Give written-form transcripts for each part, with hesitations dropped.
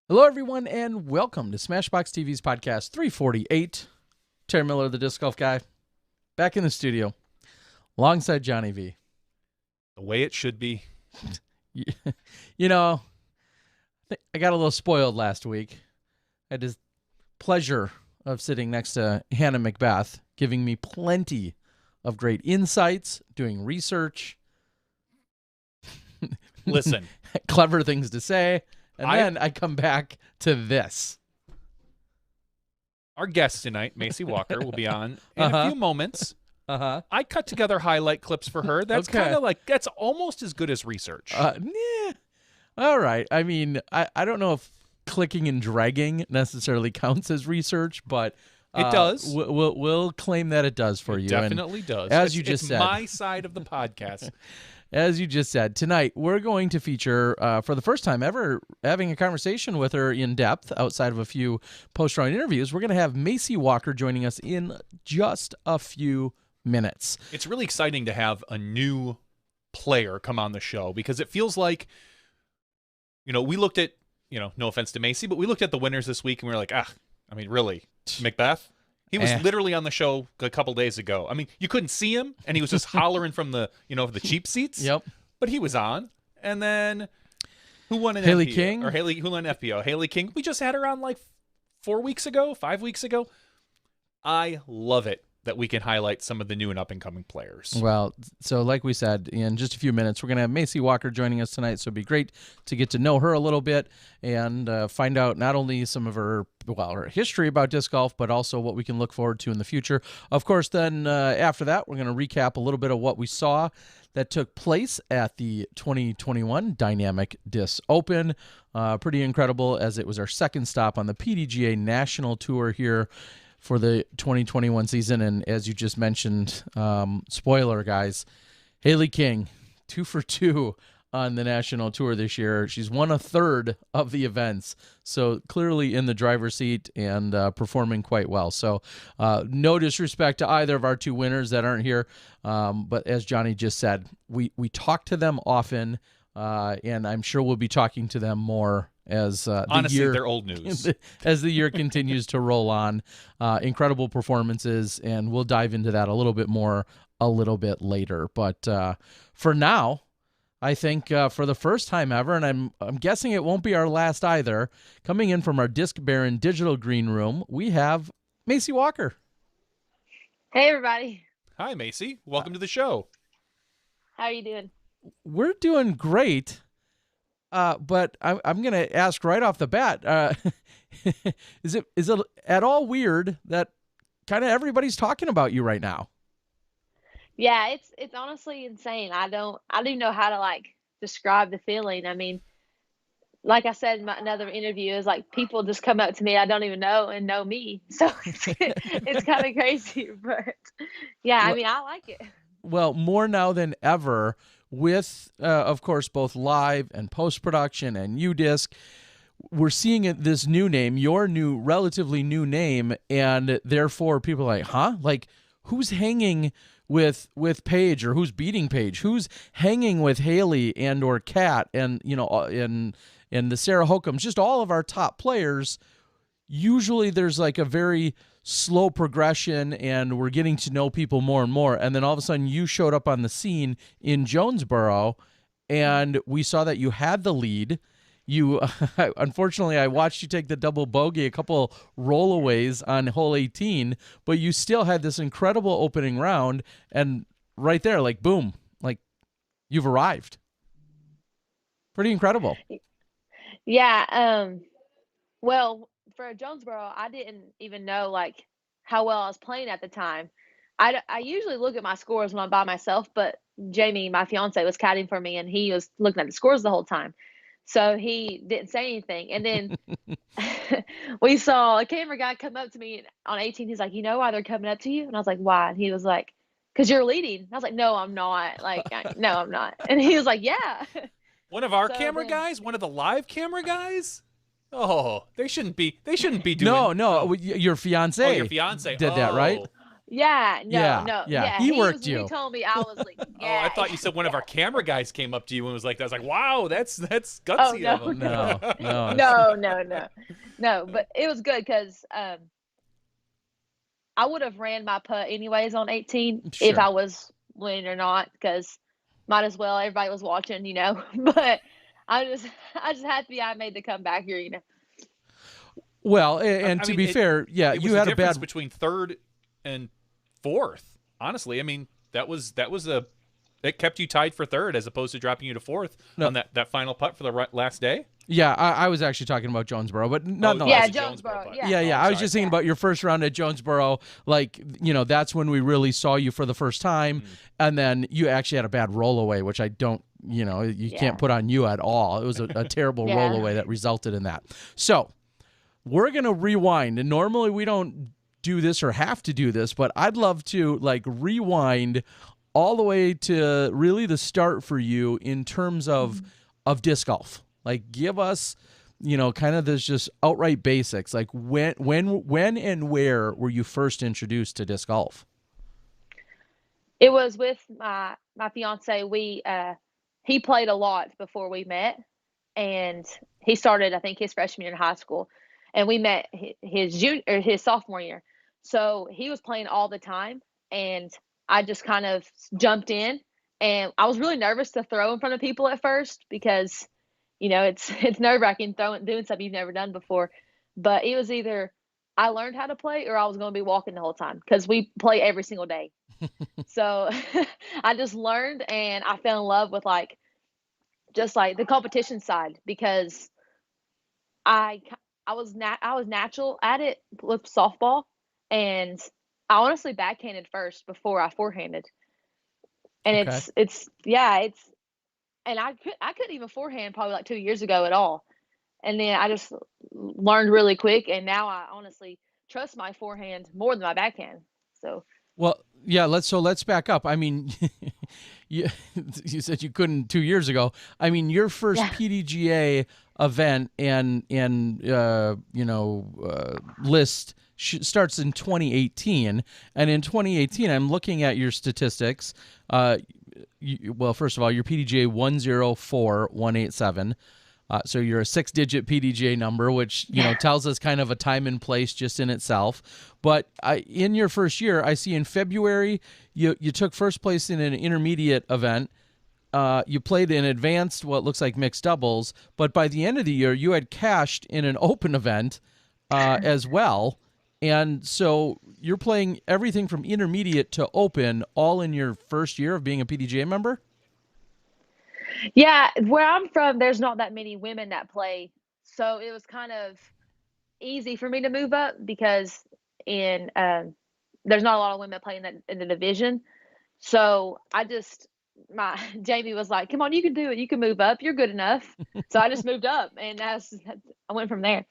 Hello, everyone, and welcome to Smashbox TV's podcast 348. Terry Miller, the disc golf guy, back in the studio, alongside Johnny V. The way it should be. You know, I got a little spoiled last week. I had the pleasure of sitting next to Hannah Macbeth, giving me plenty of great insights, doing research. Listen. Clever things to say. And then I come back to this. Our guest tonight, Macie Walker, will be on in a few moments. I cut together highlight clips for her. That's kind of like, that's almost as good as research. All right. I mean, I don't know if clicking and dragging necessarily counts as research, but it does. We'll claim that it does for you. It definitely does. As you just said. It's my side of the podcast. As you just said, tonight we're going to feature, for the first time ever, having a conversation with her in depth outside of a few post-round interviews. We're going to have Macie Walker joining us in just a few minutes. It's really exciting to have a new player come on the show because it feels like, we looked at, no offense to Macie, but we looked at the winners this week and we were like, really, Macbeth? He was literally on the show a couple days ago. I mean, you couldn't see him, and he was just hollering from the, the cheap seats. Yep. But he was on. And then who won an Haley FPO? King? Or who won an FPO? Haley King. We just had her on like 5 weeks ago. I love it that we can highlight some of the new and up-and-coming players. Well, so like we said, in just a few minutes, we're going to have Macie Walker joining us tonight, so it'd be great to get to know her a little bit and find out not only some of her history about disc golf, but also what we can look forward to in the future. Of course, then after that, we're going to recap a little bit of what we saw that took place at the 2021 Dynamic Disc Open. Pretty incredible, as it was our second stop on the PDGA National Tour here for the 2021 season. And as you just mentioned, spoiler, guys, Haley King, 2 for 2 on the national tour this year. She's won a third of the events, so clearly in the driver's seat and performing quite well. So no disrespect to either of our two winners that aren't here, but as Johnny just said, we talk to them often, and I'm sure we'll be talking to them more as honestly, they're old news. As the year continues to roll on. Incredible performances, and we'll dive into that a little bit more a little bit later. But for now, I think for the first time ever, and I'm guessing it won't be our last either, coming in from our Disc Baron Digital Green Room, we have Macie Walker. Hey, everybody. Hi, Macie. Welcome to the show. How are you doing? We're doing great. But I'm going to ask right off the bat, is it at all weird that kind of everybody's talking about you right now? Yeah, it's honestly insane. I don't even know how to describe the feeling. I mean, like I said in another interview, is like people just come up to me I don't even know and know me. So it's kind of crazy, but yeah, I mean, I like it. Well, more now than ever with, of course, both live and post-production and UDisc. We're seeing this new name, your new, relatively new name, and therefore people are like, huh? Like, who's hanging with Paige, or who's beating Paige? Who's hanging with Haley and or Kat and, and the Sarah Hocoms, just all of our top players? Usually there's like a very slow progression and we're getting to know people more and more. And then all of a sudden you showed up on the scene in Jonesboro and we saw that you had the lead. You, unfortunately, I watched you take the double bogey, a couple rollaways on hole 18, but you still had this incredible opening round. And right there, like, boom, like you've arrived. Pretty incredible. Yeah. Well, for Jonesboro, I didn't even know how well I was playing at the time. I usually look at my scores when I'm by myself, but Jamie, my fiance, was caddying for me and he was looking at the scores the whole time. So he didn't say anything. And then we saw a camera guy come up to me on 18. He's like, you know why they're coming up to you? And I was like, why? And he was like, because you're leading. And I was like, no, I'm not. No, I'm not. And he was like, yeah. One of our camera guys? One of the live camera guys? Oh, they shouldn't be doing. No, your fiance. Oh, your fiance did that, right? Yeah, Yeah, no, yeah. yeah. He worked He you. told me I was like, Oh, I yeah, thought you said one of our camera guys came up to you and was like, that. I was like, wow, that's oh gutsy of no, him. no, No, no. no. But it was good because I would have ran my putt anyways on 18 if Sure. I was winning or not, because might as well. Everybody was watching, But I just happy I made the comeback here. Well, I and to mean, be fair, yeah, it was you the had a difference bad. between third and fourth. Honestly, I mean, that was it kept you tied for third as opposed to dropping you to fourth No, on that final putt for the last day. yeah, I was actually talking about Jonesboro, but Oh, nonetheless. Yeah, the Jonesboro. putt. Yeah, Yeah, Oh, yeah. I'm I was sorry. just thinking about your first round at Jonesboro. Like, that's when we really saw you for the first time. And then you actually had a bad rollaway, which I don't, you can't put on you at all. It was a terrible Yeah. rollaway that resulted in that. So we're going to rewind. And normally we don't do this or have to do this, but I'd love to rewind all the way to really the start for you in terms of disc golf. Like, give us kind of this just outright basics. Like, when and where were you first introduced to disc golf? it was with my fiance. He played a lot before we met, and he started, I think, his freshman year in high school, and we met his sophomore year. So he was playing all the time, and I just kind of jumped in, and I was really nervous to throw in front of people at first because, it's nerve wracking doing something you've never done before. But it was either I learned how to play or I was going to be walking the whole time because we play every single day. So I just learned and I fell in love with just the competition side because I I was natural at it with softball, and I honestly backhanded first before I forehanded. And Okay. it's and I couldn't even forehand probably 2 years ago at all. And then I just learned really quick, and now I honestly trust my forehand more than my backhand. So Well, yeah, let's back up. I mean, you you said you couldn't 2 years ago. I mean, your first yeah, PDGA event and list starts in 2018, and in 2018, I'm looking at your statistics. Well, first of all, your PDGA 104187. So you're a 6-digit PDGA number, which tells us kind of a time and place just in itself. But in your first year, I see in February you took first place in an intermediate event. You played in advanced, what looks like mixed doubles. But by the end of the year, you had cashed in an open event as well. And so you're playing everything from intermediate to open all in your first year of being a PDGA member? yeah. Where I'm from, there's not that many women that play, so it was kind of easy for me to move up because in there's not a lot of women playing that in the division. So I just my Jamie was like, "Come on, you can do it. You can move up. You're good enough." So I just moved up, and I went from there.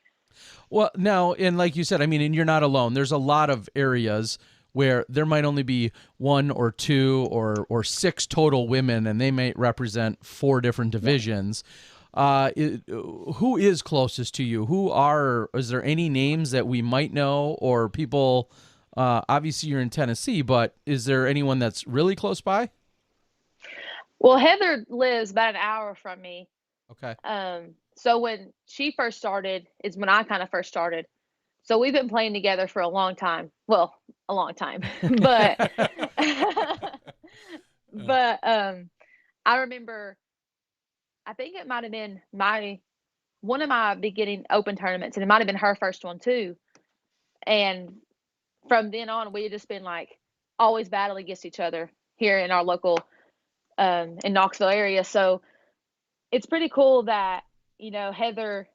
Well, now, and like you said, I mean, and you're not alone. There's a lot of areas where there might only be one or two or six total women, and they may represent 4 different divisions. Who is closest to you? Is there any names that we might know or people? Obviously, you're in Tennessee, but is there anyone that's really close by? Well, Heather lives about an hour from me. Okay. So when she first started is when I kind of first started. So we've been playing together for a long time. Well, a long time, but I remember. I think it might have been one of my beginning open tournaments, and it might have been her first one too. And from then on, we had just been always battling against each other here in our local in Knoxville area. So it's pretty cool that Heather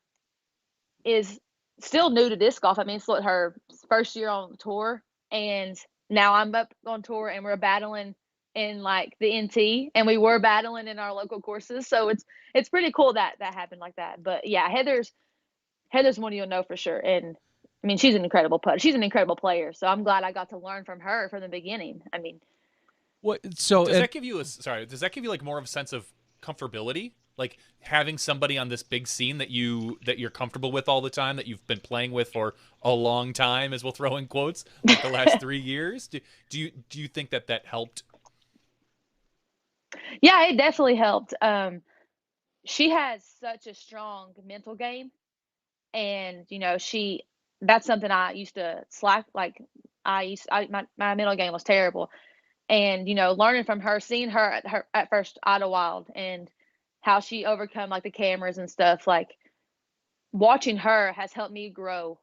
is still new to disc golf. I mean, it's her first year on tour, and now I'm up on tour, and we're battling in the NT, and we were battling in our local courses. So it's pretty cool that that happened like that. But yeah, Heather's one you'll know for sure, and I mean, she's an incredible putter. She's an incredible player. So I'm glad I got to learn from her from the beginning. I mean, What? So Does that give you more of a sense of comfortability Like having somebody on this big scene that you're comfortable with all the time, that you've been playing with for a long time, as we'll throw in quotes, like the last 3 years. Do you think that helped? Yeah, it definitely helped. She has such a strong mental game, and she that's something I used to slack. Like my mental game was terrible, and learning from her, seeing her at first Idlewild, and how she overcome like the cameras and stuff, like watching her has helped me grow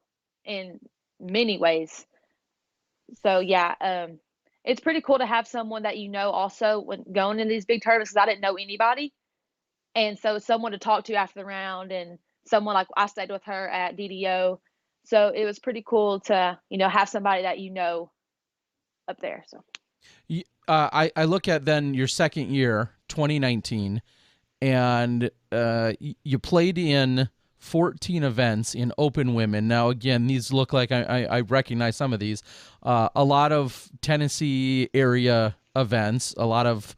in many ways. So yeah, it's pretty cool to have someone that also when going in these big tournaments, 'cause I didn't know anybody, and so someone to talk to after the round, and someone like I stayed with her at DDO, so it was pretty cool to have somebody that up there. So I look at then your second year, 2019, and you played in 14 events in open women. Now, again, these look like I recognize some of these. A lot of Tennessee area events, a lot of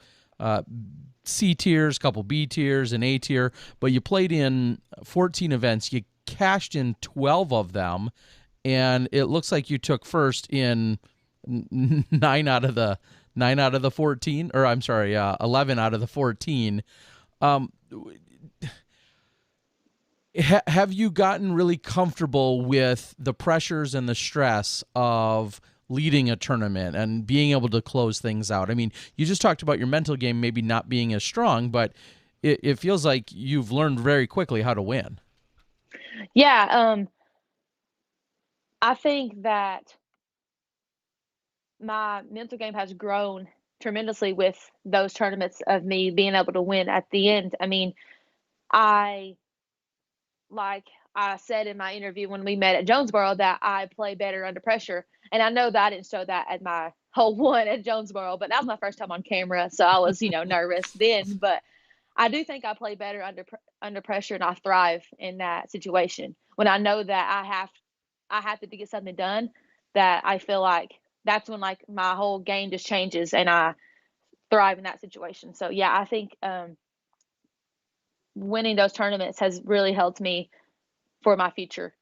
C tiers, couple B tiers, and A tier, but you played in 14 events. You cashed in 12 of them, and it looks like you took first in 9 out of the 14, or I'm sorry, 11 out of the 14. Um, have you gotten really comfortable with the pressures and the stress of leading a tournament and being able to close things out? I mean, you just talked about your mental game maybe not being as strong, but it feels like you've learned very quickly how to win. yeah, I think that my mental game has grown tremendously with those tournaments of me being able to win at the end. I mean, I like I said in my interview when we met at Jonesboro that I play better under pressure. And I know that I didn't show that at my whole one at Jonesboro, but that was my first time on camera, so I was, nervous then. But I do think I play better under pressure, and I thrive in that situation when I know that I have to get something done. That I feel like that's when like my whole game just changes, and I thrive in that situation. So yeah, I think winning those tournaments has really helped me for my future,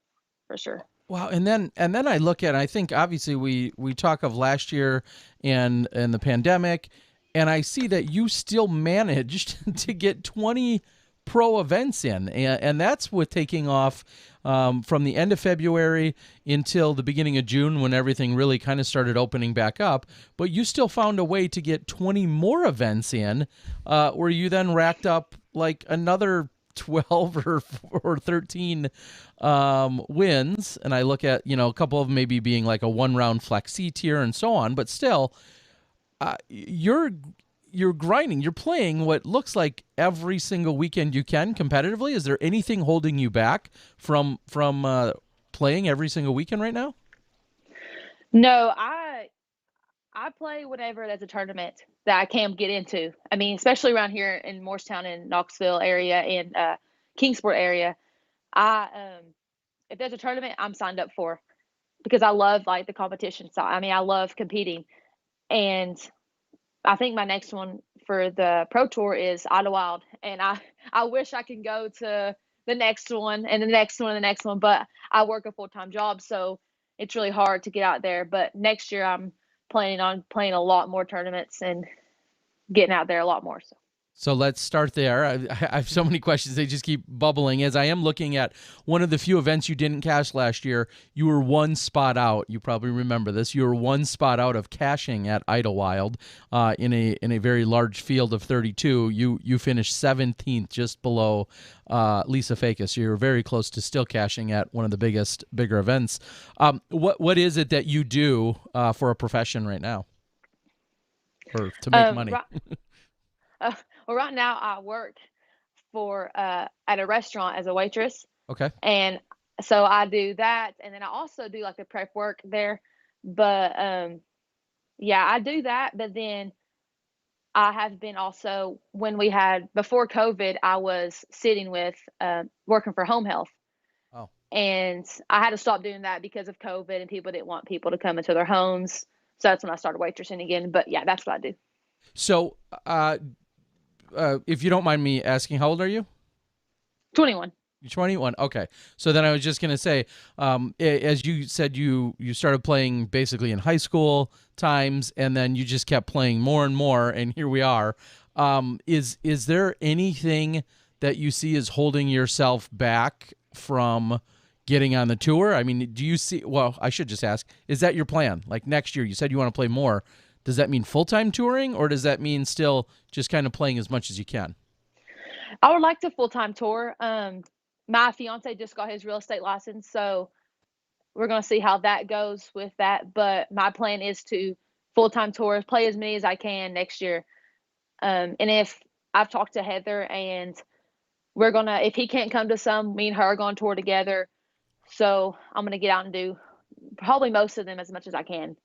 for sure. Wow, and then I look at, I think obviously we talk of last year and the pandemic, and I see that you still managed to get 20 pro events in, and that's with taking off from the end of February until the beginning of June when everything really kind of started opening back up. But you still found a way to get 20 more events in, where you then racked up like another 12 or 13 wins. And I look at, a couple of them maybe being like a one round flexi tier and so on, but still you're grinding, you're playing what looks like every single weekend you can competitively. Is there anything holding you back from playing every single weekend right now? No, I play whenever there's a tournament that I can get into. I mean, especially around here in Morristown and Knoxville area and Kingsport area. If there's a tournament, I'm signed up for, because I love like the competition side. I mean, I love competing, and I think my next one for the Pro Tour is Idlewild, and I wish I could go to the next one and the next one and the next one, but I work a full-time job, so it's really hard to get out there. But next year I'm planning on playing a lot more tournaments and getting out there a lot more. So let's start there. I have so many questions. They just keep bubbling. As I am looking at one of the few events you didn't cash last year, you were one spot out. You probably remember this. You were one spot out of cashing at Idlewild in a very large field of 32. You finished 17th, just below Lisa Fakis. So you were very close to still cashing at one of the bigger events. What is it that you do for a profession right now, or to make money? Well, right now I work for at a restaurant as a waitress, Okay. and so I do that, and then I also do like the prep work there. But yeah, I do that. But then I have been also, when we had before COVID, I was sitting with working for home health, Oh. and I had to stop doing that because of COVID, and people didn't want people to come into their homes. So that's when I started waitressing again. But yeah, that's what I do. So, if you don't mind me asking, how old are you? 21. You're 21. Okay. So then I was just going to say, as you said, you started playing basically in high school times, and then you just kept playing more and more, and here we are. Is there anything that you see as holding yourself back from getting on the tour? I mean, do you see, well, I should just ask, is that your plan? Like next year, you said you want to play more. Does that mean full-time touring, or does that mean still just kind of playing as much as you can? I would like to full-time tour. My fiance just got his real estate license, so we're going to see how that goes with that. But my plan is to full-time tour, play as many as I can next year. And if I've talked to Heather, and if he can't come to some, me and her are going to tour together. So I'm going to get out and do probably most of them as much as I can.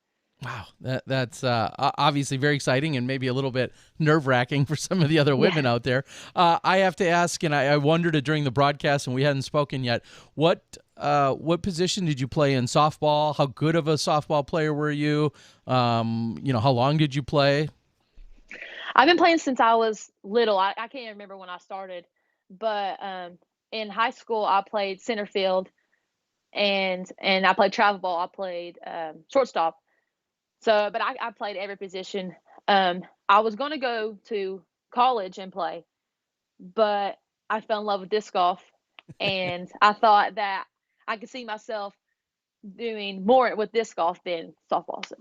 Wow, that's obviously very exciting and maybe a little bit nerve-wracking for some of the other women out there. I have to ask, and I wondered it during the broadcast, and we hadn't spoken yet, what position did you play in softball? How good of a softball player were you? How long did you play? I've been playing since I was little. I can't remember when I started, but in high school I played center field, and I played travel ball. I played shortstop. So, but I played every position. I was going to go to college and play, but I fell in love with disc golf, and I thought that I could see myself doing more with disc golf than softball. So.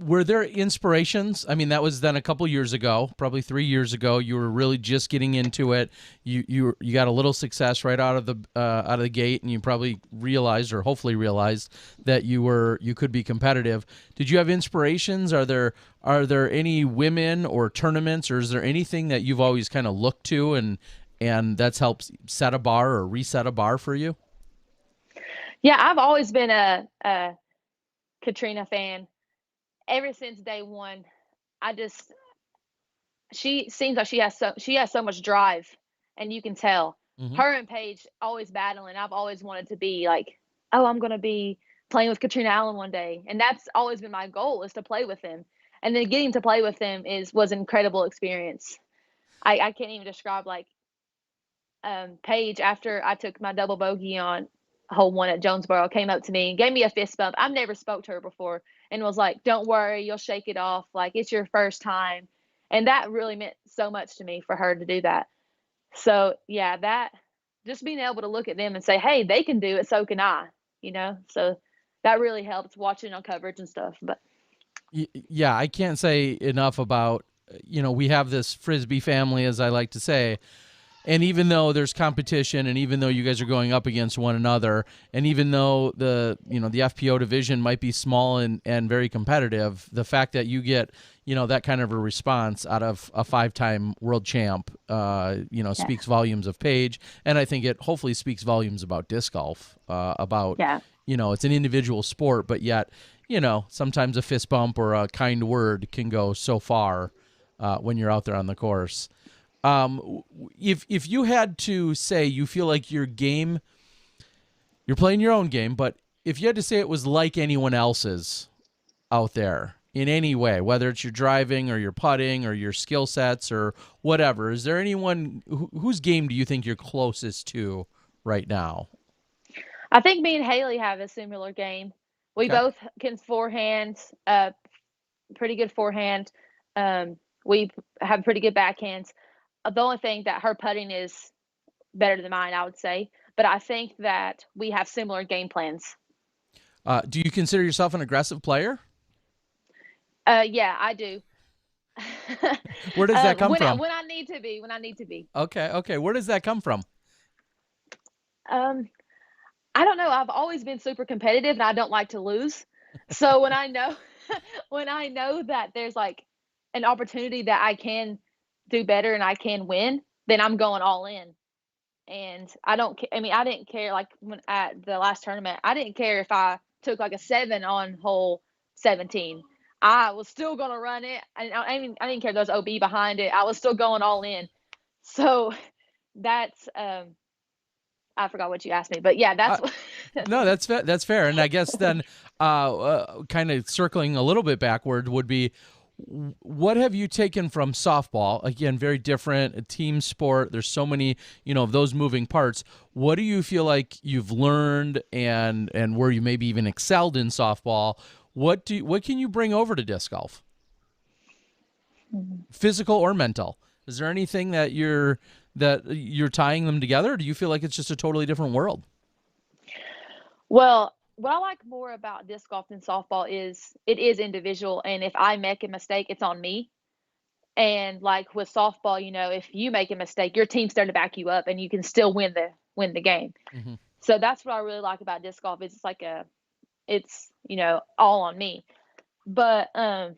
Were there inspirations? I mean, that was then a couple years ago, probably 3 years ago. You were really just getting into it. You got a little success right out of the gate, and you probably realized, or hopefully realized, that you could be competitive. Did you have inspirations? Are there any women or tournaments, or is there anything that you've always kind of looked to and that's helped set a bar or reset a bar for you? Yeah, I've always been a Katrina fan. Ever since day one. She seems like she has so much drive, and you can tell. Mm-hmm. Her and Paige always battling. I've always wanted to be like, oh, I'm going to be playing with Katrina Allen one day. And that's always been my goal, is to play with them. And then getting to play with them was an incredible experience. I can't even describe, like, Paige, after I took my double bogey on hole one at Jonesboro, came up to me and gave me a fist bump. I've never spoke to her before, and was like, don't worry, you'll shake it off. Like, it's your first time. And that really meant so much to me for her to do that. So yeah, that just being able to look at them and say, hey, they can do it, so can I, so that really helped watching on coverage and stuff. But yeah, I can't say enough about, we have this Frisbee family, as I like to say. And even though there's competition, and even though you guys are going up against one another, and even though the FPO division might be small and very competitive, the fact that you get, that kind of a response out of a 5-time world champ, speaks volumes of Paige. And I think it hopefully speaks volumes about disc golf, it's an individual sport, but yet, sometimes a fist bump or a kind word can go so far when you're out there on the course. If you had to say you feel like your game, you're playing your own game, but if you had to say it was like anyone else's out there in any way, whether it's your driving or your putting or your skill sets or whatever, is there anyone whose game do you think you're closest to right now? I think me and Haley have a similar game. We both can forehand, pretty good forehand. We have pretty good backhands. The only thing that her putting is better than mine, I would say. But I think that we have similar game plans. Do you consider yourself an aggressive player? Yeah, I do. Where does that come from? When I need to be. Okay. Where does that come from? I don't know. I've always been super competitive, and I don't like to lose. So when I know that there's like an opportunity that I can do better and I can win, then I'm going all in. And I didn't care, like when at the last tournament, I didn't care if I took like a 7 on hole 17. I was still going to run it. I didn't care if there was OB behind it. I was still going all in. So that's I forgot what you asked me, but yeah, that's no, that's fair. And I guess then kind of circling a little bit backward would be, what have you taken from softball? Again, very different, a team sport. There's so many, of those moving parts. What do you feel like you've learned and where you maybe even excelled in softball? What can you bring over to disc golf? Physical or mental? Is there anything that you're tying them together? Or do you feel like it's just a totally different world? Well, what I like more about disc golf than softball is it is individual, and if I make a mistake, it's on me. And like with softball, if you make a mistake, your team's there to back you up, and you can still win the game. Mm-hmm. So that's what I really like about disc golf. It's like it's all on me. But I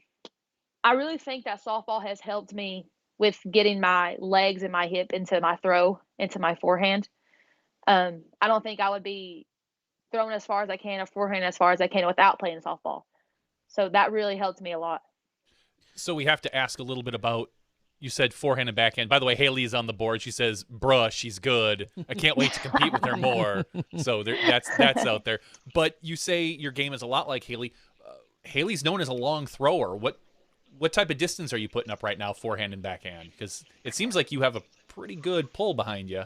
really think that softball has helped me with getting my legs and my hip into my throw, into my forehand. I don't think I would be throwing as far as I can or forehand as far as I can without playing softball. So that really helped me a lot. So we have to ask a little bit about, you said forehand and backhand. By the way, Haley's on the board. She says, bruh, she's good. I can't wait to compete with her more. So that's out there. But you say your game is a lot like Haley. Haley's known as a long thrower. What type of distance are you putting up right now, forehand and backhand? Because it seems like you have a pretty good pull behind you.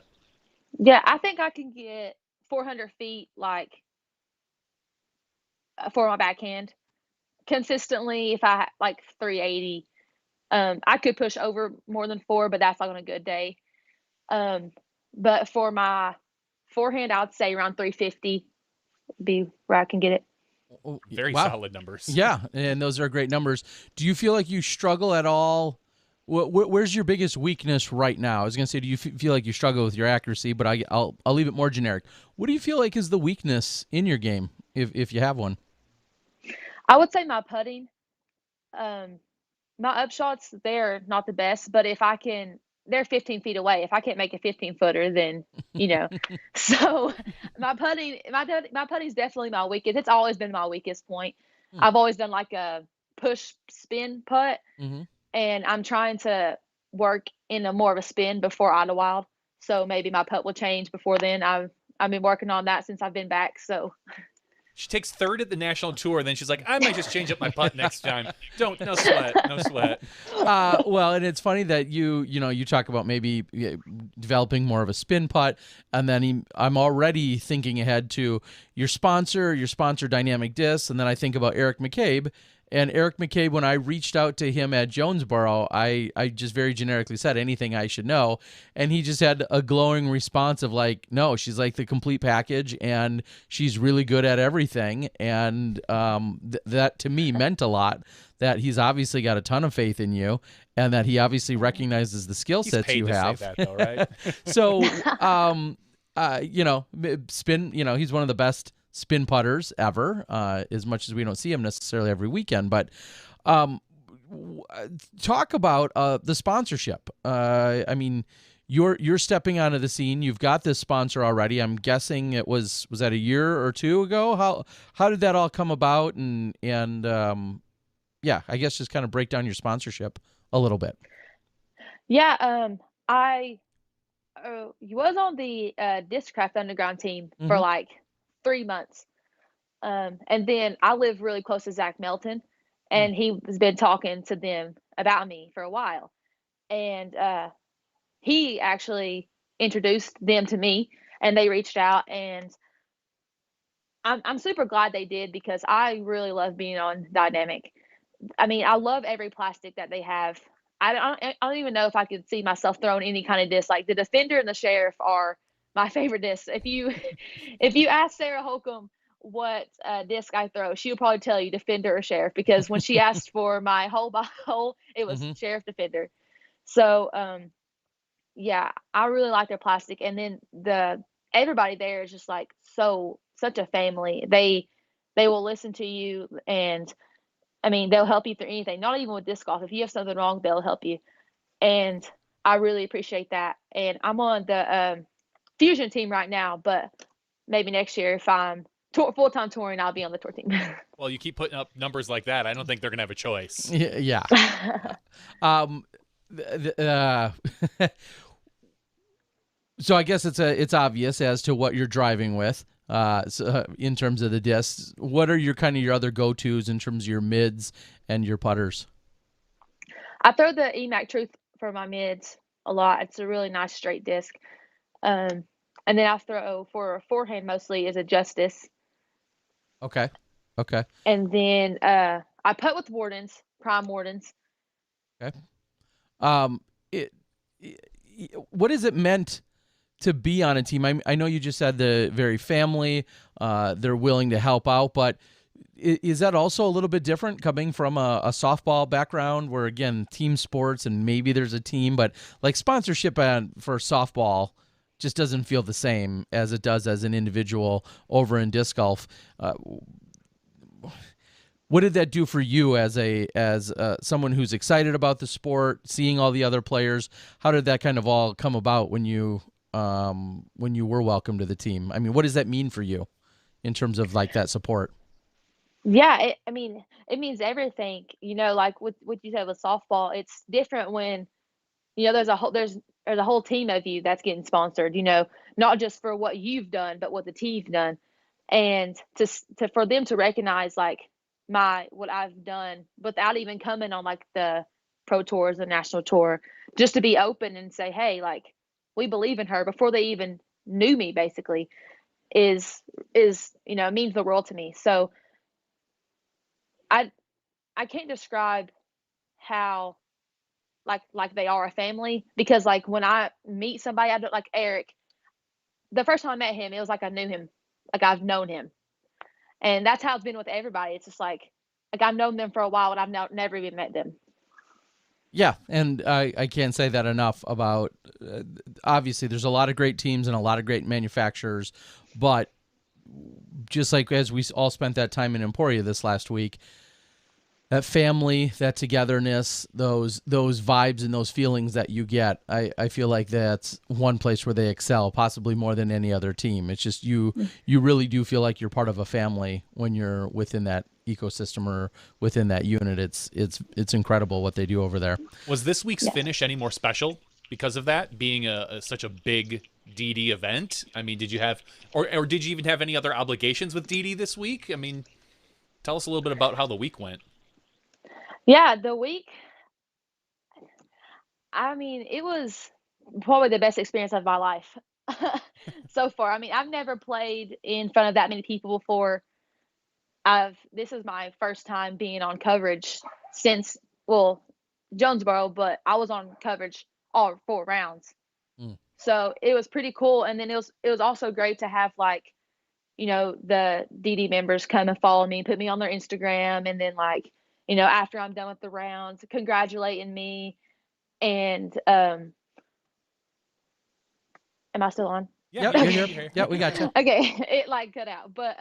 Yeah, I think I can get 400 feet for my backhand consistently. If I like 380, I could push over more than 4, but that's like on a good day. But for my forehand, I would say around 350 would be where I can get it. Very wow. solid numbers. Yeah, and those are great numbers. Do you feel like you struggle at all? Where's your biggest weakness right now? I was going to say, do you feel like you struggle with your accuracy, but I'll leave it more generic. What do you feel like is the weakness in your game, if you have one? I would say my putting. My upshots, they're not the best, but they're 15 feet away. If I can't make a 15-footer, then, So my putting's definitely my weakest. It's always been my weakest point. I've always done like a push spin putt. Mm-hmm. And I'm trying to work in a more of a spin before Idlewild. So maybe my putt will change before then. I've been working on that since I've been back. So she takes third at the national tour, and then she's like, I might just change up my putt next time. No sweat. Well, and it's funny that you talk about maybe developing more of a spin putt, and then I'm already thinking ahead to your sponsor Dynamic Discs, and then I think about Eric McCabe. And Eric McCabe, when I reached out to him at Jonesboro, I just very generically said anything I should know. And he just had a glowing response of like, no, she's like the complete package and she's really good at everything. And that to me meant a lot, that he's obviously got a ton of faith in you and that he obviously recognizes the skill sets you have. Say that, though, right? So, spin, he's one of the best spin putters ever, as much as we don't see him necessarily every weekend. But talk about the sponsorship. I mean, you're stepping onto the scene. You've got this sponsor already. I'm guessing it was that a year or two ago? How did that all come about? And yeah, I guess just kind of break down your sponsorship a little bit. Yeah, I was on the Discraft Underground team for like 3 months. And then I live really close to Zach Melton, and he has been talking to them about me for a while. And he actually introduced them to me, and they reached out, and I'm super glad they did because I really love being on Dynamic. I mean, I love every plastic that they have. I don't even know if I could see myself throwing any kind of disc. Like the Defender and the Sheriff are my favorite discs. If you ask Sarah Holcomb what disc I throw, she would probably tell you Defender or Sheriff, because when she asked for my hole by hole, it was Sheriff Defender. So yeah, I really like their plastic. And then everybody there is just like such a family. They will listen to you, and I mean, they'll help you through anything, not even with disc golf. If you have something wrong, they'll help you. And I really appreciate that. And I'm on the Fusion team right now, but maybe next year if I'm full-time touring, I'll be on the tour team. Well, you keep putting up numbers like that, I don't think they're going to have a choice. Yeah. So I guess it's obvious as to what you're driving with. So in terms of the discs, what are your other go-tos in terms of your mids and your putters? I throw the EMAC Truth for my mids a lot. It's a really nice straight disc. Um, and then I throw for forehand mostly is a Justice. Okay. Okay. And then I putt with Wardens, Prime Wardens. Okay. Um, it, what is it meant to be on a team? I know you just said the very family, they're willing to help out, but is that also a little bit different coming from a softball background where, again, team sports and maybe there's a team, but like sponsorship for softball just doesn't feel the same as it does as an individual over in disc golf. What did that do for you as someone who's excited about the sport, seeing all the other players? How did that kind of all come about when you were welcome to the team? I mean, what does that mean for you in terms of like that support? Yeah, I mean, it means everything. Like what you said with softball, it's different when there's a whole team of you that's getting sponsored. Not just for what you've done, but what the team's done, and for them to recognize like what I've done without even coming on like the pro tours, the national tour, just to be open and say, hey, like we believe in her before they even knew me, basically, is means the world to me. So I can't describe how like they are a family, because like when I meet somebody, I don't like Eric. The first time I met him, it was like I knew him, like I've known him, and that's how it's been with everybody. It's just like I've known them for a while, and I've never even met them. Yeah, and I can't say that enough about. Obviously, there's a lot of great teams and a lot of great manufacturers, but just like as we all spent that time in Emporia this last week, that family, that togetherness, those vibes and those feelings that you get, I feel like that's one place where they excel, possibly more than any other team. It's just you really do feel like you're part of a family when you're within that ecosystem or within that unit. It's incredible what they do over there. Was this week's finish any more special because of that being such a big DD event? I mean, did you have or did you even have any other obligations with DD this week? I mean, tell us a little bit about how the week went. Yeah, the week, I mean, it was probably the best experience of my life so far. I mean, I've never played in front of that many people before. This is my first time being on coverage since, well, Jonesboro, but I was on coverage all 4 rounds. So it was pretty cool. And then it was also great to have like, the DD members come and follow me, put me on their Instagram, and then like, after I'm done with the rounds, congratulating me. And am I still on? Yeah, you're here. Yeah, we got you. Okay, it like cut out, but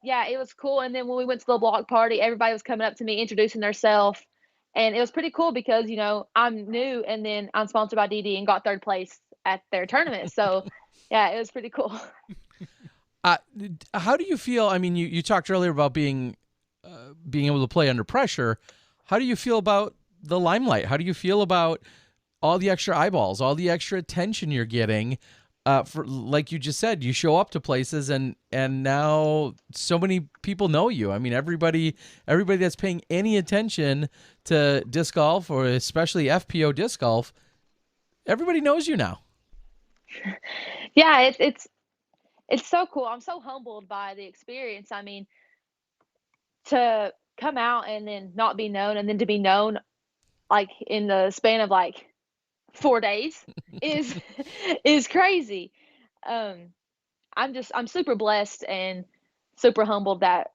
yeah, it was cool. And then when we went to the block party, everybody was coming up to me, introducing themselves, and it was pretty cool because I'm new, and then I'm sponsored by DD and got 3rd place at their tournament. So yeah, it was pretty cool. How do you feel? I mean, you talked earlier about being able to play under pressure. How do you feel about the limelight? How do you feel about all the extra eyeballs, all the extra attention you're getting? For like you just said, you show up to places and now so many people know you. I mean, everybody that's paying any attention to disc golf, or especially FPO disc golf, everybody knows you now. Yeah, it's so cool. I'm so humbled by the experience. I mean, to come out and then not be known, and then to be known like in the span of like 4 days is crazy. I'm super blessed and super humbled that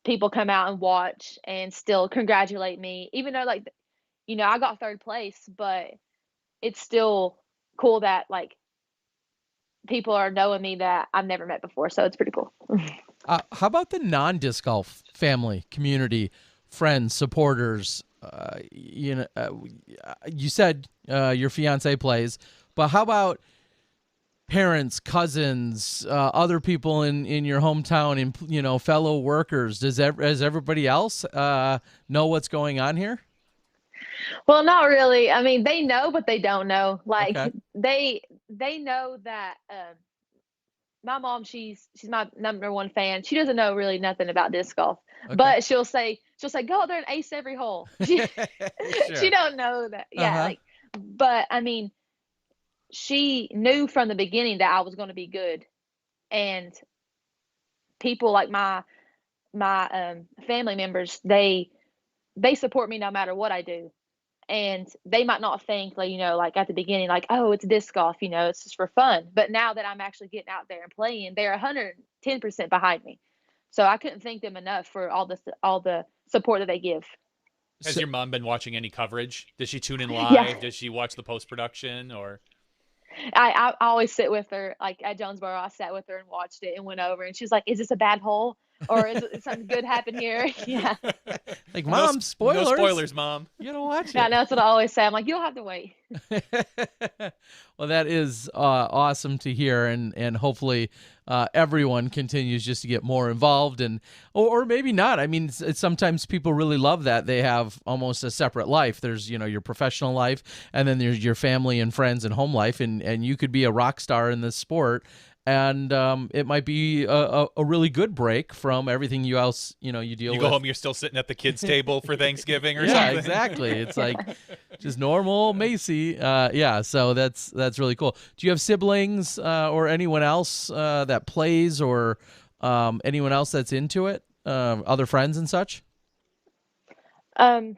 people come out and watch and still congratulate me, even though like I got 3rd place, but it's still cool that like people are knowing me that I've never met before. So it's pretty cool. How about the non-disc golf family, community, friends, supporters? You said your fiance plays, but how about parents, cousins, other people in your hometown, and fellow workers? Does everybody else know what's going on here? Well, not really. I mean, they know, but they don't know. Like Okay. they know that my mom, she's my number one fan. She doesn't know really nothing about disc golf, Okay. but she'll say go out there and ace every hole. She Sure. don't know that. Yeah, Uh-huh. like, but I mean, she knew from the beginning that I was going to be good, and people like my family members, they support me no matter what I do. And they might not think, like, like at the beginning, like, oh, it's disc golf, it's just for fun. But now that I'm actually getting out there and playing, they're 110% behind me. So I couldn't thank them enough for all the support that they give. Has So, your mom been watching any coverage? Does she tune in Yeah, live? Does she watch the post production or? I always sit with her. Like at Jonesboro, I sat with her and watched it and went over, and she's like, "Is this a bad hole, or is something good happen here?" Yeah, like, No, Mom, no spoilers. spoilers, Mom. You gotta watch yeah, it. that's what I always say. I'm like, you'll have to wait. Well, that is awesome to hear, and hopefully everyone continues just to get more involved, and or maybe not. I mean, sometimes people really love that they have almost a separate life. There's your professional life, and then there's your family and friends and home life, and you could be a rock star in this sport. And it might be a really good break from everything you else you deal You with. go home, you're still sitting at the kids' table for Thanksgiving or Yeah, something. exactly. It's like just normal Macie. Yeah, so that's really cool. Do you have siblings or anyone else that plays, or anyone else that's into it? Other friends and such? Um,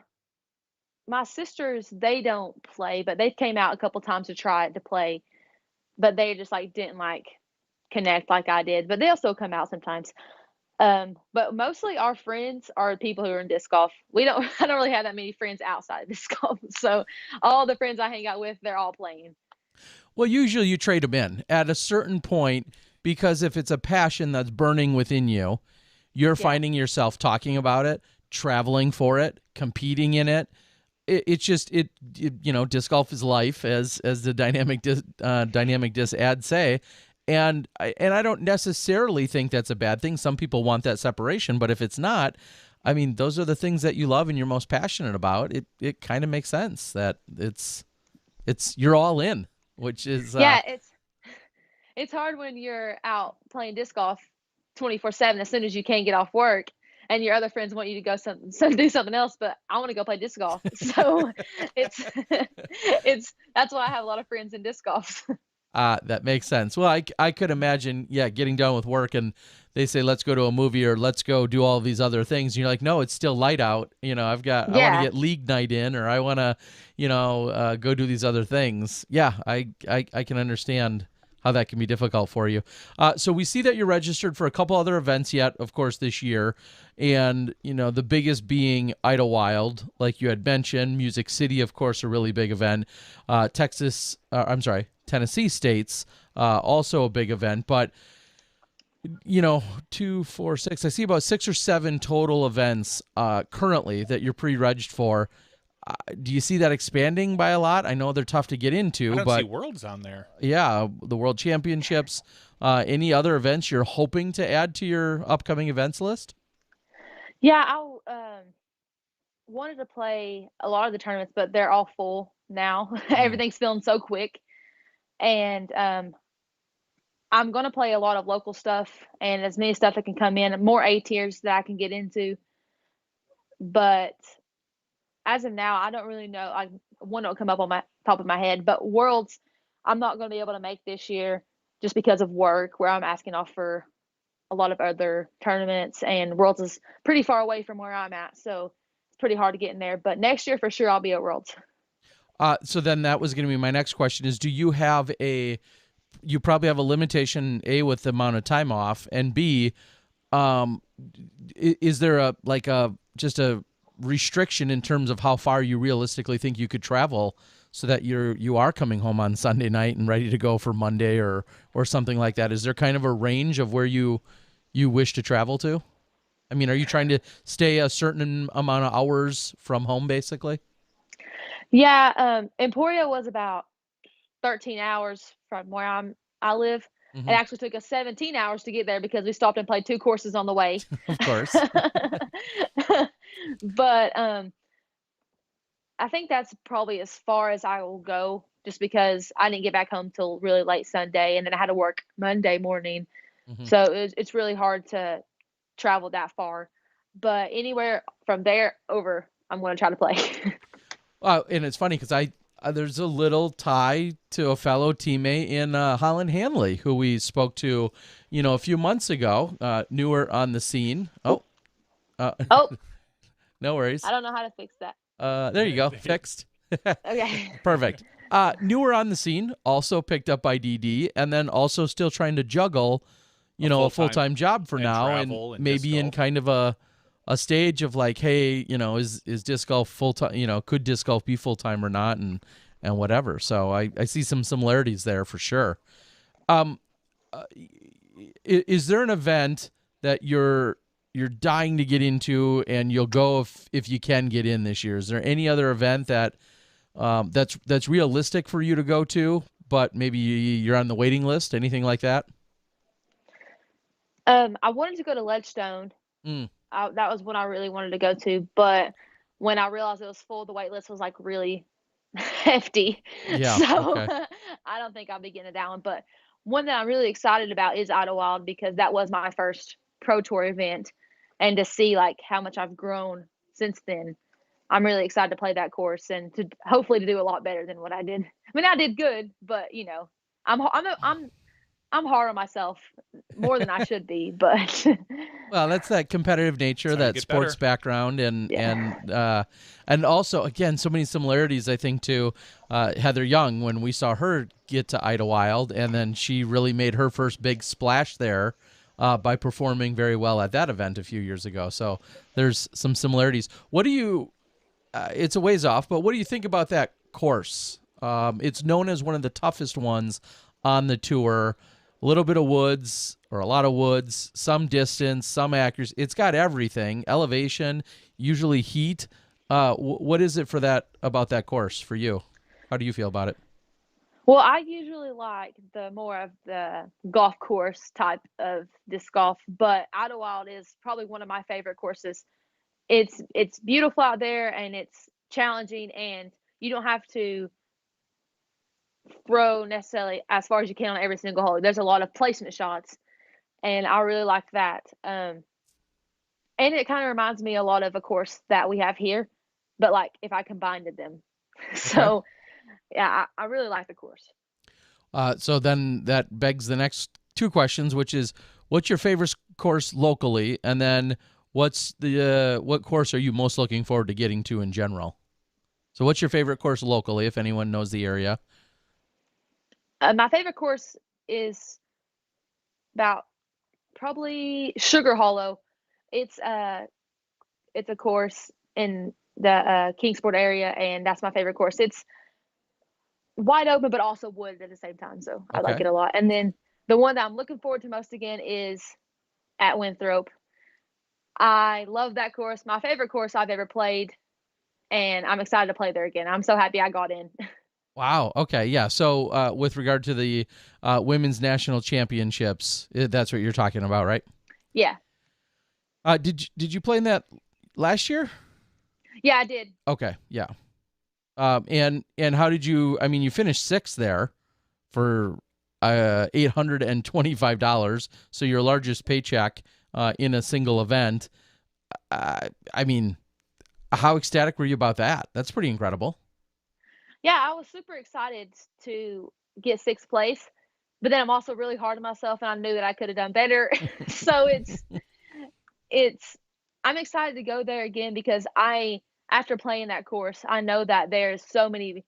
my sisters, they don't play, but they came out a couple times to try it to play, but they just like didn't like connect like I did. But they'll still come out sometimes. But mostly our friends are people who are in disc golf. We don't I don't really have that many friends outside of disc golf. So all the friends I hang out with, they're all playing. Well, usually you trade them in at a certain point, because if it's a passion that's burning within you, you're Yeah. finding yourself talking about it, traveling for it, competing in it. It's just disc golf is life, as the dynamic disc ads say. And I don't necessarily think that's a bad thing. Some people want that separation, but if it's not, I mean, those are the things that you love and you're most passionate about. It kind of makes sense that you're all in, which is Yeah, it's hard when you're out playing disc golf 24/7 as soon as you can get off work and your other friends want you to go do something else, but I want to go play disc golf. So it's it's that's why I have a lot of friends in disc golf. that makes sense. Well, I could imagine, yeah, getting done with work and they say, let's go to a movie or let's go do all these other things. And you're like, no, it's still light out. I want to Yeah. get league night in, or I want to, go do these other things. Yeah, I can understand how that can be difficult for you. So we see that you're registered for a couple other events yet, of course, this year. And, the biggest being Idlewild, like you had mentioned. Music City, of course, a really big event. Tennessee State's also a big event. But, 2, 4, 6, I see about 6 or 7 total events currently that you're pre-regged for. Do you see that expanding by a lot? I know they're tough to get into, I don't but see Worlds on there. yeah, the World Championships. Any other events you're hoping to add to your upcoming events list? Yeah, I wanted to play a lot of the tournaments, but they're all full now. Everything's filling so quick. And I'm going to play a lot of local stuff and as many stuff that can come in, more A tiers that I can get into. But as of now, I don't really know. One don't come up on my top of my head, but Worlds, I'm not going to be able to make this year just because of work, where I'm asking off for a lot of other tournaments, and Worlds is pretty far away from where I'm at, so it's pretty hard to get in there. But next year for sure, I'll be at Worlds. So then that was going to be my next question: is do you have you probably have a limitation, A, with the amount of time off, and B, is there just a restriction in terms of how far you realistically think you could travel, so that you are coming home on Sunday night and ready to go for Monday or something like that? Is there kind of a range of where you wish to travel to? I mean, are you trying to stay a certain amount of hours from home, basically? Yeah, Emporia was about 13 hours from where I live. It actually took us 17 hours to get there because we stopped and played 2 courses on the way. Of course. But I think that's probably as far as I will go just because I didn't get back home till really late Sunday, and then I had to work Monday morning. Mhm. So it's really hard to travel that far. But anywhere from there over, I'm going to try to play. And it's funny because there's a little tie to a fellow teammate in Holland Hanley who we spoke to, a few months ago, newer on the scene. Oh, Oh, no worries. I don't know how to fix that. There you go, fixed. Okay. Perfect. Newer on the scene, also picked up by DD, and then also still trying to juggle, a full-time job for and now, travel and and maybe disc in golf. kind of a stage of like, hey, is disc golf full-time? Could disc golf be full-time or not, and whatever. So I see some similarities there for sure. Is there an event that you're dying to get into and you'll go if you can get in this year? Is there any other event that that's realistic for you to go to, but maybe you're on the waiting list? Anything like that? I wanted to go to Ledgestone. Mm. That was one I really wanted to go to, but when I realized it was full, the wait list was like really hefty. Yeah. So Okay. I don't think I'll be getting to that one. But one that I'm really excited about is Idlewild because that was my first pro tour event, and to see like how much I've grown since then. I'm really excited to play that course and to hopefully to do a lot better than what I did. I mean, I did good, but I'm hard on myself more than I should be, but Well, that's that competitive nature, That's how you that get sports better. background, yeah. and also again so many similarities. I think to Heather Young when we saw her get to Idlewild, and then she really made her first big splash there by performing very well at that event a few years ago. So there's some similarities. What do you? It's a ways off, but what do you think about that course? It's known as one of the toughest ones on the tour. A little bit of woods or a lot of woods, some distance, some accuracy. It's got everything. Elevation, usually heat. What is it about that course for you? How do you feel about it? Well, I usually like the more of the golf course type of disc golf, but Idlewild is probably one of my favorite courses. It's beautiful out there and it's challenging, and you don't have to throw necessarily as far as you can on every single hole. There's a lot of placement shots, and I really like that. And it kind of reminds me a lot of a course that we have here, but like if I combined them. Okay. So yeah, I really like the course. So then that begs the next two questions, which is, what's your favorite course locally, and then what course are you most looking forward to getting to in general? So what's your favorite course locally, if anyone knows the area? My favorite course is about probably Sugar Hollow. It's it's a course in the Kingsport area, and that's my favorite course. It's wide open, but also wooded at the same time, so I like Okay. it a lot. And then the one that I'm looking forward to most again is at Winthrop. I love that course. My favorite course I've ever played, and I'm excited to play there again. I'm so happy I got in. Wow. Okay. Yeah. So, with regard to the women's national championships, that's what you're talking about, right? Yeah. Did you play in that last year? Yeah, I did. Okay. Yeah. And how did you? I mean, you finished sixth there for $825. So your largest paycheck in a single event. I mean, how ecstatic were you about that? That's pretty incredible. Yeah, I was super excited to get sixth place, but then I'm also really hard on myself, and I knew that I could have done better. So it's I'm excited to go there again because after playing that course, I know that there's so many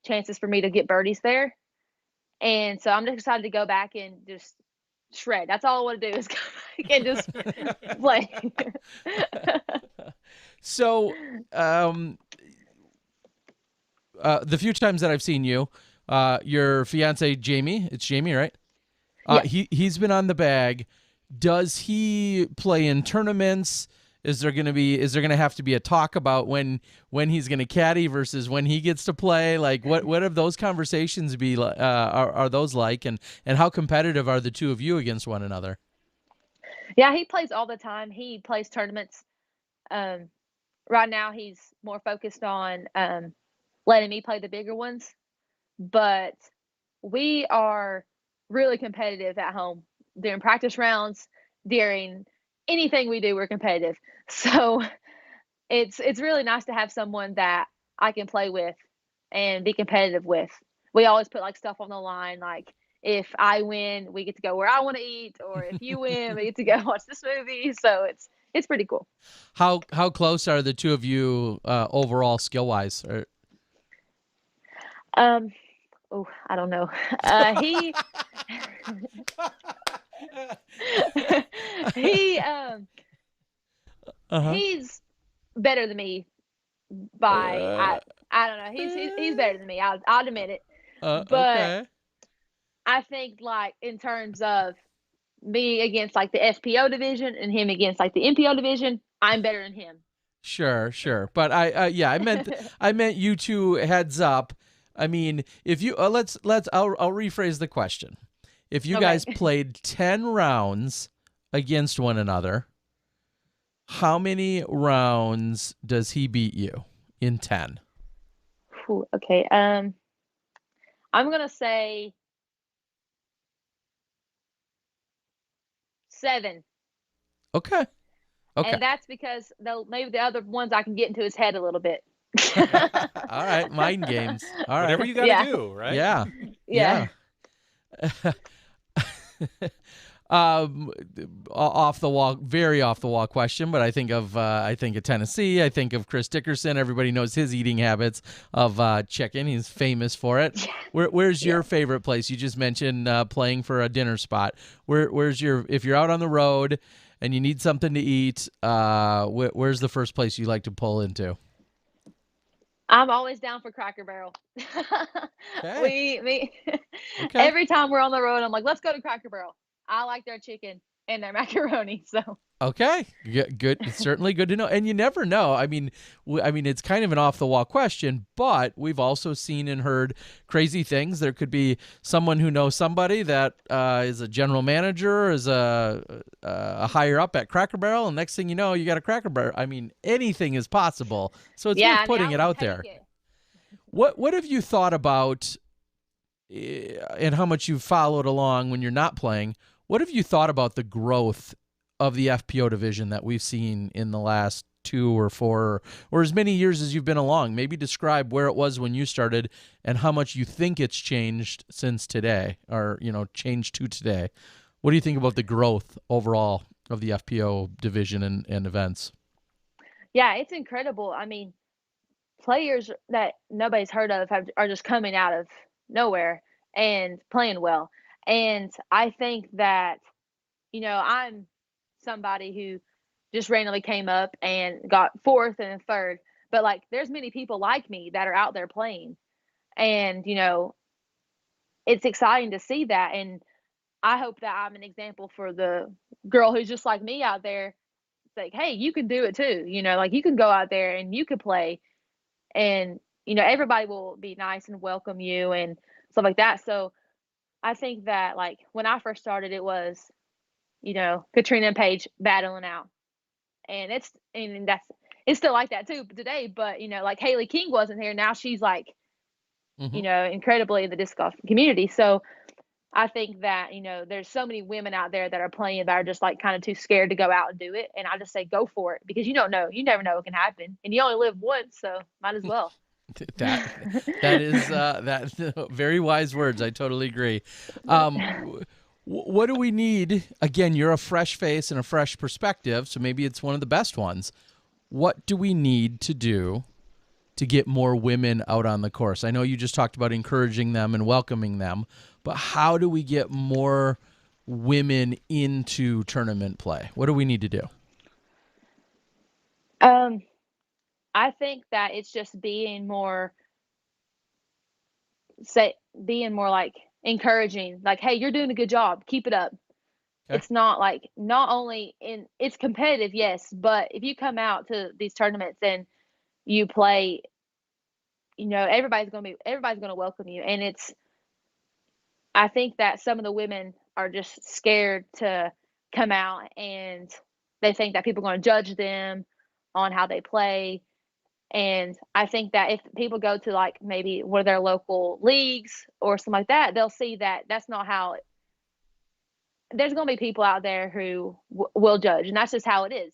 chances for me to get birdies there. And so I'm just excited to go back and just shred. That's all I want to do is go back and just play. So, the few times that I've seen you, your fiance Jamie, it's Jamie, right? Yeah. He's been on the bag. Does he play in tournaments? Is there gonna have to be a talk about when he's gonna caddy versus when he gets to play? Like what have those conversations be are those like, and how competitive are the two of you against one another? Yeah, he plays all the time. He plays tournaments. Um, right now he's more focused on letting me play the bigger ones. but we are really competitive at home during practice rounds, during anything we do, we're competitive. So it's really nice to have someone that I can play with and be competitive with. We always put like stuff on the line, like if I win, we get to go where I want to eat, or if you win, we get to go watch this movie. So it's pretty cool. How close are the two of you overall skill wise? Um, oh, I don't know. He he Uh-huh. he's better than me by Uh, I don't know. He's better than me. I'll admit it. But okay. I think like in terms of me against like the FPO division and him against like the MPO division, I'm better than him. Sure. But yeah, I meant you two heads up. I mean, if you I'll rephrase the question. If you guys Okay. played 10 rounds against one another, how many rounds does he beat you in 10? Okay. I'm gonna say 7. Okay. And that's because maybe the other ones I can get into his head a little bit. All right, mind games. All right. Whatever you got to Yeah. do, right? Yeah. Yeah. Um, off the wall, very off the wall question, but I think of Tennessee. I think of Chris Dickerson. Everybody knows his eating habits of chicken. He's famous for it. Where's your favorite place? You just mentioned playing for a dinner spot. Where's your, if you're out on the road and you need something to eat? Where's the first place you like to pull into? I'm always down for Cracker Barrel. Okay. Me, Okay. every time we're on the road, I'm like, let's go to Cracker Barrel. I like their chicken and their macaroni. So Okay, good. It's certainly good to know. And you never know. I mean, it's kind of an off the wall question, but we've also seen and heard crazy things. There could be someone who knows somebody that is a general manager, is a higher up at Cracker Barrel, and next thing you know, you got a Cracker Barrel. I mean, anything is possible. So it's yeah, worth I mean, putting I it would out take there. it. What have you thought about, and how much you've followed along when you're not playing? What have you thought about the growth of the FPO division that we've seen in the last 2 or 4 or as many years as you've been along? Maybe describe where it was when you started and how much you think it's changed since today, or changed to today. What do you think about the growth overall of the FPO division and events? Yeah, it's incredible. I mean, players that nobody's heard of are just coming out of nowhere and playing well. And I think that, I'm somebody who just randomly came up and got fourth and third. But like, there's many people like me that are out there playing, and it's exciting to see that. And I hope that I'm an example for the girl who's just like me out there. It's like, hey, you can do it too. Like you can go out there and you can play, and everybody will be nice and welcome you and stuff like that. So I think that like when I first started, it was Katrina and Paige battling out, and it's still like that too today. But like Haley King wasn't here, now she's like Mm-hmm. incredibly in the disc golf community. So I think that there's so many women out there that are playing that are just like kind of too scared to go out and do it, and I just say go for it, because you never know what can happen, and you only live once, so might as well. That is that very wise words. I totally agree. What do we need? Again, you're a fresh face and a fresh perspective, so maybe it's one of the best ones. What do we need to do to get more women out on the course? I know you just talked about encouraging them and welcoming them, but how do we get more women into tournament play? What do we need to do? I think that it's just being more like encouraging, like, hey, you're doing a good job, keep it up. Okay. It's not like, not only it's competitive, yes, but if you come out to these tournaments and you play, everybody's gonna welcome you. And I think that some of the women are just scared to come out, and they think that people are going to judge them on how they play. And I think that if people go to like maybe one of their local leagues or something like that, they'll see that that's not how there's going to be people out there who will judge, and that's just how it is.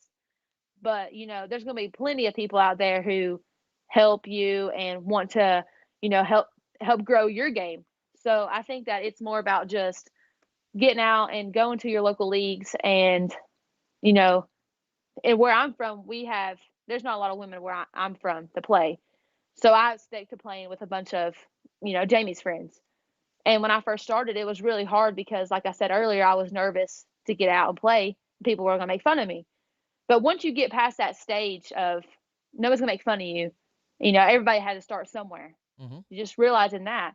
But, there's going to be plenty of people out there who help you and want to, help grow your game. So I think that it's more about just getting out and going to your local leagues. And, and where I'm from, there's not a lot of women where I'm from to play. So I stick to playing with a bunch of, Jamie's friends. And when I first started, it was really hard because, like I said earlier, I was nervous to get out and play. People were going to make fun of me. But once you get past that stage of nobody's going to make fun of you, everybody had to start somewhere. Mm-hmm. You just realizing that.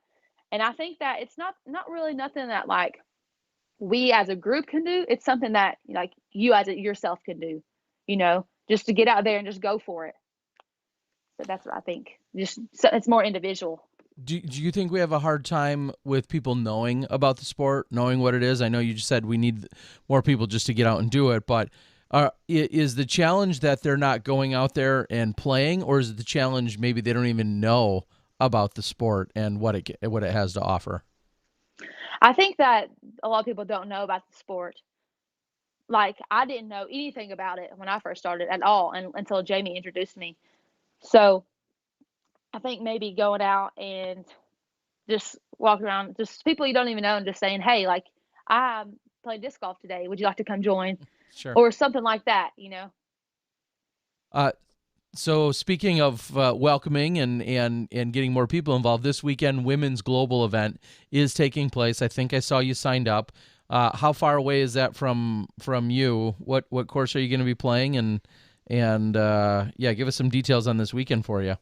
And I think that it's not really nothing that like we as a group can do. It's something that like you as yourself can do, just to get out there and just go for it. So that's what I think. It's more individual. Do you think we have a hard time with people knowing about the sport, knowing what it is? I know you just said we need more people just to get out and do it, but is the challenge that they're not going out there and playing, or is it the challenge maybe they don't even know about the sport and what it has to offer? I think that a lot of people don't know about the sport. Like, I didn't know anything about it when I first started at all until Jamie introduced me. So I think maybe going out and just walking around, just people you don't even know, and just saying, hey, like, I played disc golf today. Would you like to come join? Sure. Or something like that, So speaking of welcoming and getting more people involved, this weekend women's global event is taking place. I think I saw you signed up. How far away is that from you? What course are you going to be playing? And give us some details on this weekend for you.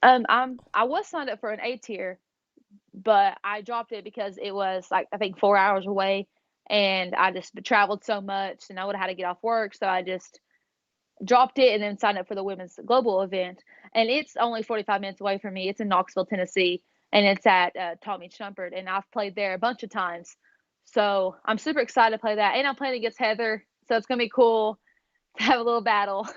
I was signed up for an A tier, but I dropped it because it was like I think 4 hours away, and I just traveled so much, and I would have had to get off work, so I just dropped it and then signed up for the women's global event. And it's only 45 minutes away from me. It's in Knoxville, Tennessee, and it's at Tommy Shumpert, and I've played there a bunch of times. So I'm super excited to play that, and I'm playing against Heather, so it's gonna be cool to have a little battle.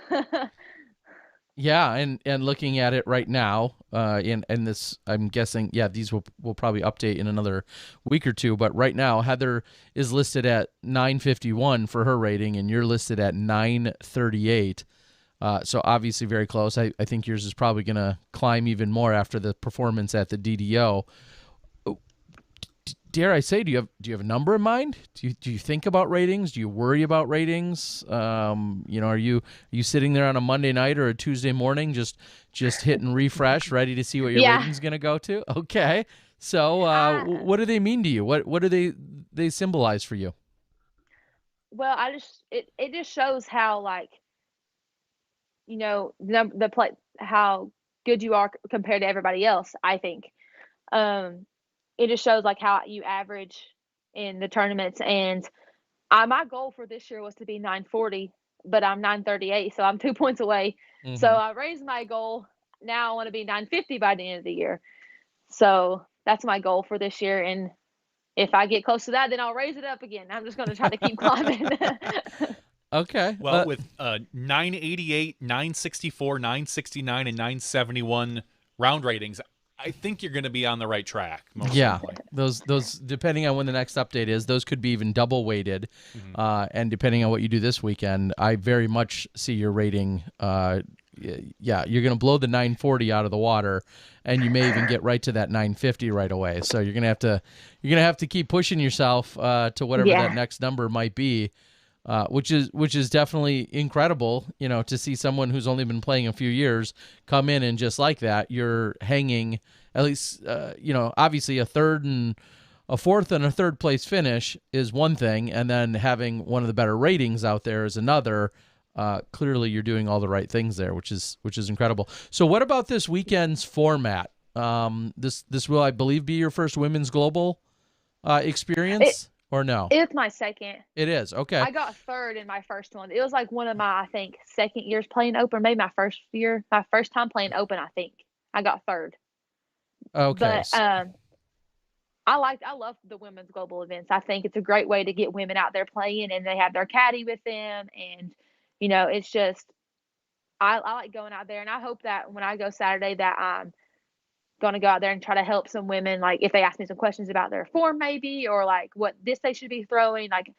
Yeah, and looking at it right now, and this, I'm guessing, these will probably update in another week or two. But right now, Heather is listed at 951 for her rating, and you're listed at 938. So obviously very close. I think yours is probably going to climb even more after the performance at the DDO. Dare I say, do you have a number in mind? Do you think about ratings? Do you worry about ratings? Are you sitting there on a Monday night or a Tuesday morning just hitting refresh, ready to see what your rating's going to go to? Okay. So what do they mean to you? What do they symbolize for you? Well, it just shows how, like, the play, how good you are compared to everybody else, I think. It just shows like how you average in the tournaments. And my goal for this year was to be 940, but I'm 938, so I'm 2 points away. Mm-hmm. So I raised my goal. Now I want to be 950 by the end of the year. So that's my goal for this year. And if I get close to that, then I'll raise it up again. I'm just going to try to keep climbing. Okay. Well, with 988, 964, 969, and 971 round ratings, I think you're going to be on the right track. Those depending on when the next update is, those could be even double weighted. Mm-hmm. And depending on what you do this weekend, I very much see your rating. You're going to blow the 940 out of the water, and you may even get right to that 950 right away. So you're going to have to keep pushing yourself to whatever that next number might be. Which is definitely incredible, to see someone who's only been playing a few years come in and just like that, you're hanging at least, obviously a third and a fourth and a third place finish is one thing, and then having one of the better ratings out there is another. Clearly, you're doing all the right things there, which is incredible. So, what about this weekend's format? This will, I believe, be your first women's global experience. Or no? It's my second. It is, okay. I got third in my first one. It was like one of my, I think, second years playing open, maybe my first time playing open, I think. I got third. Okay. But I love the women's global events. I think it's a great way to get women out there playing, and they have their caddy with them, and it's just I like going out there, and I hope that when I go Saturday that I'm going to go out there and try to help some women, like if they ask me some questions about their form maybe, or like what this they should be throwing. Like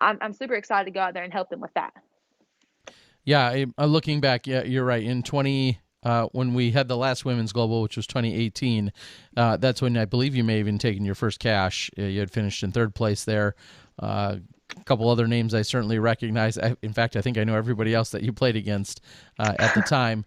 I'm super excited to go out there and help them with that. Yeah, looking back, yeah, you're right. In when we had the last Women's Global, which was 2018, that's when I believe you may have even taken your first cash. You had finished in third place there. A couple other names I certainly recognize. In fact, I think I know everybody else that you played against at the time.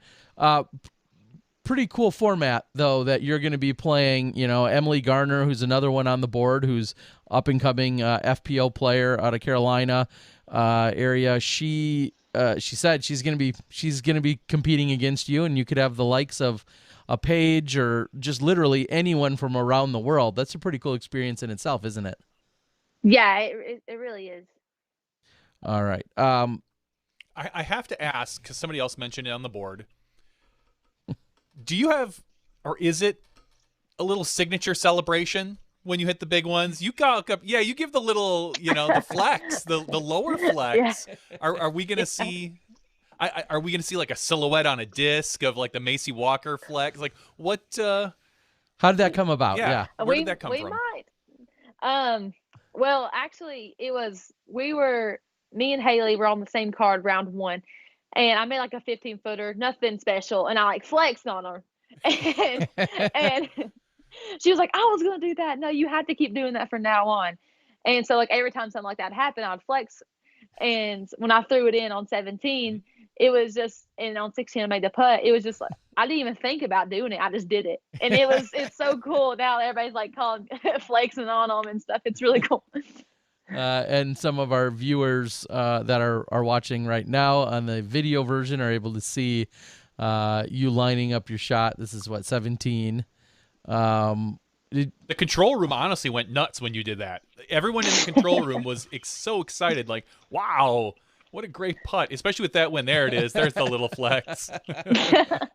Pretty cool format, though, that you're going to be playing. You know, Emily Garner, who's another one on the board, who's up and coming FPO player out of Carolina area. She said she's going to be competing against you, and you could have the likes of a Paige or just literally anyone from around the world. That's a pretty cool experience in itself, isn't it? Yeah, it really is. All right. I have to ask, because somebody else mentioned it on the board. Do you have, or is it a little signature celebration when you hit the big ones? You got up, yeah. You give the little, the flex, the lower flex. Yeah. Are we gonna see? Are we gonna see like a silhouette on a disc of like the Macie Walker flex? Like what? How did that come about? Yeah. Where did that come from? We might. Well, actually, me and Haley were on the same card round one. And I made like a 15-footer, nothing special, and I like flexed on her, and she was like, "I was gonna do that. No, you have to keep doing that from now on." And so like every time something like that happened, I'd flex. And when I threw it in on 17, it was just, and on 16 I made the putt. It was just like I didn't even think about doing it. I just did it, and it's so cool. Now everybody's like calling flexing on them and stuff. It's really cool. And some of our viewers that are watching right now on the video version are able to see you lining up your shot. This is 17. The control room honestly went nuts when you did that. Everyone in the control room was so excited, like, wow, what a great putt, especially with that win. There it is. There's the little flex.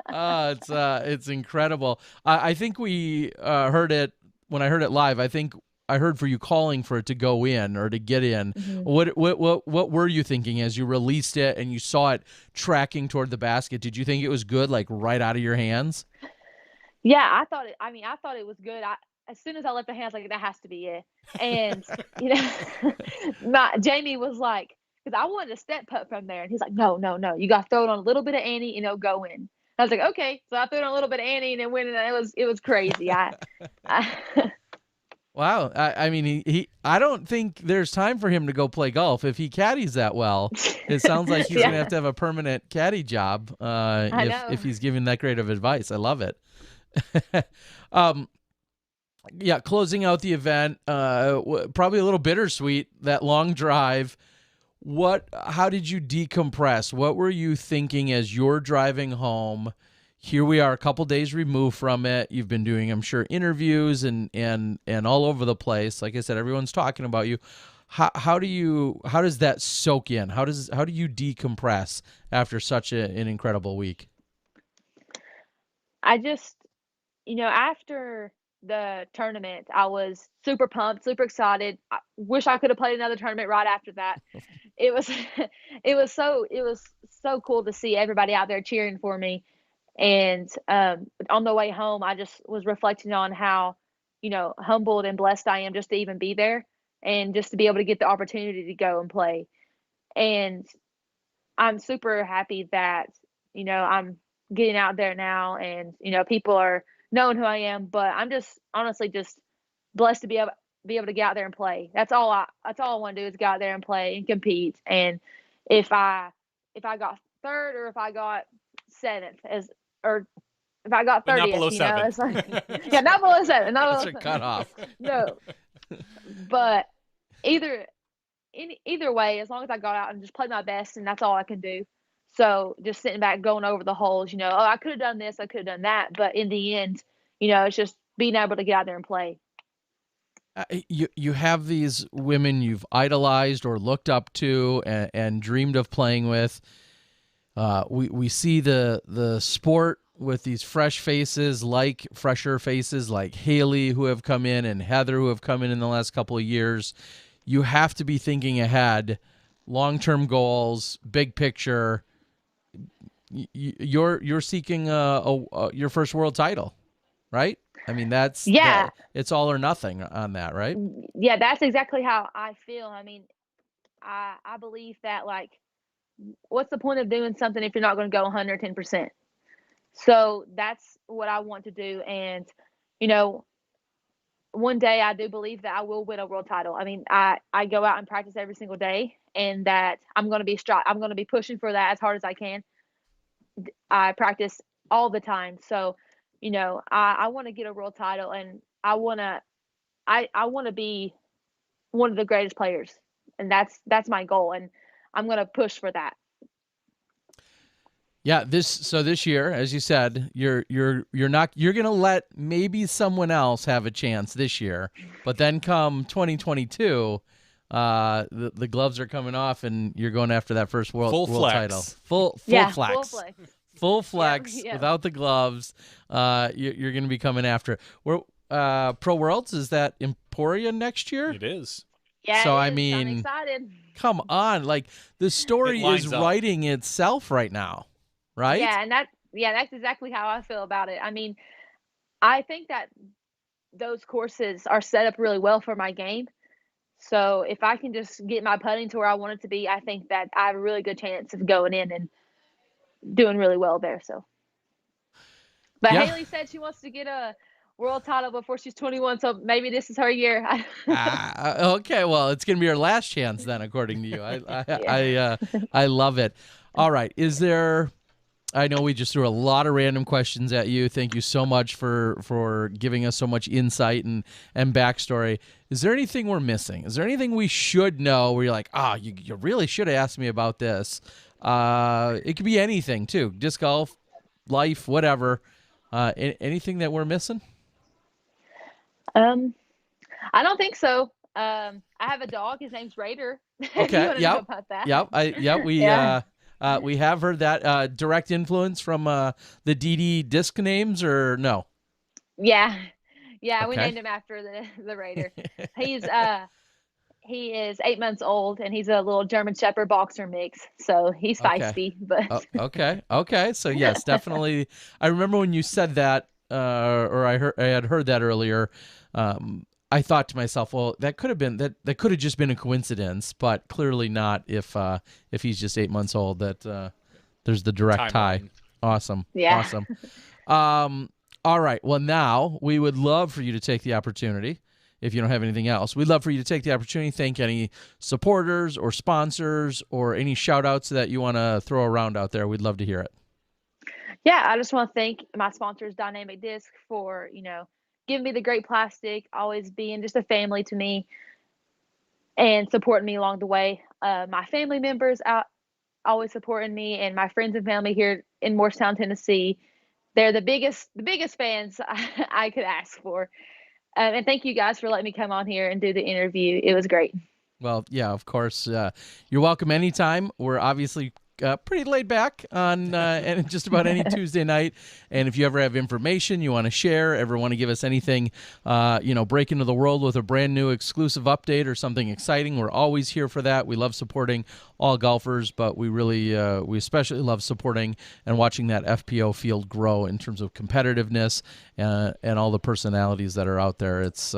It's incredible. I think we heard it when I heard it live. I think I heard for you calling for it to go in or to get in. Mm-hmm. What were you thinking as you released it and you saw it tracking toward the basket? Did you think it was good, like right out of your hands? Yeah, I thought it was good. As soon as I left the hands, like that has to be it. And Jamie was like, because I wanted a step putt from there, and he's like, no, you got to throw it on a little bit of Annie and it'll go in. I was like, okay, so I threw it on a little bit of Annie and it went in. And it was crazy. Wow. I mean, I don't think there's time for him to go play golf. If he caddies that well, it sounds like he's going to have a permanent caddy job if he's giving that great of advice. I love it. Yeah, closing out the event, probably a little bittersweet, that long drive. How did you decompress? What were you thinking as you're driving home? Here we are a couple days removed from it. You've been doing, I'm sure, interviews and all over the place. Like I said, everyone's talking about you. How does that soak in? How do you decompress after such an incredible week? I just, after the tournament, I was super pumped, super excited. I wish I could have played another tournament right after that. It was so cool to see everybody out there cheering for me. And on the way home, I just was reflecting on how, humbled and blessed I am just to even be there and just to be able to get the opportunity to go and play. And I'm super happy that, I'm getting out there now and, people are knowing who I am, but I'm just honestly just blessed to be able to get out there and play. That's all I want to do is go out there and play and compete. And if I got third or if I got seventh or if I got 30th, not below 7. It's like, yeah, not below 7. That's a cutoff. No, but either way, as long as I got out and just played my best, and that's all I can do. So just sitting back, going over the holes, I could have done this, I could have done that, but in the end, it's just being able to get out there and play. You have these women you've idolized or looked up to and dreamed of playing with. We see the sport with these fresher faces like Haley who have come in and Heather who have come in the last couple of years. You have to be thinking ahead, long-term goals, big picture. you're seeking your first world title, right? I mean, that's Yeah, that. It's all or nothing on that, right? yeah, that's exactly how I feel. I mean, I believe that like, what's the point of doing something if you're not going to go 110%? So that's what I want to do, and you know, one day I do believe that I will win a world title. I mean, I go out and practice every single day, and that I'm going to be pushing for that as hard as I can. I practice all the time, so I want to get a world title, and I want to be one of the greatest players, and that's my goal, and I'm going to push for that. Yeah, this year, as you said, you're gonna let maybe someone else have a chance this year, but then come 2022, the gloves are coming off and you're going after that first world title. Full Yeah, flex. full flex. Full flex Yeah. without the gloves. You're gonna be coming after it. We're Pro Worlds, is that Emporia next year? It is. Yeah, So it I is. I'm mean, excited. come on, like the story It lines is up. writing itself right now, right? Yeah, and that's exactly how I feel about it. I mean, I think that those courses are set up really well for my game. So if I can just get my putting to where I want it to be, I think that I have a really good chance of going in and doing really well there. So, but Yeah. Haley said she wants to get a world title before she's 21, so maybe this is her year. Okay, well, it's gonna be your last chance then, according to you. Yeah. I love it. All right, is there? I know we just threw a lot of random questions at you. Thank you so much for giving us so much insight and backstory. Is there anything we're missing? Is there anything we should know where you're like, you really should have asked me about this? It could be anything too, disc golf, life, whatever. Anything that we're missing? I don't think so. I have a dog. His name's Raider. If you Okay. want to know about that. Yep. Yeah. We have heard that direct influence from the DD disc names, or no? Yeah. Yeah, we Okay. named him after the Raider. He's he is 8 months old, and he's a little German Shepherd boxer mix. So he's Okay. feisty, but Okay. So yes, definitely. I remember when you said that, or I had heard that earlier. I thought to myself, well, that could have just been a coincidence, but clearly not. If he's just 8 months old, that there's the direct tie. Timeline. Awesome. Yeah. Awesome. All right. Well, now we would love for you to take the opportunity. If you don't have anything else, we'd love for you to take the opportunity, thank any supporters or sponsors or any shout outs that you want to throw around out there. We'd love to hear it. yeah, I just want to thank my sponsors, Dynamic Disc, for giving me the great plastic, always being just a family to me, and supporting me along the way. My family members out always supporting me, and my friends and family here in Morristown, Tennessee. They're the biggest fans I could ask for. And thank you guys for letting me come on here and do the interview. It was great. Well, yeah, of course. You're welcome anytime. We're obviously pretty laid back on and just about any Tuesday night. And if you ever have information you want to share, ever want to give us anything, break into the world with a brand new exclusive update or something exciting, we're always here for that. We love supporting all golfers, but we really, we especially love supporting and watching that FPO field grow in terms of competitiveness and all the personalities that are out there. It's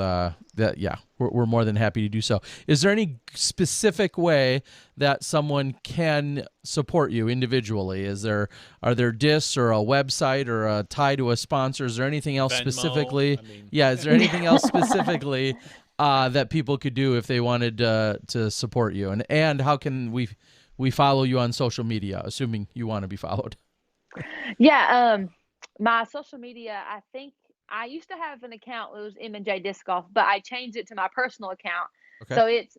we're more than happy to do so. Is there any specific way that someone can support you individually? Are there discs or a website or a tie to a sponsor? Is there anything else Venmo, specifically? I mean. Yeah, is there anything else specifically that people could do if they wanted to support you? And how can we follow you on social media, assuming you want to be followed? Yeah, my social media, I think I used to have an account. It was M&J Disc Golf, but I changed it to my personal account. Okay. So it's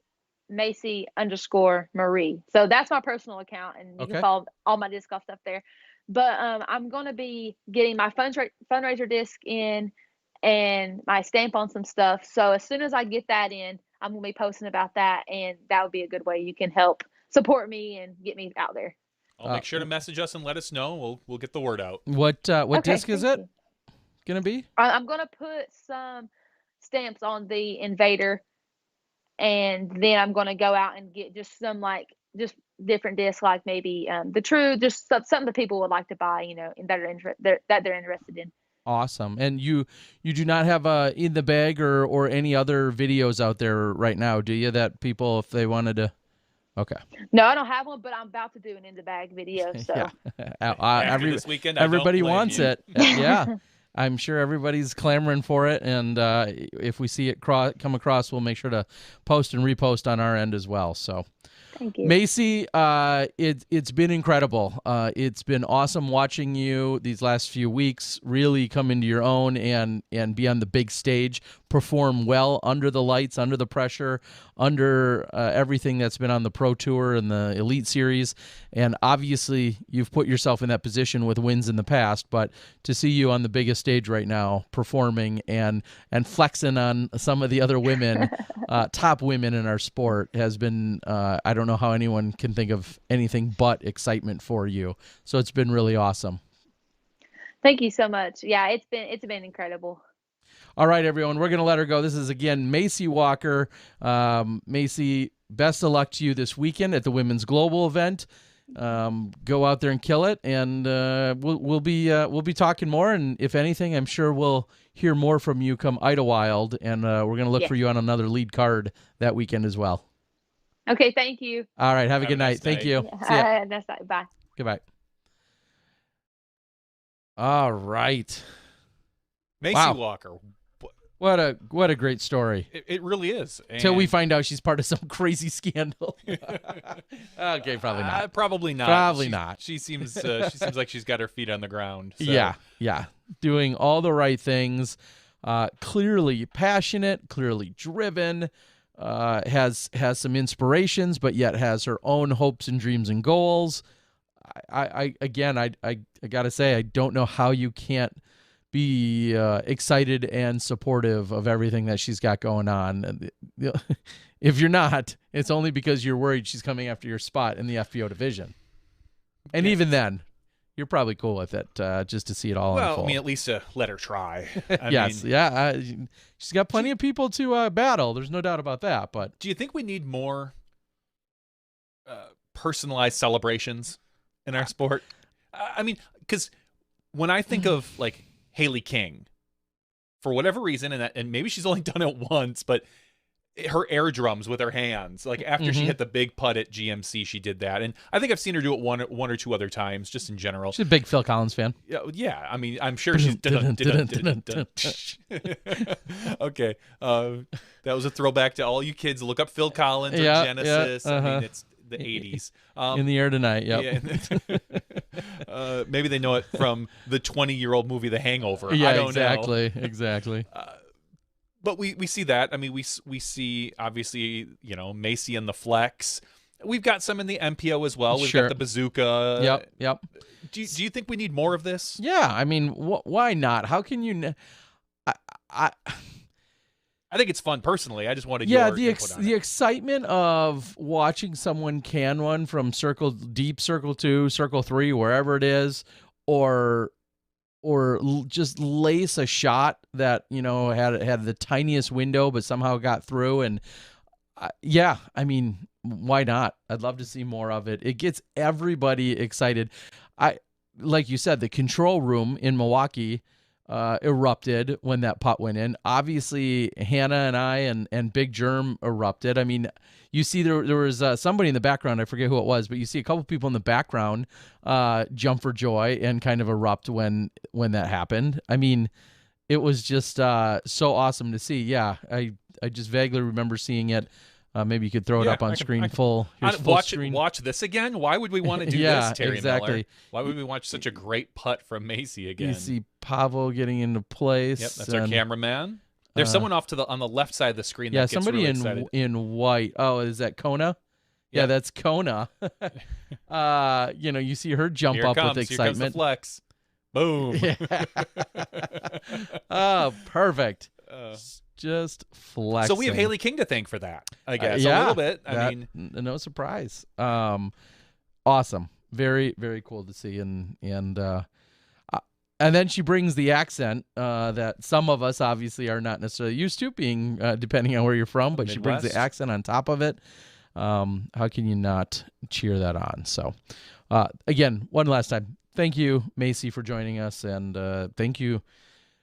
Macie_Marie. So that's my personal account, and you Okay. can follow all my disc golf stuff there. But I'm going to be getting my fundraiser disc in and my stamp on some stuff. So as soon as I get that in, I'm going to be posting about that, and that would be a good way you can help support me and get me out there. I'll make sure to message us and let us know. We'll get the word out. What Okay, disc is thank it you. gonna be? I'm going to put some stamps on the Invader, and then I'm going to go out and get just some just different discs, like maybe the True, just something that people would like to buy, and that they're interested in. Awesome. And you do not have in the bag or any other videos out there right now, do you? That people, if they wanted to. Okay. No, I don't have one, but I'm about to do an in the bag video. So yeah. This weekend, everybody wants it. Yeah. I'm sure everybody's clamoring for it, and if we see it come across, we'll make sure to post and repost on our end as well. So, thank you, Macie. It's been incredible. It's been awesome watching you these last few weeks really come into your own and be on the big stage, perform well under the lights, under the pressure, under everything that's been on the Pro Tour and the Elite Series. And obviously, you've put yourself in that position with wins in the past, but to see you on the biggest stage right now, performing and flexing on some of the other women, top women in our sport, has been, I don't know how anyone can think of anything but excitement for you. So it's been really awesome. Thank you so much. Yeah, it's been incredible. All right, everyone, we're going to let her go. This is, again, Macie Walker. Macie, best of luck to you this weekend at the Women's Global event. Go out there and kill it, and we'll be talking more. And if anything, I'm sure we'll hear more from you come Idlewild, and we're going to look for you on another lead card that weekend as well. Okay, thank you. All right, have a good night. Thank you. See ya. Bye. Goodbye. All right. Macie Walker. What a great story. It really is. Until we find out she's part of some crazy scandal. Okay, probably not. Probably not. Probably not. She seems like she's got her feet on the ground. So. Yeah. Doing all the right things. Clearly passionate, clearly driven, has some inspirations, but yet has her own hopes and dreams and goals. I gotta say, I don't know how you can't be excited and supportive of everything that she's got going on. If you're not, it's only because you're worried she's coming after your spot in the FPO division. And even then, you're probably cool with it, just to see it all unfold. Well, I mean, at least let her try. She's got plenty of people to battle. There's no doubt about that. But do you think we need more personalized celebrations in our sport? I mean, because when I think of like Haley King, for whatever reason, and maybe she's only done it once, but her air drums with her hands, like after she hit the big putt at GMC, she did that, and I think I've seen her do it one or two other times, just in general. She's a big Phil Collins fan. Yeah. I mean, I'm sure she's okay. That was a throwback to all you kids. Look up Phil Collins or Genesis. I mean, it's the 80s. In the air tonight. Yep. Maybe they know it from the 20-year-old movie The Hangover. Yeah, I don't know. Exactly. But we see that. I mean, we see obviously, Macie and the Flex. We've got some in the MPO as well. We've got the Bazooka. Yep. Do you think we need more of this? Yeah, I mean, why not? How can you? I think it's fun personally. I just wanted your input on the it. excitement of watching someone can one from circle 2, circle 3, wherever it is, or just lace a shot that had the tiniest window but somehow got through. And I mean, why not? I'd love to see more of it. It gets everybody excited. Like you said, the control room in Milwaukee erupted when that putt went in. Obviously, Hannah and I and Big Germ erupted. I mean, you see there was somebody in the background, I forget who it was, but you see a couple people in the background jump for joy and kind of erupt when that happened. I mean, it was just so awesome to see. Yeah, I just vaguely remember seeing it. Maybe you could throw it up on screen full. Watch this again? Why would we want to do this, Terry exactly. Miller? Why would we watch such a great putt from Macie again? You see Pavo getting into place. Yep, that's our cameraman. There's someone off on the left side of the screen. Yeah, somebody really excited. in white. Oh, is that Kona? Yeah, that's Kona. You see her jump up with excitement. Here comes the Flex. Boom. Oh, perfect. Just flexing. So we have Haley King to thank for that, I guess. A little bit. I mean, no surprise. Awesome. Very, very cool to see. And then she brings the accent that some of us obviously are not necessarily used to, being depending on where you're from, but she brings the accent on top of it. How can you not cheer that on? So, again, one last time, thank you, Macie, for joining us, and thank you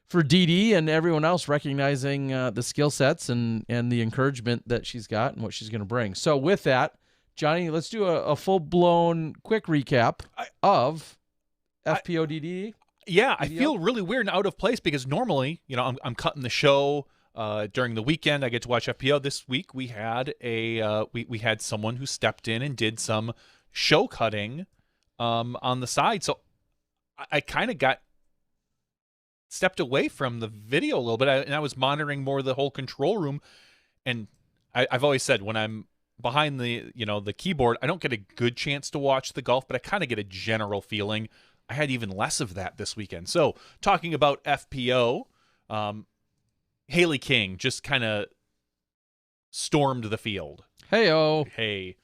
for Dee Dee and everyone else recognizing the skill sets and the encouragement that she's got and what she's going to bring. So with that, Johnny, let's do a full-blown quick recap of FPO DD. Yeah, I feel really weird and out of place because normally, I'm cutting the show during the weekend. I get to watch FPO. This week we had we had someone who stepped in and did some show cutting on the side. So I kind of stepped away from the video a little bit, and I was monitoring more the whole control room. And I've always said when I'm behind the the keyboard, I don't get a good chance to watch the golf, but I kind of get a general feeling. I had even less of that this weekend. So talking about FPO, Haley King just kind of stormed the field. Hey,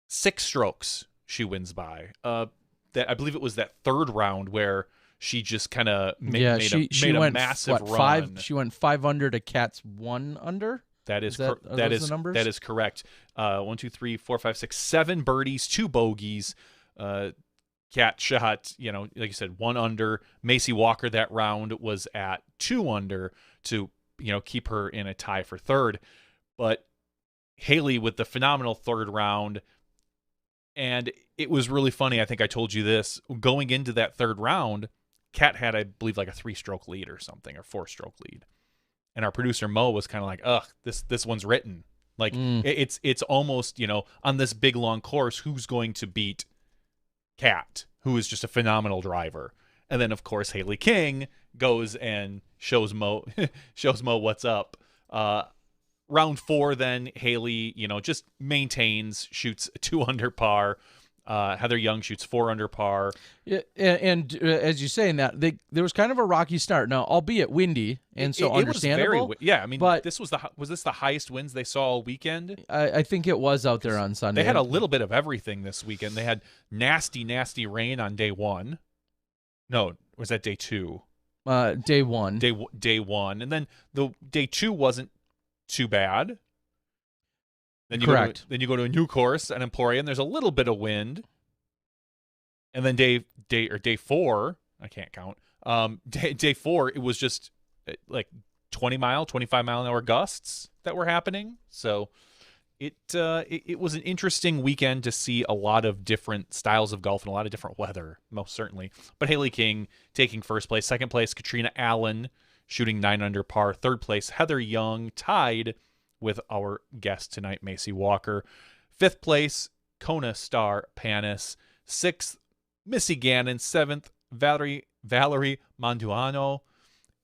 6 strokes she wins by. That I believe it was that third round where she just kind of made a massive run. She went 5 under to Kat's 1 under. That is correct. 1, 2, 3, 4, 5, 6, 7 birdies, 2 bogeys. Kat shot, like you said, 1 under. Macie Walker that round was at 2 under to keep her in a tie for third. But Haley with the phenomenal third round. And it was really funny. I think I told you this. Going into that third round, Kat had, I believe, like a 3-stroke lead or something, or 4-stroke lead. And our producer Mo was kind of like, ugh, this one's written. Like it's almost, on this big long course, who's going to beat Kat, who is just a phenomenal driver. And then of course Haley King goes and shows Mo what's up. Round 4, then Haley, just maintains, shoots 2 under par. Heather Young shoots 4 under par. Yeah, and as you say, that there was kind of a rocky start. Now, albeit windy, and so understandable. Was very, I mean, but this was this the highest winds they saw all weekend? I think it was out there on Sunday. They had a little bit of everything this weekend. They had nasty rain on day 1. No, was that day 2? Day 1. Day 1, and then the day 2 wasn't too bad. Then you Correct. Then you go to a new course, an Emporium. There's a little bit of wind, and then day 4, I can't count. Day 4, it was just like 25 mile an hour gusts that were happening. So it was an interesting weekend to see a lot of different styles of golf and a lot of different weather, most certainly. But Haley King taking first place, second place Katrina Allen shooting 9 under par, third place Heather Young tied with our guest tonight, Macie Walker. 5th place, Kona Star Panis. 6th, Missy Gannon. 7th, Valerie Manduano.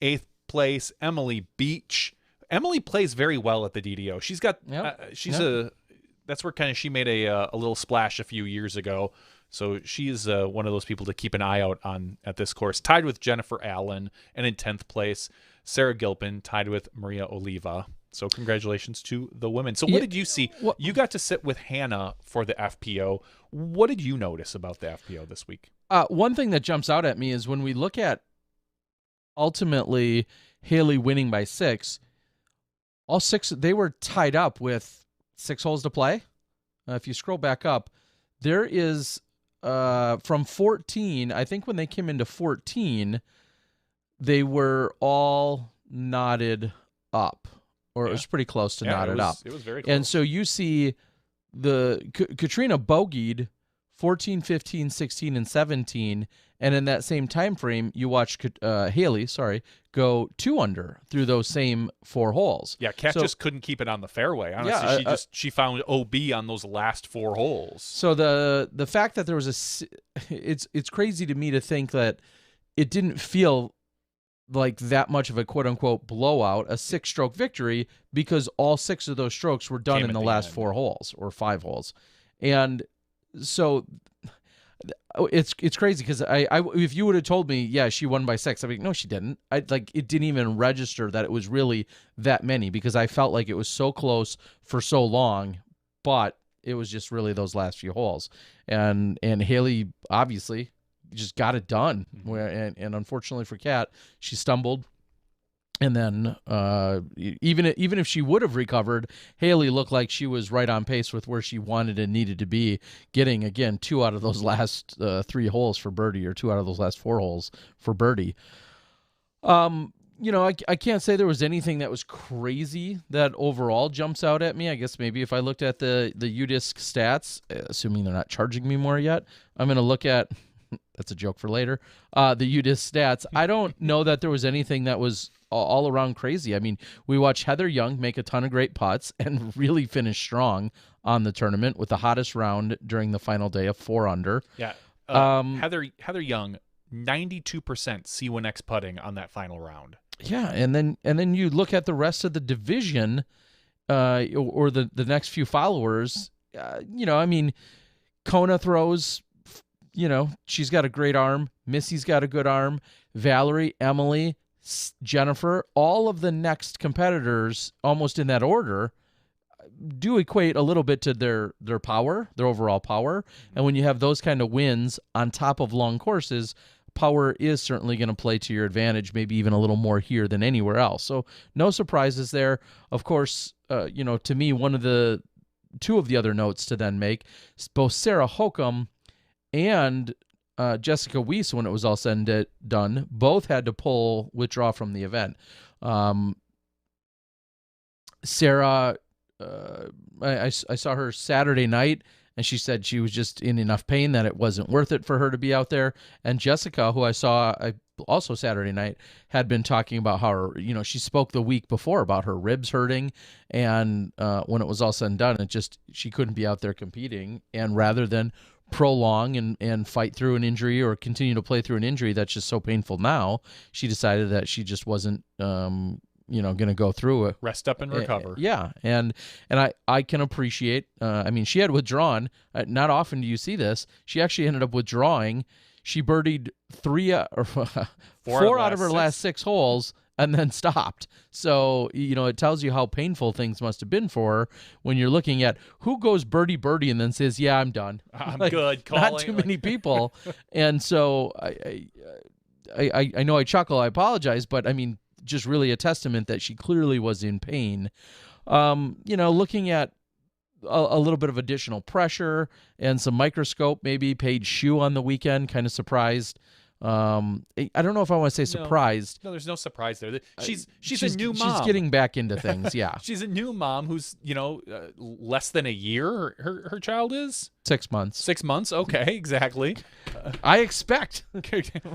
8th place, Emily Beach. Emily plays very well at the DDO. She's got, that's where kind of she made a little splash a few years ago. So she's one of those people to keep an eye out on at this course. Tied with Jennifer Allen. And in 10th place, Sarah Gilpin, tied with Maria Oliva. So congratulations to the women. So what did you see? You got to sit with Hannah for the FPO. What did you notice about the FPO this week? One thing that jumps out at me is when we look at ultimately Haley winning by 6, all 6, they were tied up with 6 holes to play. If you scroll back up, there is from 14, I think when they came into 14, they were all knotted up. Or it was pretty close to knotted up. It was very close. And so you see Katrina bogeyed 14, 15, 16, and 17. And in that same time frame, you watch Haley, go 2 under through those same 4 holes. Yeah, Kat just couldn't keep it on the fairway. Honestly, she found OB on those last 4 holes. So the fact that there was it's crazy to me to think that it didn't feel like that much of a quote-unquote blowout, a 6-stroke victory, because all 6 of those strokes were done in the last 4 holes or 5 holes. And so it's crazy because I if you would have told me, yeah, she won by 6, I'd be like, no, she didn't. It didn't even register that it was really that many because I felt like it was so close for so long, but it was just really those last few holes. And Haley obviously just got it done. And unfortunately for Kat, she stumbled And then even if she would have recovered, Haley looked like she was right on pace with where she wanted and needed to be, getting, again, 2 out of those last 3 holes for birdie, or 2 out of those last 4 holes for birdie. I can't say there was anything that was crazy that overall jumps out at me. I guess maybe if I looked at the UDisc stats, assuming they're not charging me more yet, I'm going to look at, that's a joke for later, the UDisc stats. I don't know that there was anything that was all around crazy. I mean, we watched Heather Young make a ton of great putts and really finish strong on the tournament with the hottest round during the final day of 4 under. Yeah. Heather Young, 92% C1X putting on that final round. Yeah, and then you look at the rest of the division, or the next few followers. I mean, Kona throws. She's got a great arm. Missy's got a good arm. Valerie, Emily, Jennifer, all of the next competitors, almost in that order, do equate a little bit to their power, their overall power. And when you have those kind of wins on top of long courses, power is certainly going to play to your advantage, maybe even a little more here than anywhere else. So no surprises there. Of course, to me, one of the 2 of the other notes to then make, both Sarah Hokum and Jessica Weiss, when it was all said and done, both had to withdraw from the event. Sarah, I saw her Saturday night, and she said she was just in enough pain that it wasn't worth it for her to be out there. And Jessica, who I saw also Saturday night, had been talking about how she spoke the week before about her ribs hurting, and when it was all said and done, she couldn't be out there competing. And rather than prolong and fight through an injury or continue to play through an injury that's just so painful now, she decided that she just wasn't going to go through it. Rest up and recover. Yeah, and I can appreciate. I mean, she had withdrawn. Not often do you see this. She actually ended up withdrawing. She birdied 4 out of her last 6 holes and then stopped. So, it tells you how painful things must have been for her when you're looking at who goes birdie and then says, yeah, I'm done. I'm good. Not too many people. And so I know I chuckle, I apologize, but I mean, just really a testament that she clearly was in pain. Looking at a little bit of additional pressure and some microscope, maybe Paige Shue on the weekend, kind of surprised. I don't know if I want to say surprised. No, there's no surprise there. She's a new mom. She's getting back into things, yeah. She's a new mom who's, less than a year. Her child is 6 months. 6 months. Okay, exactly. I expect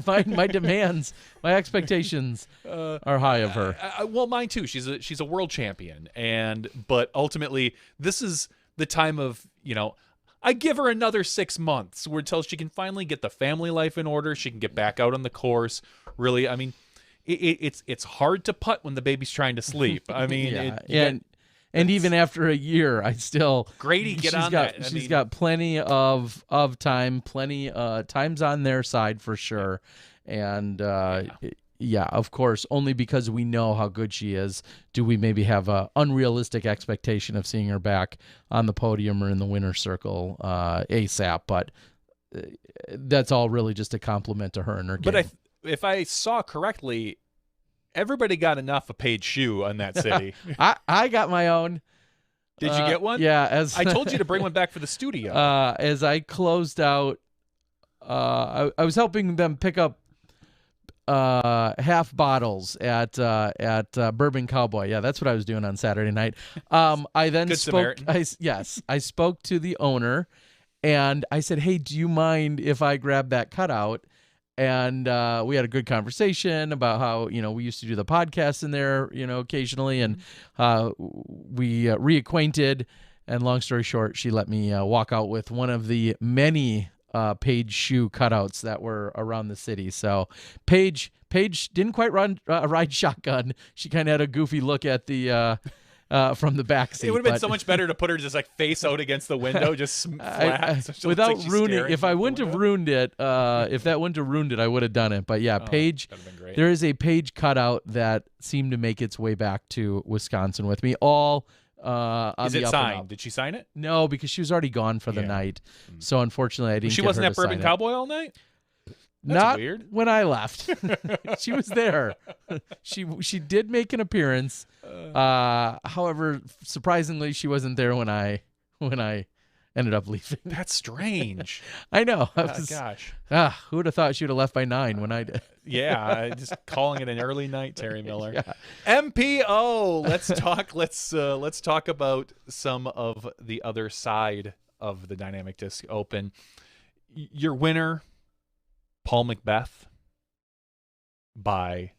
my demands, my expectations are high of her. Well, mine too. She's a world champion, but ultimately this is the time of, I give her another 6 months until she can finally get the family life in order. She can get back out on the course. Really, I mean, it's hard to putt when the baby's trying to sleep. I mean, and even after a year, I still Grady get on that. She's got plenty of time, plenty time's on their side for sure, and yeah, of course, only because we know how good she is do we maybe have a unrealistic expectation of seeing her back on the podium or in the winner's circle ASAP. But that's all really just a compliment to her and her game. But if I saw correctly, everybody got enough of Paige Shue on that city. I got my own. Did you get one? Yeah. I told you to bring one back for the studio. As I closed out, I was helping them pick up half bottles at Bourbon Cowboy. Yeah, that's what I was doing on Saturday night. I then Good spoke. Samaritan. I spoke to the owner, and I said, "Hey, do you mind if I grab that cutout?" And we had a good conversation about how we used to do the podcast in there occasionally, and we reacquainted. And long story short, she let me walk out with one of the many Paige Shue cutouts that were around the city. So Paige didn't quite ride shotgun. She kind of had a goofy look at the from the back seat. It would have been so much better to put her just like face out against the window, just flat, without ruining. If I wouldn't have ruined it, if that wouldn't have ruined it, I would have done it. But yeah, Paige. There is a Paige cutout that seemed to make its way back to Wisconsin with me. All. Is it signed? Did she sign it? No, because she was already gone for the night. So unfortunately, I didn't. She get wasn't her at to Bourbon sign Cowboy all night. Not weird. when I left. She was there. She did make an appearance. However, surprisingly, she wasn't there when I ended up leaving. That's strange. I know. Gosh. Who would have thought she would have left by 9 when I did? Yeah, just calling it an early night, Terry Miller. Yeah. MPO. Let's talk. Let's talk about some of the other side of the Dynamic Disc Open. Your winner, Paul Macbeth, by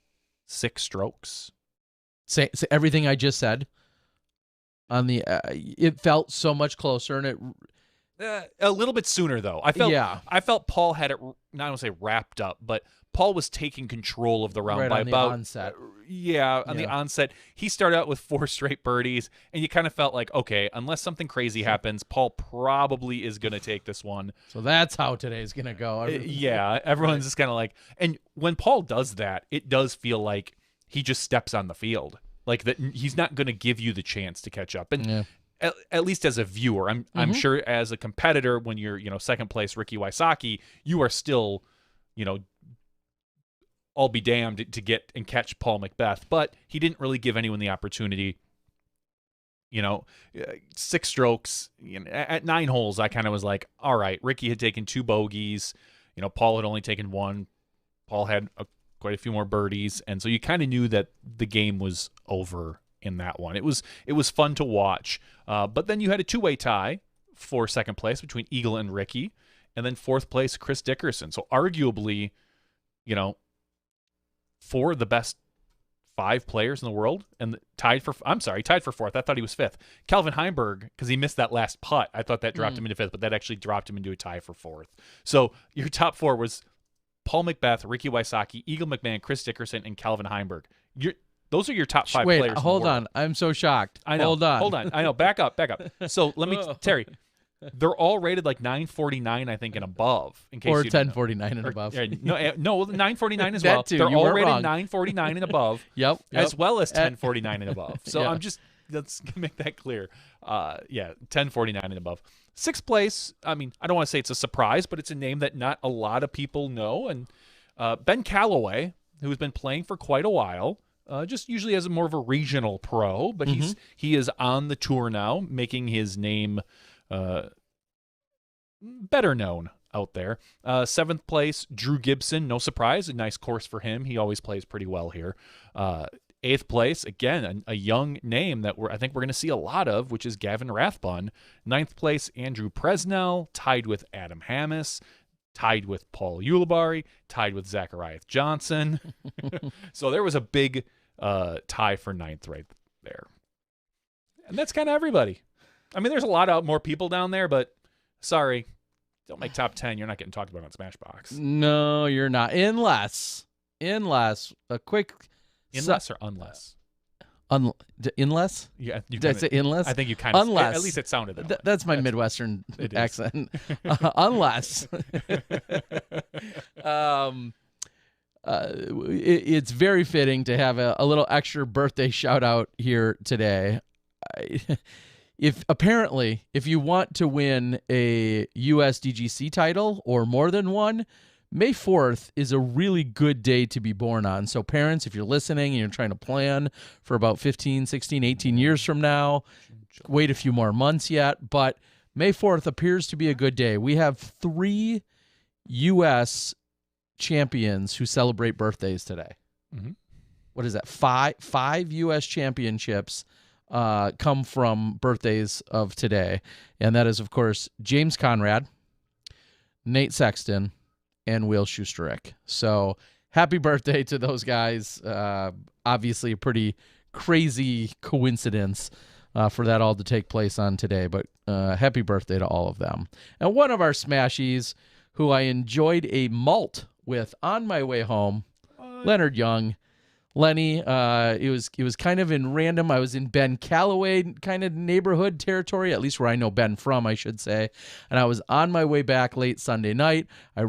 6 strokes. Say everything I just said. On the, it felt so much closer, and it a little bit sooner though. I felt Paul had it. Not to say wrapped up, but Paul was taking control of the round right by on the about onset. On the onset, he started out with 4 straight birdies, and you kind of felt like, okay, unless something crazy happens, Paul probably is going to take this one. So that's how today's gonna go. Everyone's just kind of like, and when Paul does that, it does feel like he just steps on the field, like that. He's not going to give you the chance to catch up, and at least as a viewer, I'm sure as a competitor, when you're second place Ricky Wysocki, you are still I'll be damned to get and catch Paul Macbeth, but he didn't really give anyone the opportunity. 6 strokes at 9 holes. I kind of was like, all right, Ricky had taken 2 bogeys. Paul had only taken 1. Paul had quite a few more birdies, and so you kind of knew that the game was over in that one. It was fun to watch, but then you had a 2-way tie for second place between Eagle and Ricky, and then 4th place Chris Dickerson. So arguably, 4 of the best 5 players in the world, and tied for 4th. I thought he was 5th. Calvin Heimberg, because he missed that last putt, I thought that dropped him into 5th, but that actually dropped him into a tie for 4th. So your top 4 was Paul Macbeth, Ricky Wysocki, Eagle McMahon, Chris Dickerson, and Calvin Heimberg. Those are your top 5 players. Wait, hold on. I'm so shocked. I know. Hold on. I know. Back up. So let me, Terry. They're all rated like 949, I think, and above. In case or you 1049 and above. No, 949 as well. Too. They're all rated wrong. 949 and above. Yep. As well as 1049 and above. So yeah. let's make that clear. 1049 and above. 6th place. I mean, I don't want to say it's a surprise, but it's a name that not a lot of people know. And Ben Calloway, who's been playing for quite a while. Just usually as more of a regional pro, but he is on the tour now, making his name better known out there. 7th place, Drew Gibson. No surprise, a nice course for him. He always plays pretty well here. 8th place, again, a young name that I think we're going to see a lot of, which is Gavin Rathbun. 9th place, Andrew Presnell, tied with Adam Hammis, tied with Paul Ulibarri, tied with Zachariah Johnson. So there was a big tie for 9th right there. And that's kind of everybody. I mean, there's a lot more people down there, but sorry, don't make top 10. You're not getting talked about on Smashbox. No, you're not. Unless a quick. Unless or unless? Unless? Yeah. Did I say unless? I think you kind of. Unless. At least it sounded that way. That's my Midwestern accent. Unless. It's very fitting to have a little extra birthday shout out here today. If you want to win a USDGC title or more than one, May 4th is a really good day to be born on. So parents, if you're listening and you're trying to plan for about 15, 16, 18 years from now, wait a few more months yet, but May 4th appears to be a good day. We have 3 U.S. champions who celebrate birthdays today. Mm-hmm. What is that? Five U.S. championships come from birthdays of today. And that is, of course, James Conrad, Nate Sexton, and Will Schusterich. So happy birthday to those guys. Obviously a pretty crazy coincidence for that all to take place on today, but happy birthday to all of them. And one of our Smashies who I enjoyed a malt with on my way home, Leonard Young. Lenny, it was kind of in random. I was in Ben Calloway kind of neighborhood territory, at least where I know Ben from, I should say. And I was on my way back late Sunday night. I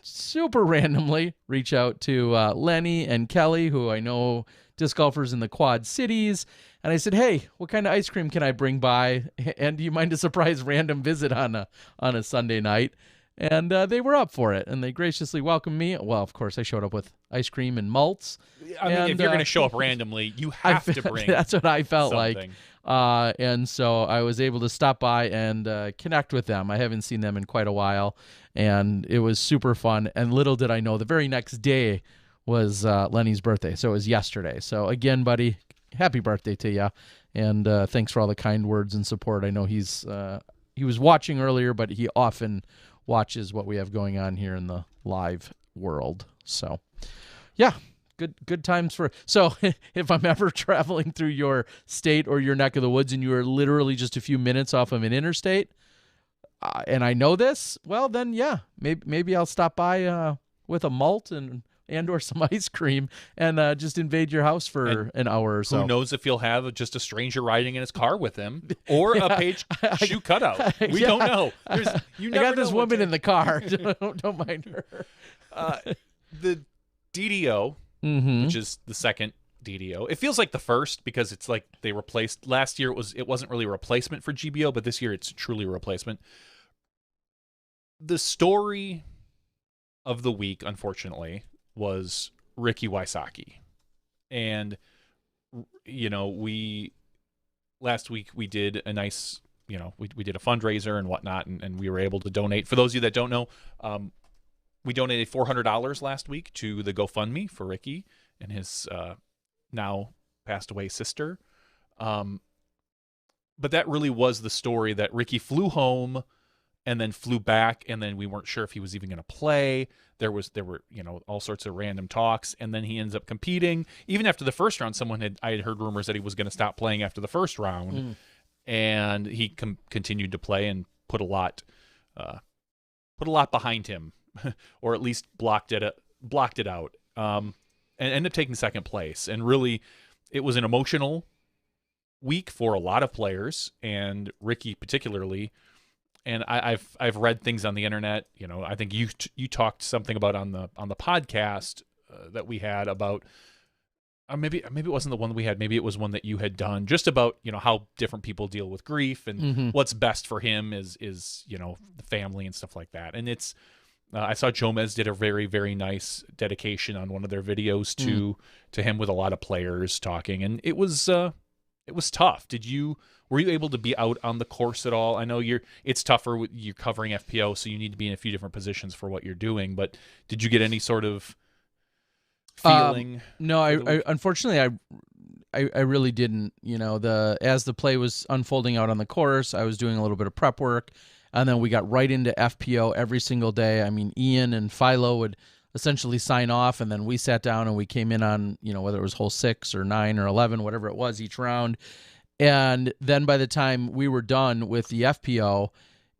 super randomly, reach out to Lenny and Kelly, who I know disc golfers in the Quad Cities. And I said, hey, what kind of ice cream can I bring by? And do you mind a surprise random visit on a Sunday night? And they were up for it, and they graciously welcomed me. Well, of course, I showed up with ice cream and malts. I mean, if And, you're going to show up randomly, you have to bring that's what I felt something. like. And so I was able to stop by and connect with them. I haven't seen them in quite a while, and it was super fun. And little did I know, the very next day was Lenny's birthday, so it was yesterday. So again, buddy, happy birthday to you, and thanks for all the kind words and support. I know he was watching earlier, but he often watches what we have going on here in the live world. So, yeah, good times for. So, if I'm ever traveling through your state or your neck of the woods, and you are literally just a few minutes off of an interstate, and I know this, well, then yeah, maybe I'll stop by with a malt and or some ice cream and just invade your house for an hour or so. Who knows if you'll have just a stranger riding in his car with him or a page shoe cutout. We don't know. You I never got this know woman in the car. Don't mind her. The DDO, which is the second DDO. It feels like the first because it's like they replaced last year. It wasn't really a replacement for GBO, but this year it's truly a replacement. The story of the week, unfortunately, was Ricky Wysocki. And, last week we did a nice, we did a fundraiser and whatnot, and we were able to donate. For those of you that don't know, we donated $400 last week to the GoFundMe for Ricky and his now passed away sister. But that really was the story, that Ricky flew home and then flew back, and then we weren't sure if he was even going to play. There were all sorts of random talks, and then he ends up competing. Even after the first round, I had heard rumors that he was going to stop playing after the first round, and he continued to play and put a lot behind him, or at least blocked it out, and ended up taking second place. And really, it was an emotional week for a lot of players, and Ricky particularly. And I've read things on the internet. I think you talked something about on the podcast that we had about maybe it wasn't the one that we had. Maybe it was one that you had done, just about how different people deal with grief and what's best for him is the family and stuff like that. And it's I saw Jomez did a very, very nice dedication on one of their videos to him with a lot of players talking, and it was tough. Were you able to be out on the course at all? I know it's tougher. You're covering FPO, so you need to be in a few different positions for what you're doing. But did you get any sort of feeling? No, I unfortunately I really didn't. As the play was unfolding out on the course, I was doing a little bit of prep work, and then we got right into FPO every single day. I mean, Ian and Philo would essentially sign off, and then we sat down and we came in on whether it was hole 6 or 9 or 11, whatever it was each round. And then by the time we were done with the FPO,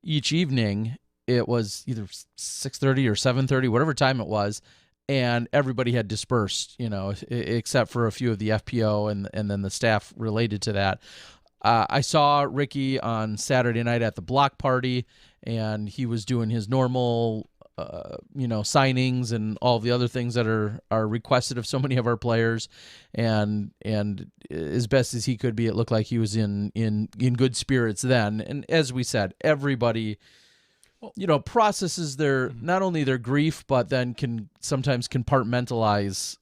each evening, it was either 6:30 or 7:30, whatever time it was, and everybody had dispersed, except for a few of the FPO and then the staff related to that. I saw Ricky on Saturday night at the block party, and he was doing his normal signings and all the other things that are requested of so many of our players, and as best as he could be, it looked like he was in good spirits then. And as we said, everybody processes their not only their grief, but then can sometimes compartmentalize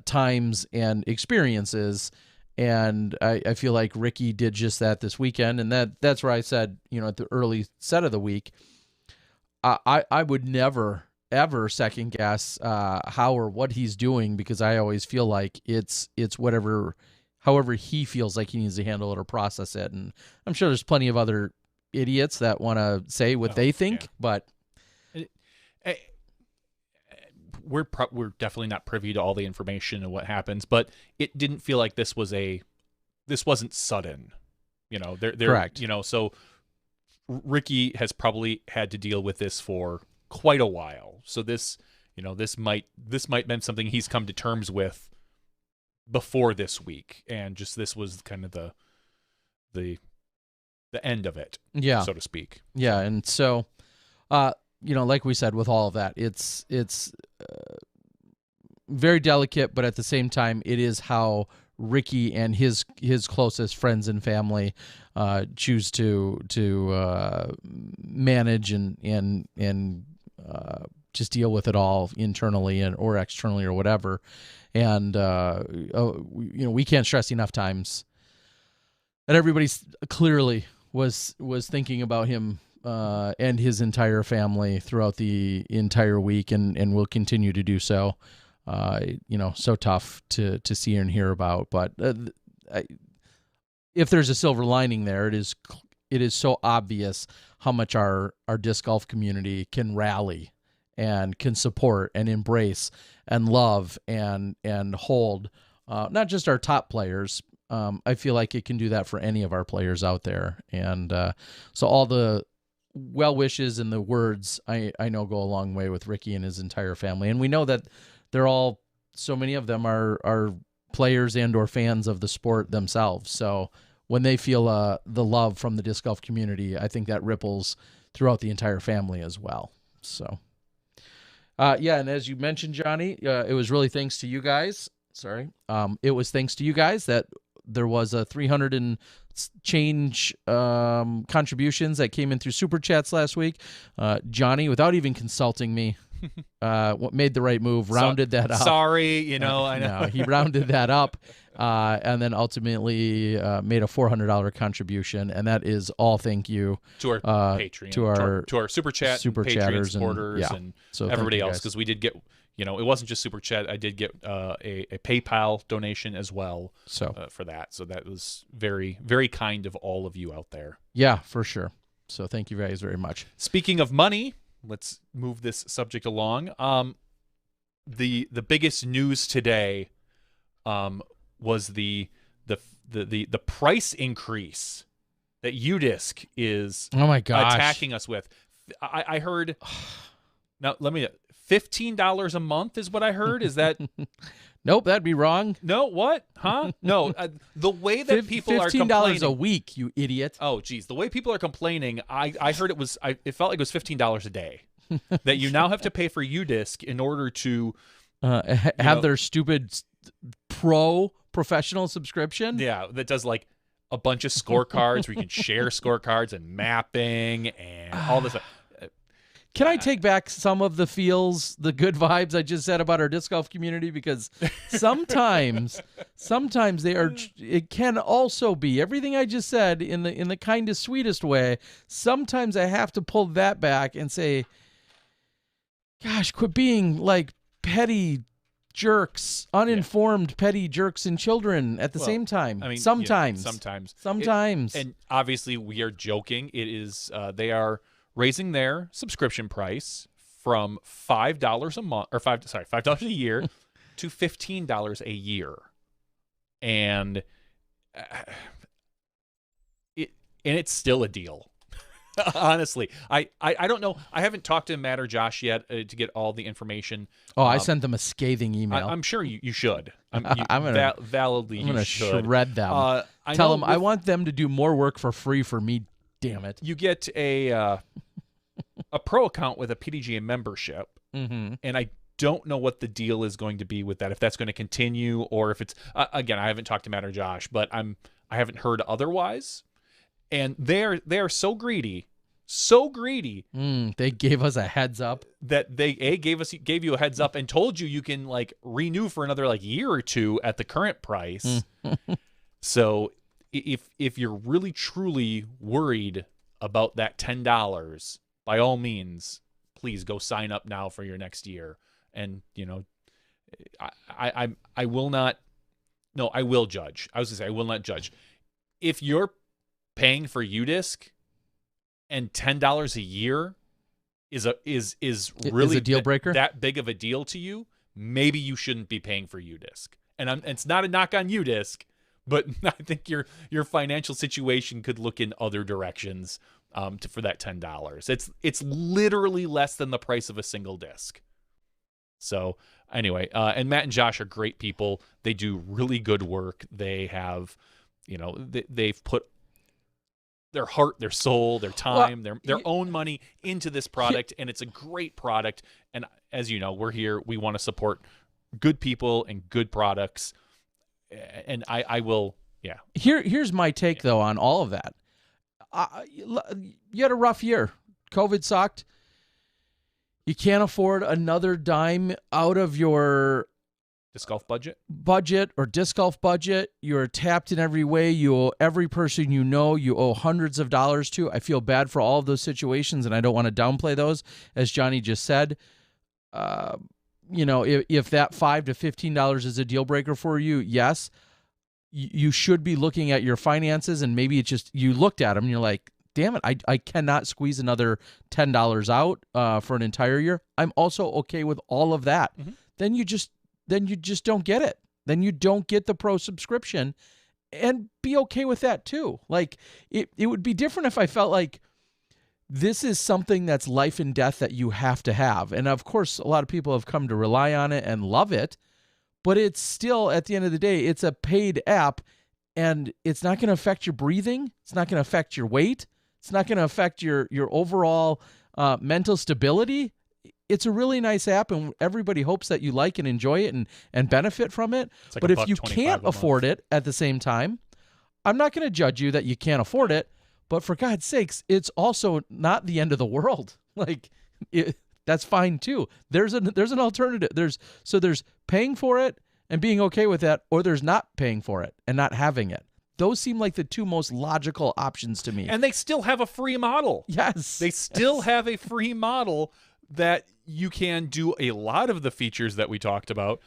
times and experiences. And I feel like Ricky did just that this weekend, and that's where I said, at the early set of the week, I would never, ever second guess how or what he's doing, because I always feel like it's however he feels like he needs to handle it or process it. And I'm sure there's plenty of other idiots that want to say what they think, but we're definitely not privy to all the information and what happens. But it didn't feel like this wasn't sudden. Correct. So Ricky has probably had to deal with this for quite a while. So this might been something he's come to terms with before this week, and just this was kind of the end of it, so to speak. Yeah, and so like we said, with all of that, it's very delicate, but at the same time, it is how Ricky and his closest friends and family choose to manage and just deal with it all internally or externally or whatever. And we can't stress enough times that everybody clearly was thinking about him and his entire family throughout the entire week, and will continue to do so. So tough to see and hear about. But if there's a silver lining there, it is so obvious how much our disc golf community can rally and can support and embrace and love and hold not just our top players. I feel like it can do that for any of our players out there. And so all the well wishes and the words I know go a long way with Ricky and his entire family. And we know that so many of them are players and or fans of the sport themselves. So when they feel the love from the disc golf community, I think that ripples throughout the entire family as well. So, and as you mentioned, Johnny, it was really thanks to you guys. It was thanks to you guys that there was a 300 and change contributions that came in through Super Chats last week. Johnny, without even consulting me, made the right move, rounded that up. Sorry, I know. No, he rounded that up, and then ultimately made a $400 contribution, and that is all thank you to our Patreon, to our Super Chat, Super Patreon chatters, supporters, and everybody else, because we did get, it wasn't just Super Chat. I did get a PayPal donation as well. For that, so that was very, very kind of all of you out there. Yeah, for sure. So thank you guys very much. Speaking of money, let's move this subject along. The biggest news today was the price increase that UDisc is attacking us with. I heard. Now let me. $15 a month is what I heard. Is that? Nope, that'd be wrong. No, what? Huh? No, the way that people are complaining. $15 a week, you idiot. Oh, geez. The way people are complaining, I heard it felt like it was $15 a day. That you now have to pay for UDisc in order to have their stupid professional subscription. Yeah, that does like a bunch of scorecards where you can share scorecards and mapping and all this stuff. Can I take back some of the good vibes I just said about our disc golf community? Because sometimes they are. It can also be everything I just said in the kindest, sweetest way. Sometimes I have to pull that back and say, "Gosh, quit being like petty jerks, uninformed petty jerks and children at the same time." I mean, sometimes. And obviously, we are joking. It is. They are raising their subscription price from $5 a month, or $5 a year, to $15 a year, and it's still a deal. Honestly, I don't know. I haven't talked to Matt or Josh yet to get all the information. I sent them a scathing email. I'm sure you should. I'm gonna shred them. Tell them I want them to do more work for free for me. Damn it! You get a pro account with a PDGA membership, and I don't know what the deal is going to be with that. If that's going to continue, or if it's again, I haven't talked to Matt or Josh, but I haven't heard otherwise. And they are so greedy. They gave us a heads up that they gave you a heads up and told you can like renew for another like year or two at the current price. So if you're really truly worried about that $10, by all means, please go sign up now for your next year. And I will not. No, I will judge. I was gonna say I will not judge. If you're paying for UDisc and $10 a year is really a deal breaker, that big of a deal to you, maybe you shouldn't be paying for UDisc. And it's not a knock on UDisc, but I think your financial situation could look in other directions for that $10. It's literally less than the price of a single disc. So anyway, and Matt and Josh are great people. They do really good work. They have, they've put their heart, their soul, their time, their own money into this product, and it's a great product. And as you know, we're here. We want to support good people and good products. and I will, yeah. Here's my take though on all of that. You had a rough year. COVID sucked. You can't afford another dime out of your disc golf budget or disc golf budget. You're tapped in every way. You owe every person you know. You owe hundreds of dollars to. I feel bad for all of those situations, and I don't want to downplay those. As Johnny just said, if that $5 to $15 is a deal breaker for you, yes, you should be looking at your finances, and maybe it's just you looked at them and you're like, damn it, I cannot squeeze another $10 out for an entire year. I'm also okay with all of that. Mm-hmm. Then you just don't get it. Then you don't get the pro subscription, and be okay with that too. Like it would be different if I felt like this is something that's life and death that you have to have. And of course, a lot of people have come to rely on it and love it, but it's still, at the end of the day, it's a paid app, and it's not going to affect your breathing. It's not going to affect your weight. It's not going to affect your overall mental stability. It's a really nice app, and everybody hopes that you like and enjoy it and benefit from it. It's like but if you can't afford it at the same time, I'm not going to judge you that you can't afford it. But for God's sakes, it's also not the end of the world. Like that's fine too. There's an alternative. There's paying for it and being okay with that, or there's not paying for it and not having it. Those seem like the two most logical options to me. And they still have a free model. Yes. They still have a free model that you can do a lot of the features that we talked about,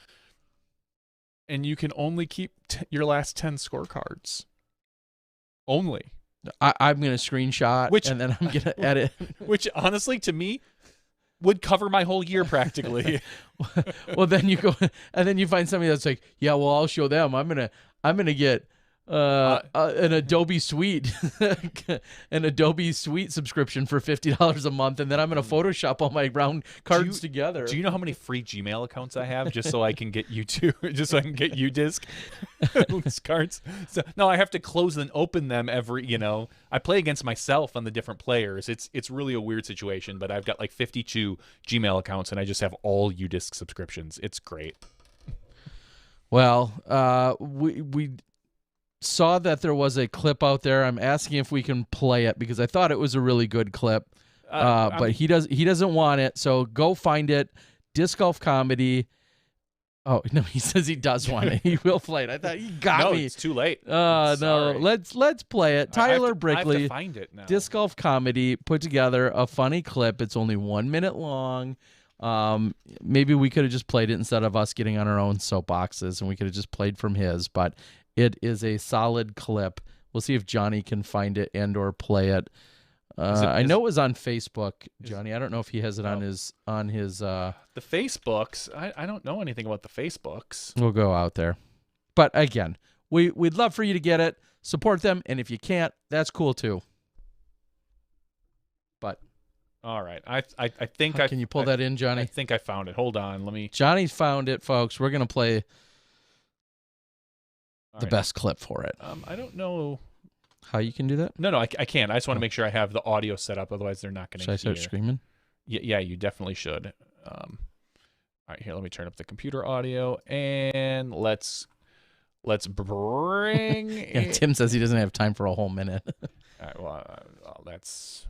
and you can only keep your last 10 scorecards. Only. I'm going to screenshot, and then I'm going to edit. Which, honestly, to me, would cover my whole year practically. Well, then you go, and then you find somebody that's like, yeah, well, I'll show them. I'm gonna get an Adobe Suite, subscription for $50 a month, and then I'm gonna Photoshop all my round cards together. Do you know how many free Gmail accounts I have just so I can get just so I can get UDisc cards? So no, I have to close and open them every. I play against myself on the different players. It's really a weird situation, but I've got like 52 Gmail accounts, and I just have all UDisc subscriptions. It's great. Well, we saw that there was a clip out there. I'm asking if we can play it because I thought it was a really good clip. But he doesn't want it. So go find it. Disc golf comedy. Oh no, he says he does want it. He will play it. I thought he got me. No, it's too late. No, let's play it. Tyler Brickley. I have to find it now. Disc golf comedy put together a funny clip. It's only 1 minute long. Maybe we could have just played it instead of us getting on our own soapboxes, and we could have just played from his, but it is a solid clip. We'll see if Johnny can find it and or play it. I know it was on Facebook, Johnny. I don't know if he has it on his the Facebooks. I don't know anything about the Facebooks. We'll go out there. But again, we'd love for you to get it, support them, and if you can't, that's cool too. But all right. I think can you pull that in, Johnny? I think I found it. Hold on. Johnny's found it, folks. We're gonna play the best clip for it. I don't know how you can do that. No, I can't. I just want to make sure I have the audio set up. Otherwise, they're not going to hear. Should I start screaming? Yeah, you definitely should. All right, here. Let me turn up the computer audio, and let's bring. Yeah, Tim says he doesn't have time for a whole minute. All right, well, that's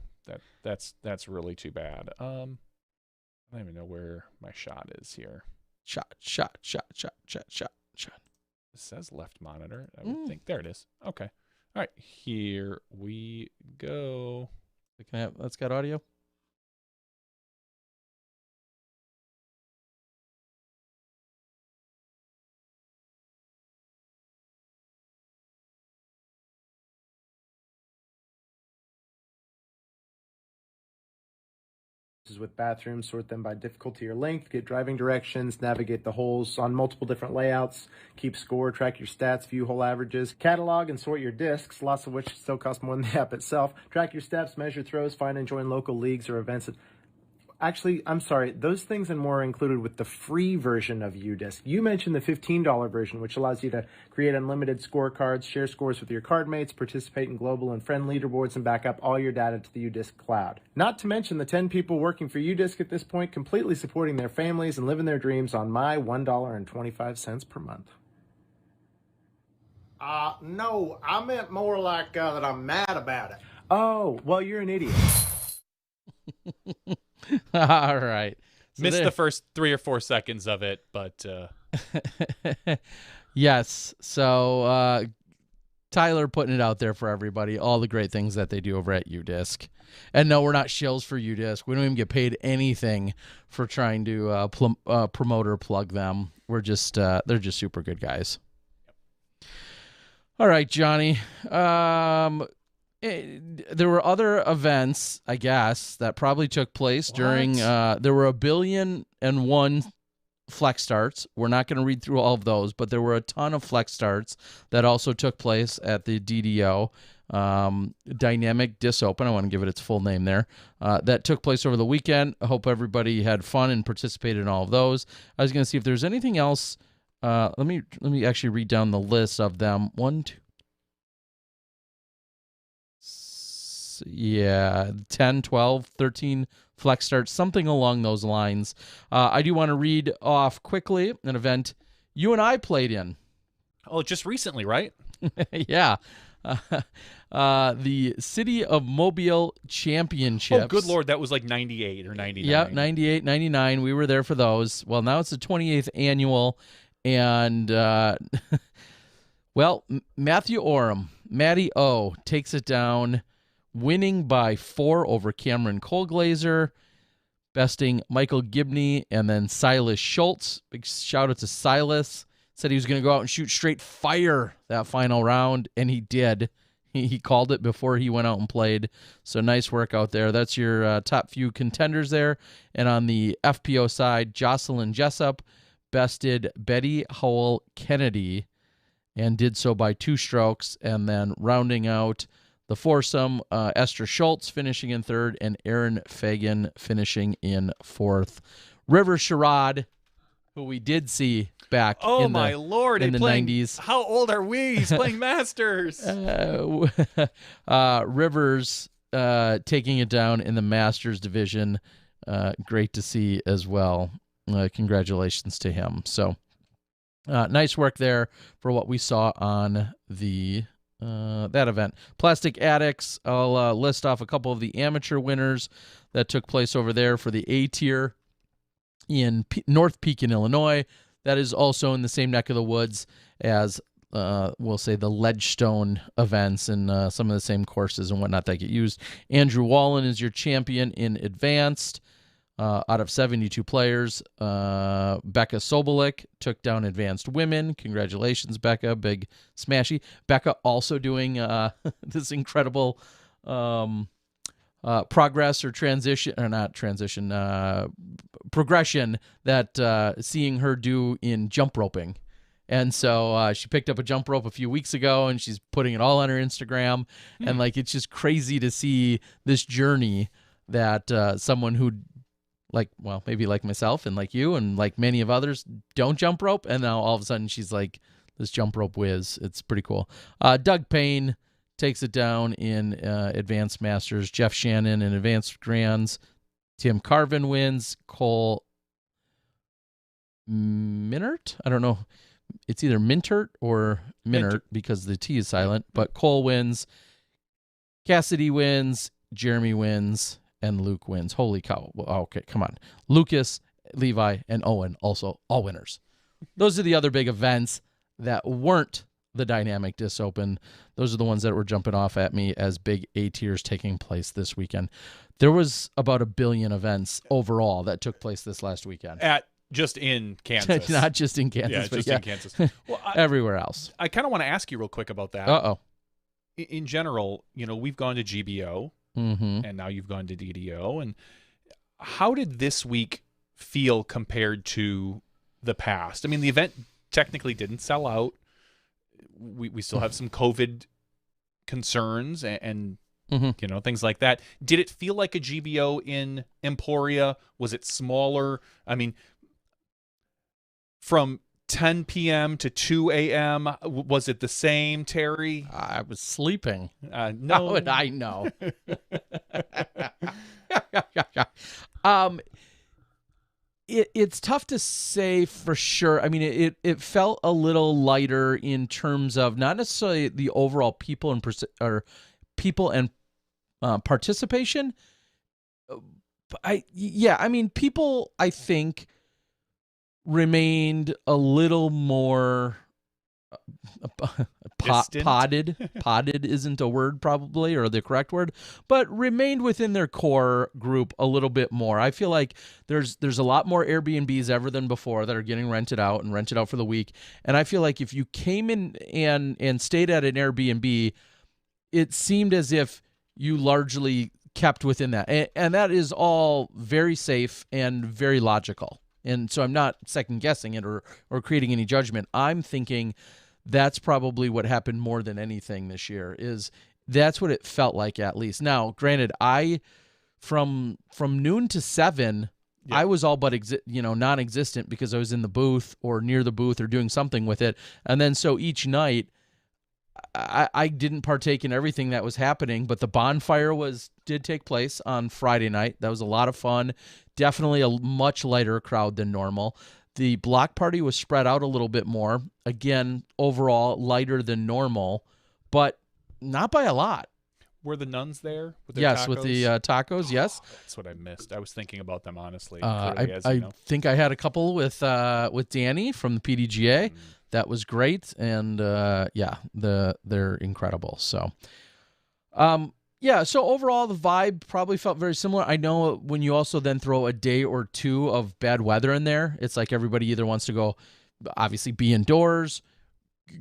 really too bad. I don't even know where my shot is here. Shot. It says left monitor. I would think there it is. Okay. All right, here we go. That's got audio. With bathrooms, sort them by difficulty or length, get driving directions, navigate the holes on multiple different layouts, keep score, track your stats, view hole averages, catalog and sort your discs, lots of which still cost more than the app itself, track your steps, measure throws, find and join local leagues or events. Actually, I'm sorry, those things and more are included with the free version of UDisc. You mentioned the $15 version, which allows you to create unlimited scorecards, share scores with your card mates, participate in global and friend leaderboards, and back up all your data to the UDisc cloud. Not to mention the 10 people working for UDisc at this point, completely supporting their families and living their dreams on my $1.25 per month. No, I meant more like that I'm mad about it. Oh, well, you're an idiot. All right. So Missed there- the first 3 or 4 seconds of it, but yes. So Tyler putting it out there for everybody, all the great things that they do over at UDisc. And no, we're not shills for UDisc. We don't even get paid anything for trying to promote or plug them. We're just they're just super good guys. All right, Johnny. There were other events, I guess, that probably took place during. There were 1,000,001 flex starts. We're not going to read through all of those, but there were a ton of flex starts that also took place at the DDO, Dynamic Disc Open. I want to give it its full name there. That took place over the weekend. I hope everybody had fun and participated in all of those. I was going to see if there's anything else. Let me actually read down the list of them. 1, 2. Yeah, 10, 12, 13 flex starts, something along those lines. I do want to read off quickly an event you and I played in. oh, just recently, right? Yeah. The City of Mobile Championships. Oh, good Lord, that was like 98 or 99. Yep, 98, 99. We were there for those. Well, now it's the 28th annual. And, well, Matthew Oram, Matty O, takes it down, winning by 4 over Cameron Colglazer, besting Michael Gibney and then Silas Schultz. Big shout out to Silas. Said he was going to go out and shoot straight fire that final round, and he did. He called it before he went out and played. So nice work out there. That's your top few contenders there. And on the FPO side, Jocelyn Jessup bested Betty Howell Kennedy and did so by 2 strokes. And then rounding out the foursome, Esther Schultz finishing in 3rd and Aaron Fagan finishing in 4th. River Sherrod, who we did see back Oh, in my the, Lord. in He's the playing, 90s. How old are we? He's playing Masters. Rivers taking it down in the Masters division. Great to see as well. Congratulations to him. So nice work there for what we saw on the that event. Plastic Addicts, I'll list off a couple of the amateur winners that took place over there for the A tier in North Pekin, Illinois. That is also in the same neck of the woods as, we'll say, the Ledgestone events and some of the same courses and whatnot that get used. Andrew Wallen is your champion in advanced. Out of 72 players, Becca Sobolik took down advanced women. Congratulations, Becca. Big smashy. Becca also doing this incredible progress or transition, or not transition, progression that seeing her do in jump roping. And so she picked up a jump rope a few weeks ago, and she's putting it all on her Instagram. And like, it's just crazy to see this journey that someone who, like, well, maybe like myself and like you and like many of others don't jump rope, and now all of a sudden she's like this jump rope whiz. It's pretty cool. Doug Payne takes it down in Advanced Masters. Jeff Shannon in Advanced Grands. Tim Carvin wins. Cole Minert? I don't know. It's either Mintert or Minert because the T is silent. But Cole wins. Cassidy wins. Jeremy wins. And Luke wins. Holy cow. Well, okay, come on. Lucas, Levi, and Owen also all winners. Those are the other big events that weren't the Dynamic Disc Open. Those are the ones that were jumping off at me as big A tiers taking place this weekend. There was about 1 billion events overall that took place this last weekend. Just in Kansas. Not just in Kansas, Yeah, but just yeah. in Kansas. Well, Everywhere else. I kind of want to ask you real quick about that. Uh-oh. In general, we've gone to GBO, Mm-hmm. and now you've gone to DDO. And how did this week feel compared to the past? I mean, the event technically didn't sell out. We still have some COVID concerns and Mm-hmm. things like that. Did it feel like a GBO in Emporia? Was it smaller? I mean, from 10 p.m. to 2 a.m., was it the same, Terry? I was sleeping. How No. would I know? It's tough to say for sure. I mean, it felt a little lighter in terms of not necessarily the overall people and participation. I mean, people I think remained a little more potted isn't a word probably, or the correct word, but remained within their core group a little bit more. I feel like there's a lot more Airbnbs ever than before that are getting rented out for the week. And I feel like if you came in and stayed at an Airbnb, it seemed as if you largely kept within that. And that is all very safe and very logical. And so I'm not second guessing it or creating any judgment. I'm thinking that's probably what happened more than anything this year. That's what it felt like, at least. Now, granted, from noon to 7, I was all but non-existent because I was in the booth or near the booth or doing something with it. And then so each night I didn't partake in everything that was happening, but the bonfire did take place on Friday night. That was a lot of fun. Definitely a much lighter crowd than normal. The block party was spread out a little bit more. Again, overall lighter than normal, but not by a lot. Were the nuns there with their yes, tacos? With the tacos, yes. That's what I missed. I was thinking about them, honestly. I think I had a couple with Danny from the PDGA. That was great, and they're incredible. So, so overall, the vibe probably felt very similar. I know when you also then throw a day or two of bad weather in there, it's like everybody either wants to go, obviously, be indoors,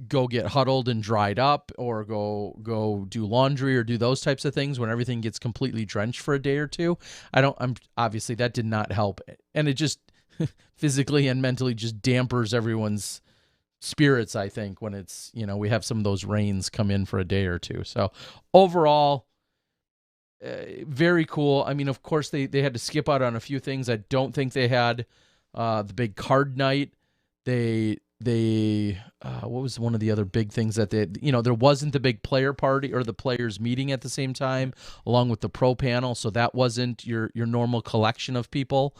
go get huddled and dried up, or go do laundry or do those types of things when everything gets completely drenched for a day or two. I'm obviously that did not help, and it just physically and mentally just dampers everyone's spirits, I think, when it's, we have some of those rains come in for a day or two. So overall, very cool. I mean, of course, they had to skip out on a few things. I don't think they had the big card night. They what was one of the other big things that there wasn't the big player party or the players meeting at the same time, along with the pro panel. So that wasn't your normal collection of people.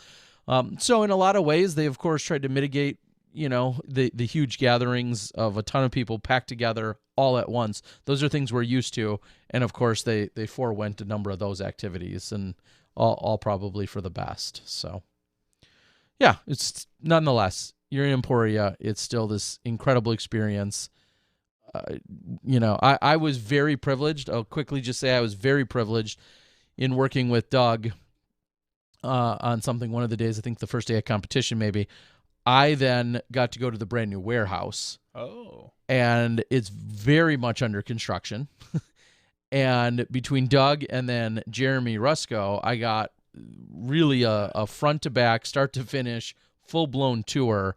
So in a lot of ways, they, of course, tried to mitigate the huge gatherings of a ton of people packed together all at once. Those are things we're used to. And of course they forewent a number of those activities, and all probably for the best. So yeah, it's nonetheless, you're in Emporia. It's still this incredible experience. I was very privileged. I'll quickly just say I was very privileged in working with Doug on something one of the days, I think the first day of competition maybe. I then got to go to the brand new warehouse. Oh. And it's very much under construction. And between Doug and then Jeremy Rusko, I got really a front to back, start to finish, full-blown tour.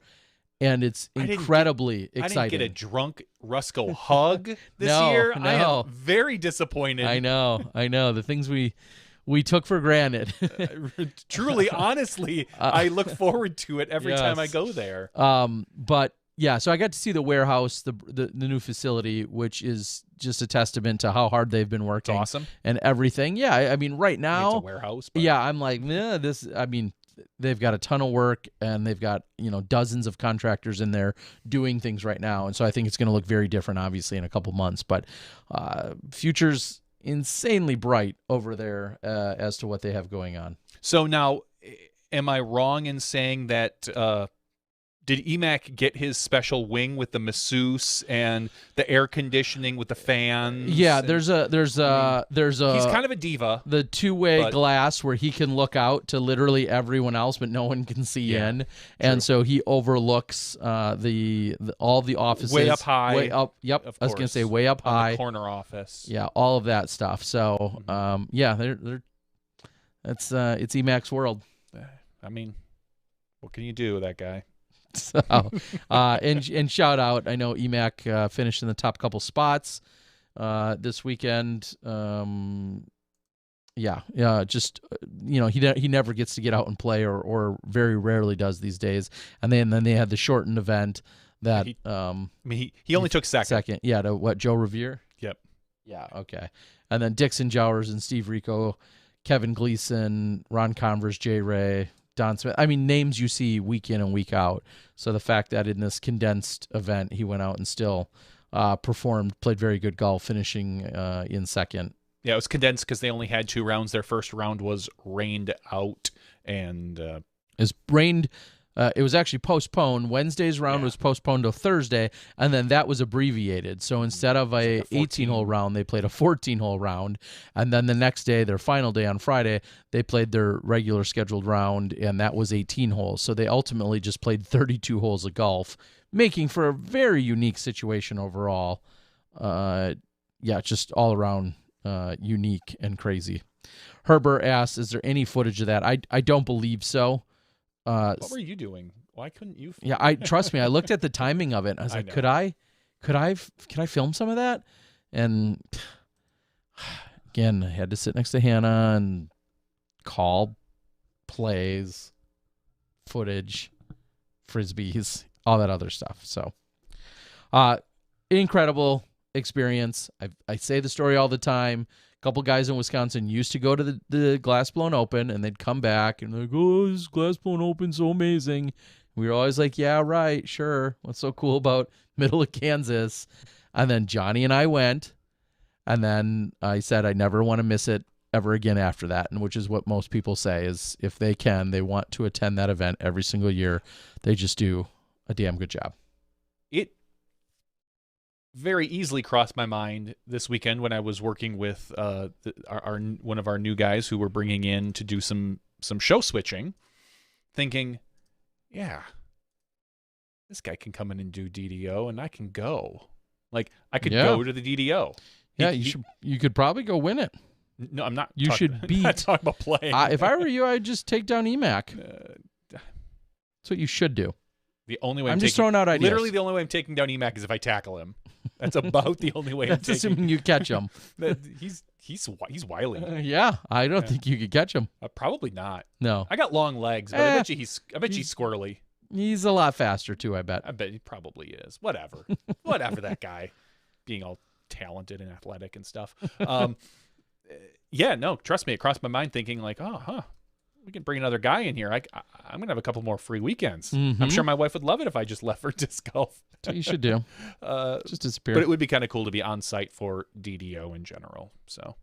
And it's incredibly exciting. I didn't get a drunk Rusko hug this year. No. I am very disappointed. I know. The things we took for granted. Truly, honestly, I look forward to it every time I go there. But yeah, so I got to see the warehouse, the new facility, which is just a testament to how hard they've been working. It's awesome. And everything. Yeah, I mean, right now, it's a warehouse. But... yeah, I'm like, they've got a ton of work, and they've got, dozens of contractors in there doing things right now. And so I think it's going to look very different, obviously, in a couple months. But future's insanely bright over there as to what they have going on. So now, am I wrong in saying that did Emac get his special wing with the masseuse and the air conditioning with the fans? Yeah, there's a he's kind of a diva. The two-way glass where he can look out to literally everyone else, but no one can see in, and so he overlooks all the offices way up high. Way up. Yep, I was gonna say way up high. The corner office. Yeah, all of that stuff. So it's Emac's world. I mean, what can you do with that guy? So, and shout out, I know Emac finished in the top couple spots this weekend. Just he never gets to get out and play, or very rarely does these days. And then they had the shortened event that he only took second. Yeah, to what, Joe Revere? Yep. Yeah, okay. And then Dixon Jowers and Steve Rico, Kevin Gleason, Ron Converse, Jay Ray, Don Smith. I mean, names you see week in and week out. So the fact that in this condensed event, he went out and still performed, played very good golf, finishing in second. Yeah, it was condensed because they only had 2 rounds. Their first round was rained out, and Is rained. It was actually postponed. Wednesday's round was postponed to Thursday, and then that was abbreviated. So instead of a 18-hole round, they played a 14-hole round, and then the next day, their final day on Friday, they played their regular scheduled round, and that was 18 holes. So they ultimately just played 32 holes of golf, making for a very unique situation overall. Just all around unique and crazy. Herbert asks, "Is there any footage of that?" I don't believe so. What were you doing? Why couldn't you? Trust me. I looked at the timing of it. I was like, could I film some of that? And again, I had to sit next to Hannah and call plays, footage, frisbees, all that other stuff. So, incredible experience. I say the story all the time. A couple guys in Wisconsin used to go to the Glass Blown Open, and they'd come back and like, oh, this Glass Blown Open so amazing. We were always like, yeah, right, sure. What's so cool about middle of Kansas? And then Johnny and I went, and then I said I never want to miss it ever again after that, and which is what most people say is if they can, they want to attend that event every single year. They just do a damn good job. It very easily crossed my mind this weekend when I was working with our one of our new guys who were bringing in to do some show switching, thinking, yeah, this guy can come in and do DDO and I can go. Like I could go to the DDO. You could probably go win it. No, I'm not. You should beat. Not talking about playing. If I were you, I'd just take down EMAC. That's what you should do. The only way I'm just throwing out ideas. Literally, the only way I'm taking down EMAC is if I tackle him. That's about the only way I'm taking. Assuming you catch him. He's wily. I don't think you could catch him. Probably not. No, I got long legs, but I bet he's squirrely. He's a lot faster too. I bet he probably is. Whatever, whatever. That guy, being all talented and athletic and stuff. Trust me, it crossed my mind thinking like, we can bring another guy in here. I'm gonna have a couple more free weekends. Mm-hmm. I'm sure my wife would love it if I just left for disc golf. That's what you should do. Just disappear. But it would be kind of cool to be on site for DDO in general. So.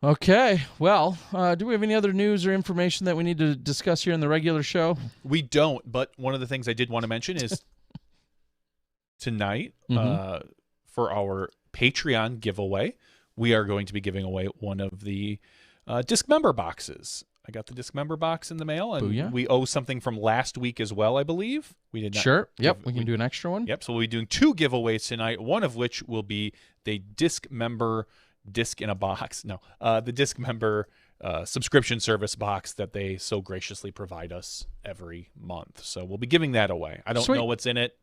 Okay. Well, do we have any other news or information that we need to discuss here in the regular show? We don't. But one of the things I did want to mention is tonight for our Patreon giveaway, we are going to be giving away one of the disc member boxes. I got the disc member box in the mail, and we owe something from last week as well, I believe. We did not. Sure. Yep. We can do an extra one. Yep. So we'll be doing 2 giveaways tonight, one of which will be the disc member disc in a box. No, the disc member subscription service box that they so graciously provide us every month. So we'll be giving that away. I don't know what's in it.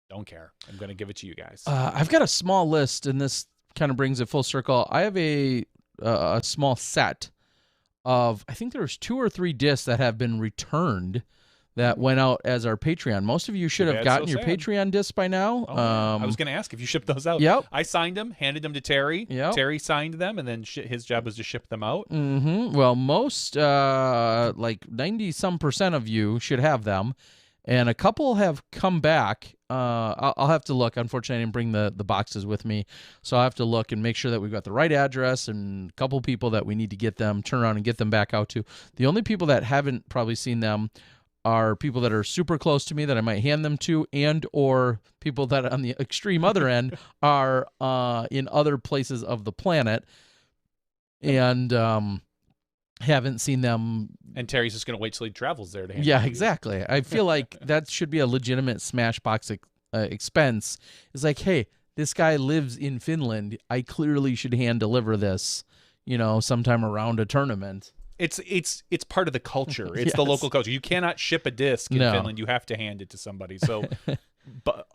Don't care. I'm going to give it to you guys. I've got a small list, and this kind of brings it full circle. I have a small set of, I think there's 2 or 3 discs that have been returned that went out as our Patreon. Most of you should have gotten your Patreon discs by now. I was going to ask if you shipped those out. Yep. I signed them, handed them to Terry. Yep. Terry signed them, and then his job was to ship them out. Mm-hmm. Well, most, like 90-some% of you should have them. And a couple have come back. I'll have to look. Unfortunately, I didn't bring the boxes with me. So I'll have to look and make sure that we've got the right address and a couple people that we need to get them, turn around and get them back out to. The only people that haven't probably seen them are people that are super close to me that I might hand them to, and or people that on the extreme other end are in other places of the planet and haven't seen them. And Terry's just going to wait till he travels there to hand Yeah, them. exactly. I feel like that should be a legitimate Smashbox expense. It's like, hey, this guy lives in Finland. I clearly should hand deliver this, sometime around a tournament. It's part of the culture. It's the local culture. You cannot ship a disc in Finland. You have to hand it to somebody. So, but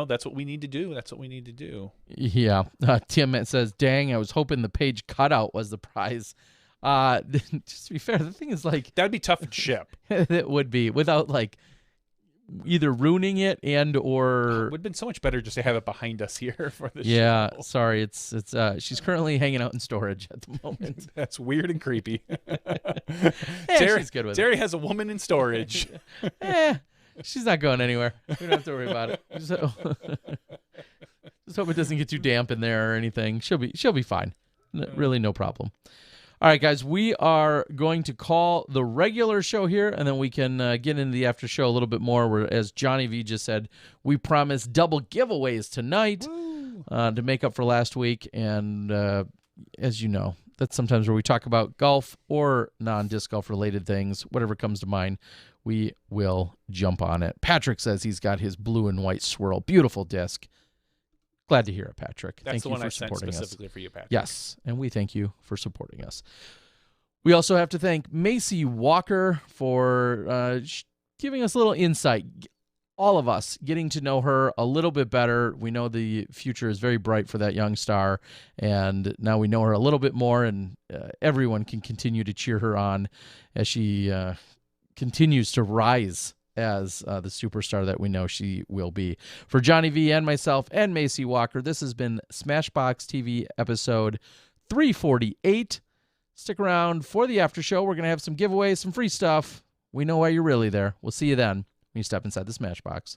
that's what we need to do. That's what we need to do. Yeah. Tim says, "Dang, I was hoping the page cutout was the prize." Just to be fair, the thing is like that'd be tough to ship. It would be without like either ruining it and It or would have been so much better just to have it behind us here for the yeah, show. sorry, it's she's currently hanging out in storage at the moment. That's weird and creepy. She's good with Jerry has a woman in storage. it. She's not going anywhere. We don't have to worry about it. Just hope it doesn't get too damp in there or anything. She'll be fine. Really no problem. All right, guys, we are going to call the regular show here, and then we can get into the after show a little bit more. Where, as Johnny V just said, we promise double giveaways tonight to make up for last week. And as you know, that's sometimes where we talk about golf or non-disc golf related things. Whatever comes to mind, we will jump on it. Patrick says he's got his blue and white swirl. Beautiful disc. Glad to hear it, Patrick. That's Thank the you one for I sent supporting us. specifically for you, Patrick. Yes, and we thank you for supporting us. We also have to thank Macie Walker for giving us a little insight. All of us getting to know her a little bit better. We know the future is very bright for that young star, and now we know her a little bit more, and everyone can continue to cheer her on as she continues to rise as the superstar that we know she will be. For Johnny V and myself and Macie Walker, this has been Smashbox TV episode 348. Stick around for the after show. We're going to have some giveaways, some free stuff. We know why you're really there. We'll see you then when you step inside the Smashbox.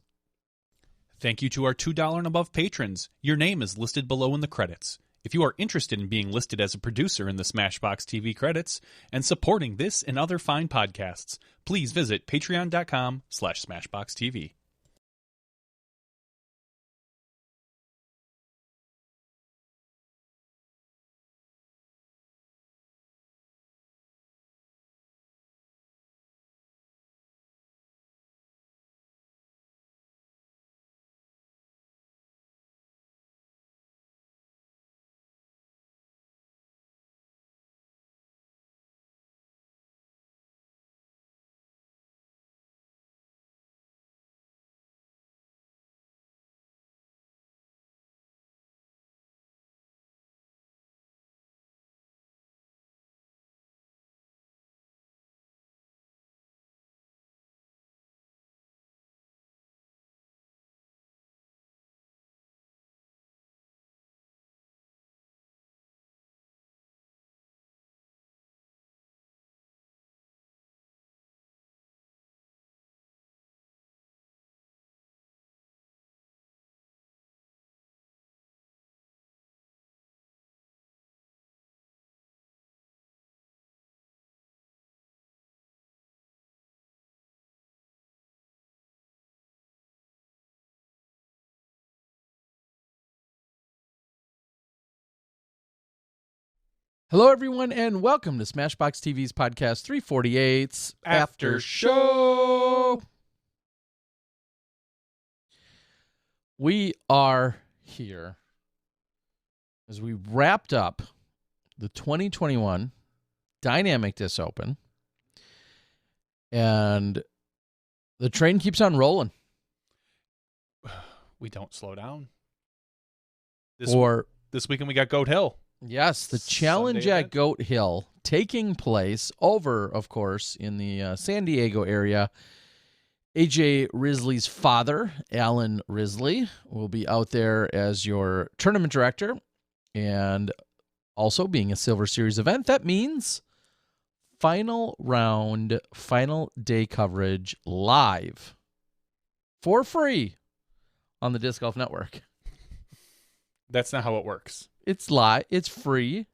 Thank you to our $2 and above patrons. Your name is listed below in the credits. If you are interested in being listed as a producer in the Smashbox TV credits and supporting this and other fine podcasts, please visit patreon.com/SmashboxTV. Hello, everyone, and welcome to Smashbox TV's podcast 348's After Show. We are here as we wrapped up the 2021 Dynamic Disc Open, and the train keeps on rolling. We don't slow down. This weekend we got Goat Hill. Yes, the challenge Sunday at event. Goat Hill taking place over, of course, in the San Diego area. AJ Risley's father, Alan Risley, will be out there as your tournament director, and also being a Silver Series event. That means final round, final day coverage live for free on the Disc Golf Network. That's not how it works. It's live, it's free,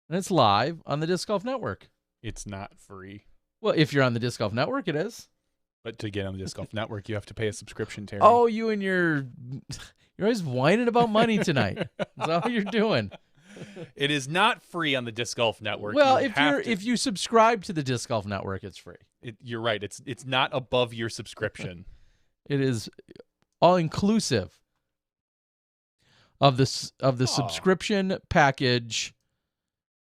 and it's live on the Disc Golf Network. It's not free. Well, if you're on the Disc Golf Network, it is. But to get on the Disc Golf Network, you have to pay a subscription, Terry. Oh, you're always whining about money tonight. That's all you're doing. It is not free on the Disc Golf Network. Well, You have to- if you subscribe to the Disc Golf Network, it's free. you're right. It's not above your subscription. It is all inclusive of the subscription package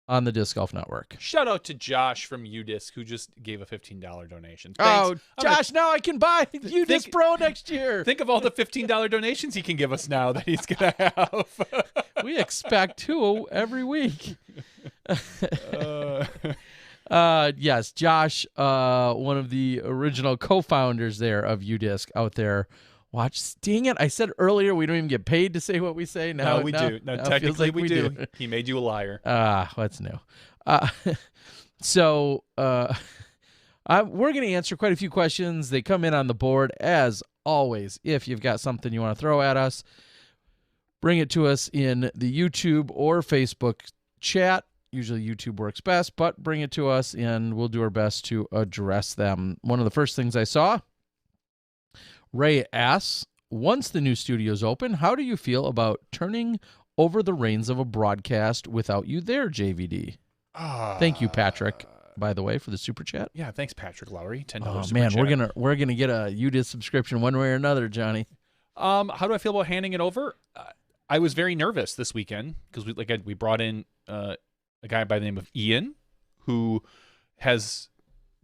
on the Disc Golf Network. Shout out to Josh from UDisc who just gave a $15 donation. Oh, Thanks. I'm gonna Josh, now I can buy UDisc Pro next year. think of all the $15 donations he can give us now that he's gonna have. We expect 2 every week. Yes, Josh, one of the original co-founders there of UDisc out there. Watch, dang it! I said earlier we don't even get paid to say what we say. Now we do. Now, it feels technically, like we do. He made you a liar. What's new? So we're going to answer quite a few questions. They come in on the board as always. If you've got something you want to throw at us, bring it to us in the YouTube or Facebook chat. Usually YouTube works best, but bring it to us and we'll do our best to address them. One of the first things I saw, Ray asks, once the new studio's open, how do you feel about turning over the reins of a broadcast without you there, JVD? Thank you, Patrick, by the way, for the super chat. Yeah, thanks, Patrick Lowry. $10 Oh super man, chat. we're gonna get a UDisc subscription one way or another, Johnny. How do I feel about handing it over? I was very nervous this weekend because we brought in a guy by the name of Ian, who has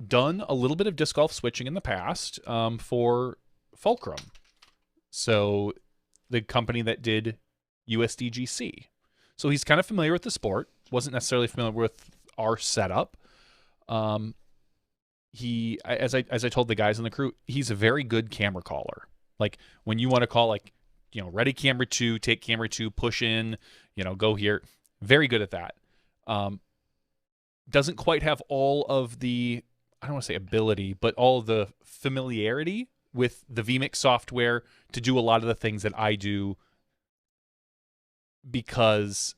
done a little bit of disc golf switching in the past for Fulcrum. So the company that did USDGC. So he's kind of familiar with the sport, wasn't necessarily familiar with our setup. As I told the guys in the crew, he's a very good camera caller. Like when you want to call, like, ready camera 2, take camera 2, push in, go here. Very good at that. Doesn't quite have all of the, I don't want to say ability, but all of the familiarity with the vMix software to do a lot of the things that I do because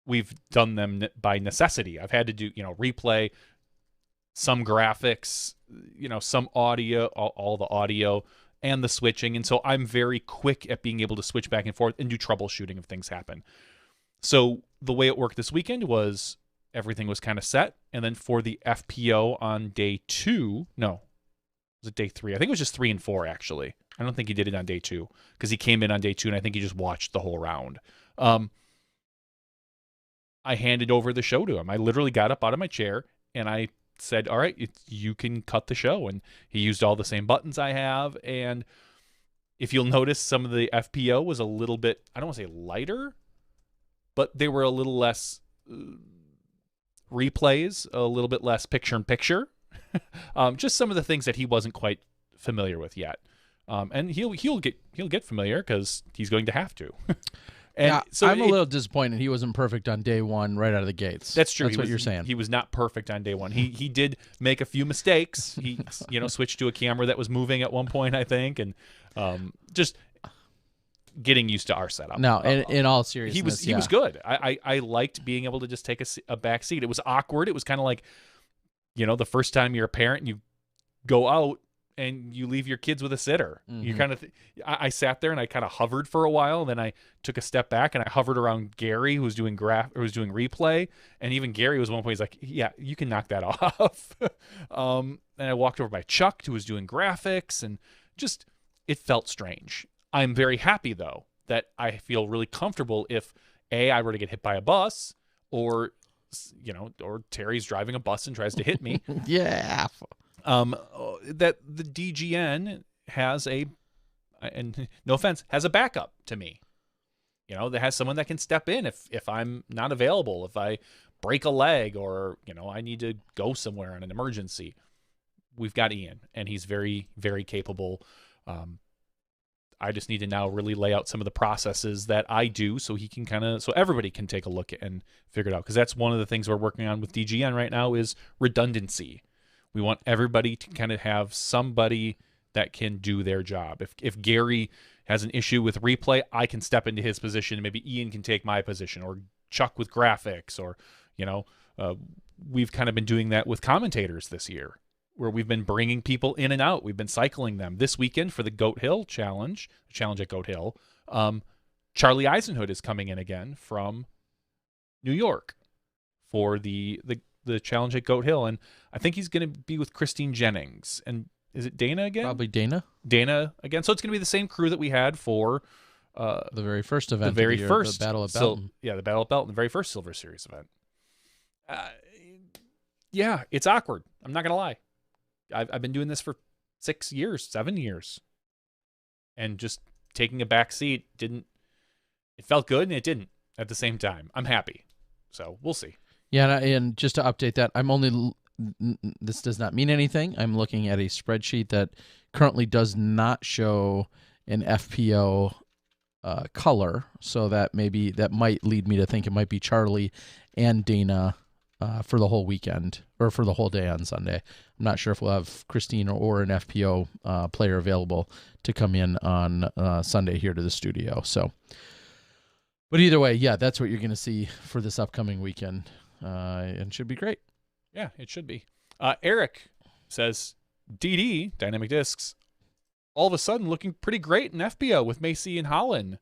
we've done them by necessity. I've had to do, replay, some graphics, some audio, all the audio and the switching. And so I'm very quick at being able to switch back and forth and do troubleshooting if things happen. So the way it worked this weekend was everything was kind of set. And then for the FPO on day 2, no, was it day 3? I think it was just 3 and 4, actually. I don't think he did it on day 2 because he came in on day 2 and I think he just watched the whole round. I handed over the show to him. I literally got up out of my chair and I said, all right, you can cut the show. And he used all the same buttons I have. And if you'll notice, some of the FPO was a little bit, I don't want to say lighter, but they were a little less replays, a little bit less picture-in-picture. Just some of the things that he wasn't quite familiar with yet. And he'll get familiar because he's going to have to. And yeah, so I'm a little disappointed he wasn't perfect on day 1 right out of the gates. That's true. That's what you're saying. He was not perfect on day 1. He did make a few mistakes. He switched to a camera that was moving at one point, I think, and just getting used to our setup. No, in all seriousness, he was good. I liked being able to just take a back seat. It was awkward. It was kind of like, the first time you're a parent and you go out and you leave your kids with a sitter. Mm-hmm. You kind of, I sat there and I kind of hovered for a while. And then I took a step back and I hovered around Gary, who was doing replay. And even Gary was one point, he's like, yeah, you can knock that off. And I walked over by Chuck, who was doing graphics, and just, it felt strange. I'm very happy though, that I feel really comfortable if I were to get hit by a bus or Terry's driving a bus and tries to hit me. Yeah. That the DGN has and no offense, has a backup to me. That has someone that can step in if I'm not available, if I break a leg or, I need to go somewhere on an emergency. We've got Ian, and he's very, very capable. I just need to now really lay out some of the processes that I do so he can so everybody can take a look and figure it out. Because that's one of the things we're working on with DGN right now is redundancy. We want everybody to kind of have somebody that can do their job. If Gary has an issue with replay, I can step into his position, and maybe Ian can take my position, or Chuck with graphics, or, we've kind of been doing that with commentators this year, where we've been bringing people in and out. We've been cycling them. This weekend for the Goat Hill challenge at Goat Hill, Charlie Eisenhood is coming in again from New York for the challenge at Goat Hill, and I think he's going to be with Christine Jennings. And is it Dana again? Probably Dana again. So it's going to be the same crew that we had for the very first event, the Battle of Belton. The Battle of Belton, the very first Silver Series event. Yeah, it's awkward. I'm not going to lie. I've been doing this for 7 years, and just taking a back seat it felt good and it didn't at the same time. I'm happy. So we'll see. Yeah, and just to update that, this does not mean anything. I'm looking at a spreadsheet that currently does not show an FPO color, so that might lead me to think it might be Charlie and Dana for the whole weekend or for the whole day on Sunday. I'm not sure if we'll have Christine or an FPO player available to come in on Sunday here to the studio. So, but either way, yeah, that's what you're going to see for this upcoming weekend, and should be great. Yeah, it should be. Eric says, DD, Dynamic Discs, all of a sudden looking pretty great in FBO with Macie and Holland.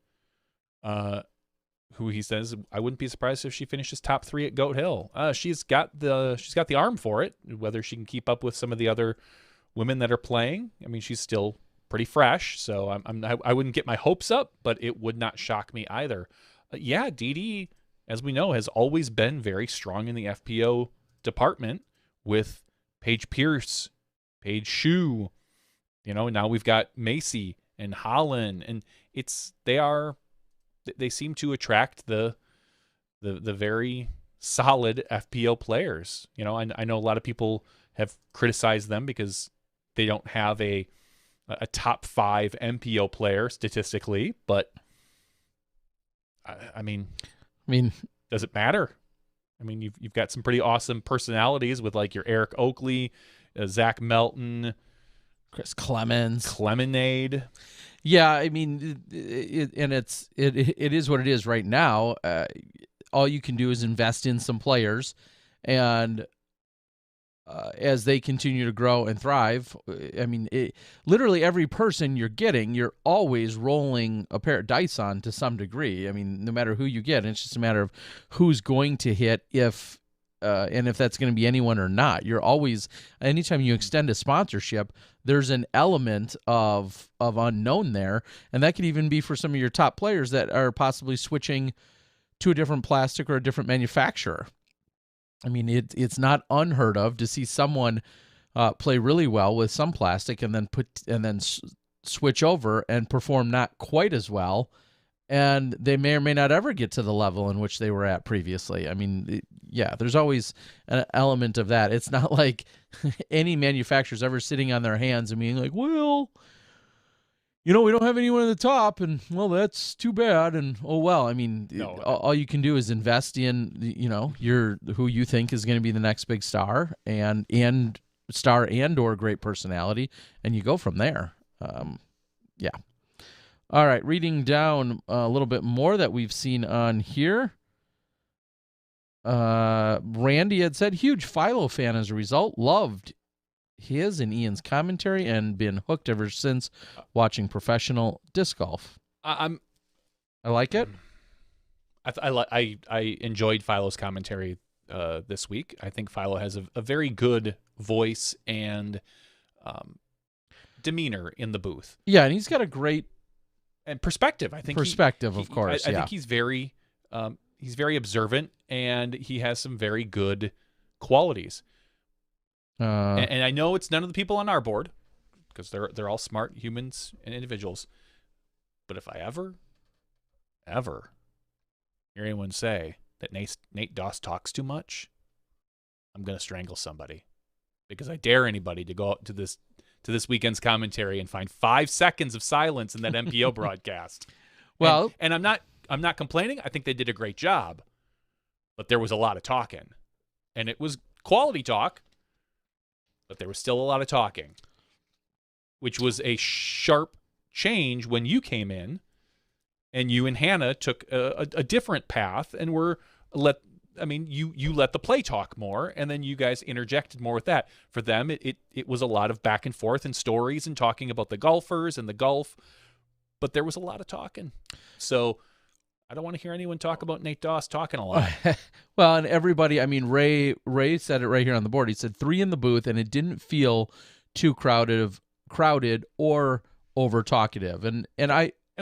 Who he says, I wouldn't be surprised if she finishes top 3 at Goat Hill. She's got the arm for it. Whether she can keep up with some of the other women that are playing, I mean, she's still pretty fresh, so I wouldn't get my hopes up, but it would not shock me either. Yeah, DD, as we know, has always been very strong in the FPO department with Paige Pierce, Paige Shue. Now we've got Macie and Holland, and they seem to attract the very solid FPO players. I know a lot of people have criticized them because they don't have a top 5 MPO player statistically, but I mean, does it matter? I mean, you've got some pretty awesome personalities with like your Eric Oakley, Zach Melton, Chris Clemens, Clemonade. Yeah, I mean, it is what it is right now. All you can do is invest in some players, and as they continue to grow and thrive, I mean, literally every person you're getting, you're always rolling a pair of dice on to some degree. I mean, no matter who you get, it's just a matter of who's going to hit and if that's going to be anyone or not. You're always, anytime you extend a sponsorship, there's an element of unknown there, and that could even be for some of your top players that are possibly switching to a different plastic or a different manufacturer. I mean, it's not unheard of to see someone play really well with some plastic and then switch over and perform not quite as well, and they may or may not ever get to the level in which they were at previously. I mean, yeah, there's always an element of that. It's not like any manufacturer's ever sitting on their hands and being like, well, we don't have anyone at the top, and, well, that's too bad, and, oh, well. I mean, all you can do is invest in, who you think is going to be the next big star and or great personality, and you go from there. Yeah. All right, reading down a little bit more that we've seen on here. Randy had said, huge Philo fan as a result, loved his and Ian's commentary and been hooked ever since watching professional disc golf. I like it. I enjoyed Philo's commentary this week. I think Philo has a very good voice and demeanor in the booth. Yeah, and he's got a great perspective. I think of course. I think he's very observant, and he has some very good qualities. And I know it's none of the people on our board, because they're all smart humans and individuals. But if I ever hear anyone say that Nate Doss talks too much, I'm going to strangle somebody, because I dare anybody to go out to this weekend's commentary and find 5 seconds of silence in that MPO broadcast. Well, and I'm not complaining. I think they did a great job, but there was a lot of talking, and it was quality talk, but there was still a lot of talking, which was a sharp change when you came in, and you and Hannah took a different path and you let the play talk more, and then you guys interjected more with that. For them, it was a lot of back and forth and stories and talking about the golfers and the golf, but there was a lot of talking. So I don't want to hear anyone talk about Nate Doss talking a lot. Well, and everybody, I mean, Ray said it right here on the board. He said 3 in the booth, and it didn't feel too crowded or over talkative. And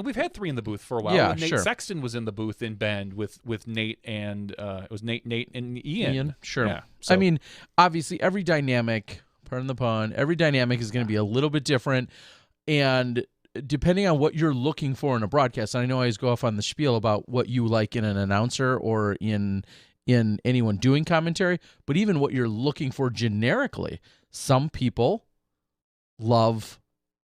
we've had 3 in the booth for a while. Yeah, Nate sure. Sexton was in the booth in Bend with Nate and it was Nate and Ian. Sure. Yeah, so. I mean, obviously every dynamic, pardon the pun, every dynamic is going to be a little bit different, and depending on what you're looking for in a broadcast. And I know I always go off on the spiel about what you like in an announcer or in in anyone doing commentary, but even what you're looking for generically. Some people love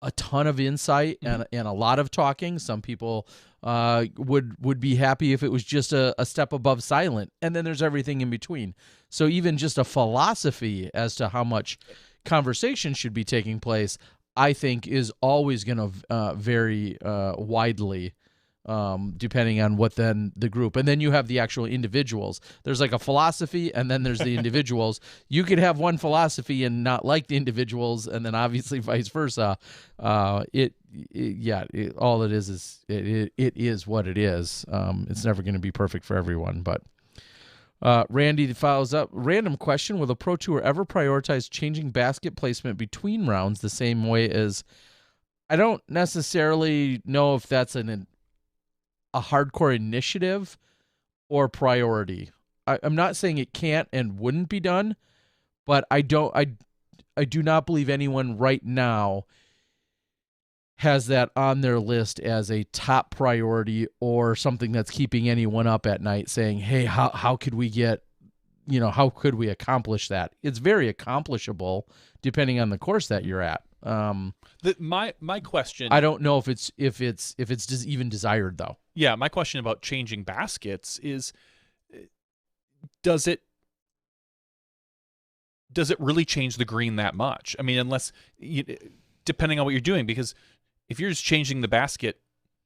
a ton of insight and a lot of talking. Some people would be happy if it was just a step above silent, and then there's everything in between. So even just a philosophy as to how much conversation should be taking place, I think, is always going to vary widely, depending on what then the group. And then you have the actual individuals. There's like a philosophy, and then there's the individuals. You could have one philosophy and not like the individuals, and then obviously vice versa. All it is what it is. It's never going to be perfect for everyone, but. Randy follows up, random question, will the Pro Tour ever prioritize changing basket placement between rounds the same way as, I don't necessarily know if that's a hardcore initiative or priority. I'm not saying it can't and wouldn't be done, but I do not believe anyone right now has that on their list as a top priority or something that's keeping anyone up at night saying, hey, how could we get, how could we accomplish that? It's very accomplishable depending on the course that you're at. My question, I don't know if it's even desired though. Yeah, my question about changing baskets is, does it really change the green that much? I mean, unless depending on what you're doing, because if you're just changing the basket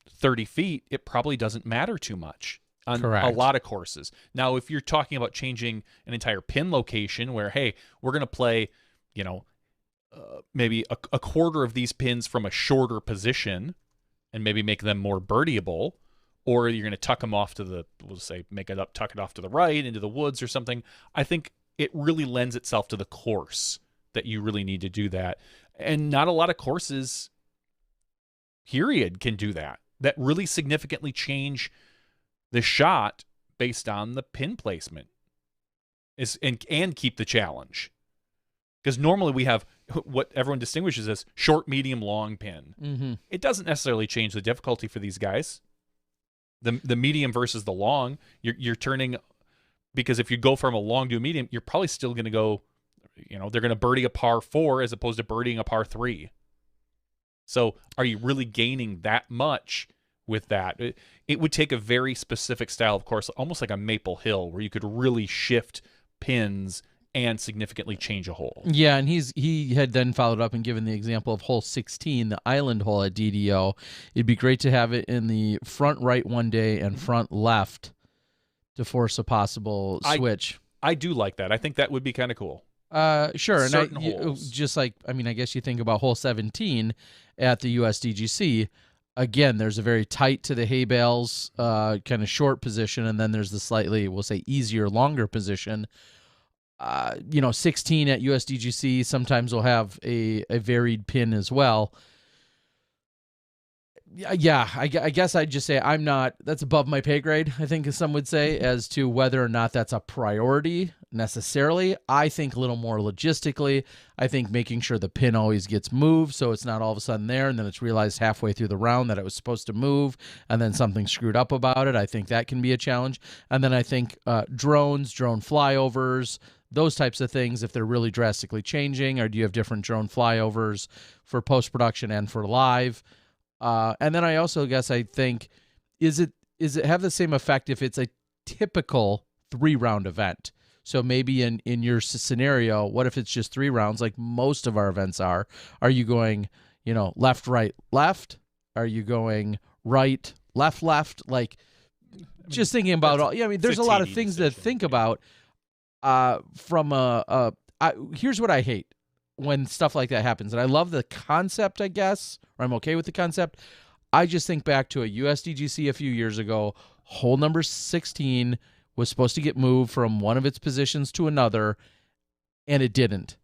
30 feet, it probably doesn't matter too much on Correct. A lot of courses. Now, if you're talking about changing an entire pin location where, hey, we're going to play, maybe a quarter of these pins from a shorter position and maybe make them more birdieable, or you're going to tuck them off to we'll say, tuck it off to the right into the woods or something, I think it really lends itself to the course that you really need to do that. And not a lot of courses, period, can do that really significantly change the shot based on the pin placement and keep the challenge. Because normally we have what everyone distinguishes as short, medium, long pin. Mm-hmm. It doesn't necessarily change the difficulty for these guys. The medium versus the long, you're turning, because if you go from a long to a medium, you're probably still going to go, they're going to birdie a par 4 as opposed to birdieing a par 3. So are you really gaining that much with that? It would take a very specific style of course, almost like a Maple Hill, where you could really shift pins and significantly change a hole. Yeah, and he had then followed up and given the example of hole 16, the island hole at DDO. It'd be great to have it in the front right one day and front left to force a possible switch. I do like that. I think that would be kind of cool. Sure. Certain and holes. Just like, I guess you think about hole 17 at the USDGC. Again, there's a very tight to the hay bales kind of short position, and then there's the slightly, we'll say, easier, longer position. 16 at USDGC sometimes will have a varied pin as well. Yeah, I guess I'd just say that's above my pay grade, I think, as some would say, as to whether or not that's a priority necessarily. I think a little more logistically. I think making sure the pin always gets moved so it's not all of a sudden there and then it's realized halfway through the round that it was supposed to move and then something screwed up about it. I think that can be a challenge. And then I think drone flyovers, those types of things, if they're really drastically changing, or do you have different drone flyovers for post-production and for live? And then I also guess I think, is it have the same effect if it's a typical 3-round event? So maybe in your scenario, what if it's just 3 rounds like most of our events are? Are you going, left, right, left? Are you going right, left? Like, just thinking about all. Yeah, there's a lot of things to think about. Here's what I hate when stuff like that happens, and I love the concept, I guess, or I'm okay with the concept. I just think back to a USDGC a few years ago. Hole number 16 was supposed to get moved from one of its positions to another, and it didn't.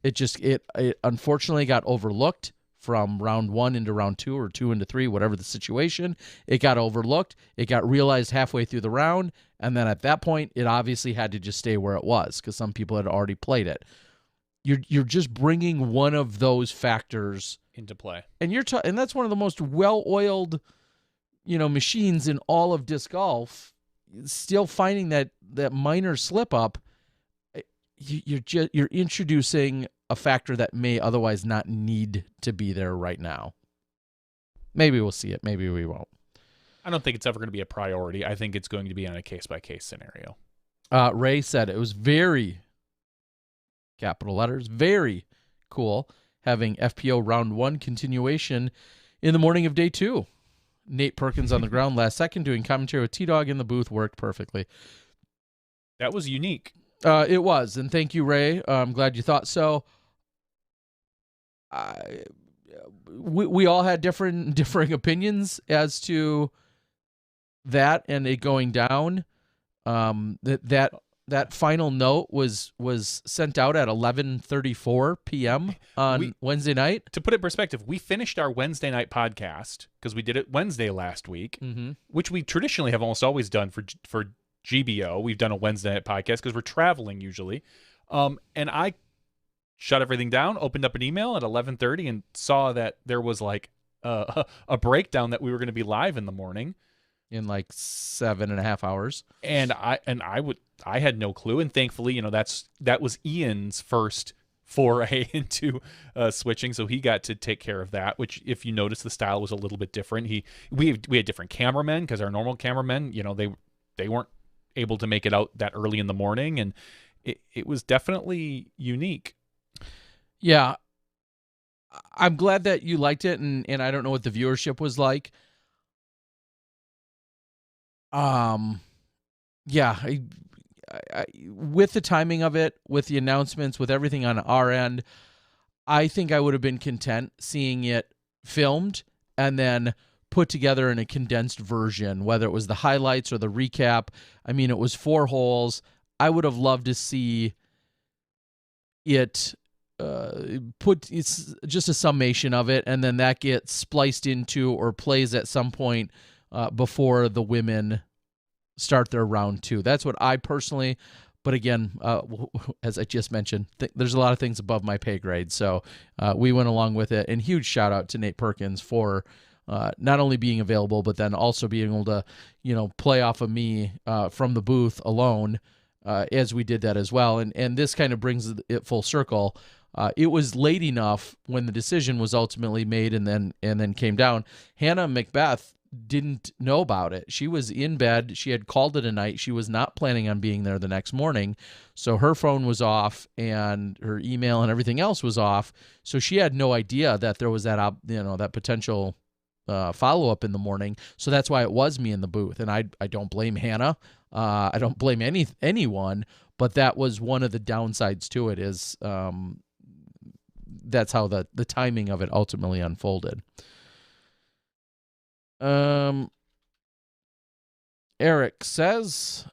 It unfortunately got overlooked from round 1 into round 2 or 2 into 3, whatever the situation. It got overlooked. It got realized halfway through the round, and then at that point, it obviously had to just stay where it was because some people had already played it. You're just bringing one of those factors into play, and and that's one of the most well-oiled, machines in all of disc golf. still finding that minor slip up, you're introducing a factor that may otherwise not need to be there right now. Maybe we'll see it. Maybe we won't. I don't think it's ever going to be a priority. I think it's going to be on a case-by-case scenario. Ray said it was very, capital letters, very cool having FPO round 1 continuation in the morning of day 2. Nate Perkins on the ground last second doing commentary with T-Dog in the booth worked perfectly. That was unique. It was, and thank you, Ray. I'm glad you thought so. We all had differing opinions as to that and it going down. That final note was sent out at 11:34 p.m. on Wednesday night. To put it in perspective, we finished our Wednesday night podcast because we did it Wednesday last week, which we traditionally have almost always done for GBO. We've done a Wednesday night podcast because we're traveling usually. And I shut everything down, opened up an email at 11:30 and saw that there was like a breakdown that we were going to be live in the morning. In like 7.5 hours. And I had no clue. And thankfully, that was Ian's first foray into switching. So he got to take care of that, which if you notice, the style was a little bit different. We had different cameramen because our normal cameramen, they weren't able to make it out that early in the morning. And it was definitely unique. Yeah. I'm glad that you liked it. And I don't know what the viewership was like. Yeah, I, with the timing of it, with the announcements, with everything on our end, I think I would have been content seeing it filmed and then put together in a condensed version, whether it was the highlights or the recap. I mean, it was 4 holes. I would have loved to see it it's just a summation of it, and then that gets spliced into or plays at some point before the women start their round 2. That's what I personally, but again, as I just mentioned, there's a lot of things above my pay grade. So we went along with it, and huge shout out to Nate Perkins for not only being available, but then also being able to, play off of me from the booth alone as we did that as well. And this kind of brings it full circle. It was late enough when the decision was ultimately made and then came down. Hannah Macbeth didn't know about it. She was in bed. She had called it a night. She was not planning on being there the next morning. So her phone was off and her email and everything else was off. So she had no idea that there was that potential follow-up in the morning. So that's why it was me in the booth. And I don't blame Hannah. I don't blame anyone, but that was one of the downsides to it is that's how the timing of it ultimately unfolded. Eric says,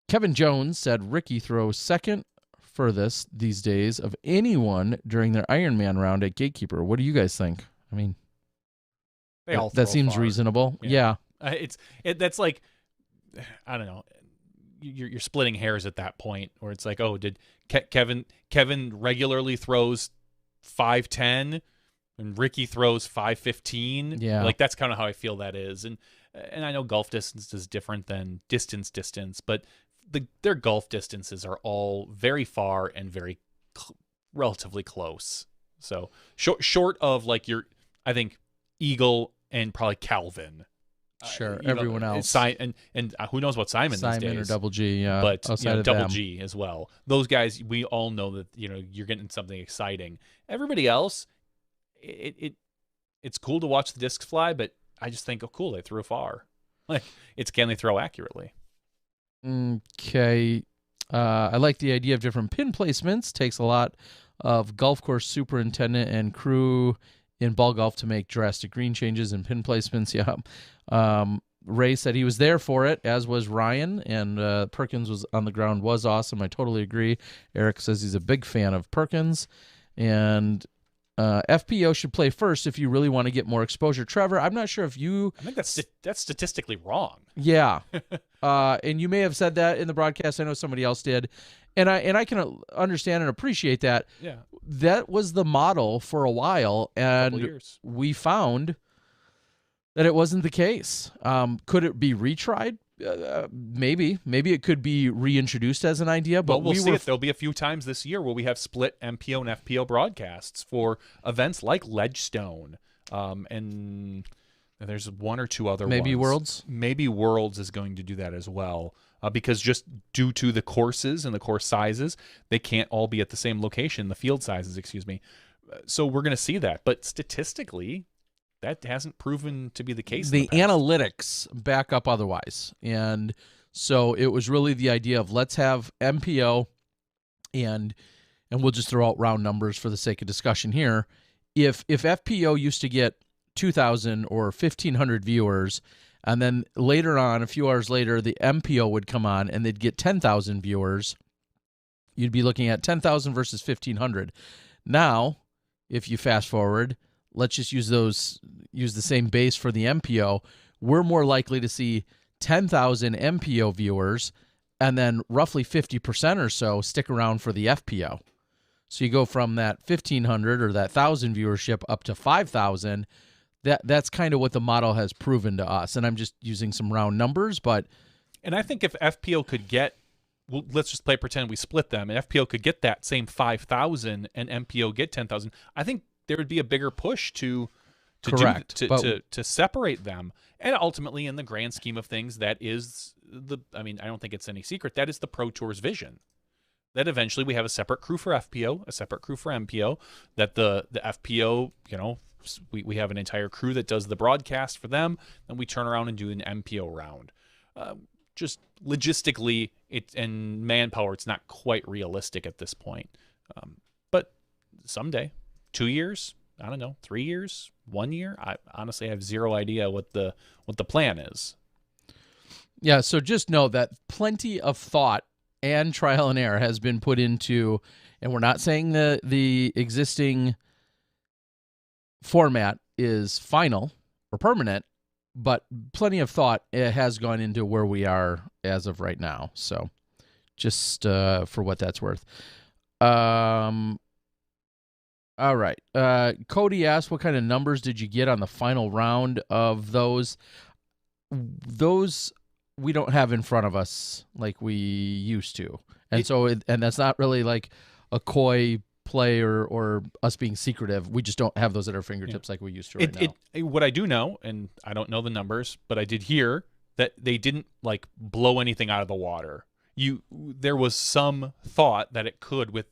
Kevin Jones said Ricky throws second furthest these days of anyone during their Ironman round at Gatekeeper. What do you guys think? I mean, that seems far. Reasonable. Yeah. That's like, I don't know. You're splitting hairs at that point where it's like, oh, did Kevin regularly throws 5'10" and Ricky throws 5'15"? Yeah. Like that's kind of how I feel that is. And I know golf distance is different than distance, but their golf distances are all very far and very relatively close. So short of like I think Eagle and probably Calvin. Sure, everyone else. And who knows what Simon these days. Or Double G, yeah. But Double them. G as well. Those guys, we all know that you're getting something exciting. Everybody else, it's cool to watch the discs fly, but I just think, oh, cool, they threw far. Like, can they throw accurately? Okay. I like the idea of different pin placements. Takes a lot of golf course superintendent and crew in ball golf to make drastic green changes and pin placements. Yeah. Ray said he was there for it, as was Ryan, and Perkins was on the ground, was awesome. I totally agree. Eric says he's a big fan of Perkins, and FPO should play first if you really want to get more exposure. Trevor, I'm not sure if you... I think that's statistically wrong. Yeah. And you may have said that in the broadcast. I know somebody else did. And I can understand and appreciate that. Yeah. That was the model for a while, and we found that it wasn't the case. Could it be retried? Maybe it could be reintroduced as an idea, but But we'll see it. There'll be a few times this year where we have split MPO and FPO broadcasts for events like Ledgestone, and there's one or two other maybe ones. Worlds. Maybe Worlds is going to do that as well, because just due to the courses and the course sizes, they can't all be at the same location. The field sizes, excuse me. So we're going to see that, but statistically, that hasn't proven to be the case. The analytics back up otherwise. And so it was really the idea of let's have MPO, and we'll just throw out round numbers for the sake of discussion here. If FPO used to get 2,000 or 1,500 viewers, and then later on, a few hours later, the MPO would come on and they'd get 10,000 viewers, you'd be looking at 10,000 versus 1,500. Now, if you fast forward, let's just use the same base for the MPO. We're more likely to see 10,000 MPO viewers, and then roughly 50% or so stick around for the FPO. So you go from that 1,500 or that 1,000 viewership up to 5,000. That's kind of what the model has proven to us. And I'm just using some round numbers, but and I think if FPO could get, well, let's just pretend we split them, and FPO could get that same 5,000 and MPO get 10,000, I think there would be a bigger push to separate them. And ultimately, in the grand scheme of things, that is I don't think it's any secret, that is the Pro Tour's vision. That eventually we have a separate crew for FPO, a separate crew for MPO, that the FPO, we have an entire crew that does the broadcast for them, and we turn around and do an MPO round. Just logistically, and manpower, it's not quite realistic at this point. But someday, 2 years, I don't know, 3 years, 1 year, I honestly have zero idea what the plan is. Yeah, so just know that plenty of thought and trial and error has been put into, and we're not saying the existing format is final or permanent, but plenty of thought has gone into where we are as of right now. So just for what that's worth. All right. Cody asked, what kind of numbers did you get on the final round of those? Those we don't have in front of us like we used to. And and that's not really like a coy play or us being secretive. We just don't have those at our fingertips like we used to right now. What I do know, and I don't know the numbers, but I did hear that they didn't like blow anything out of the water. There was some thought that it could with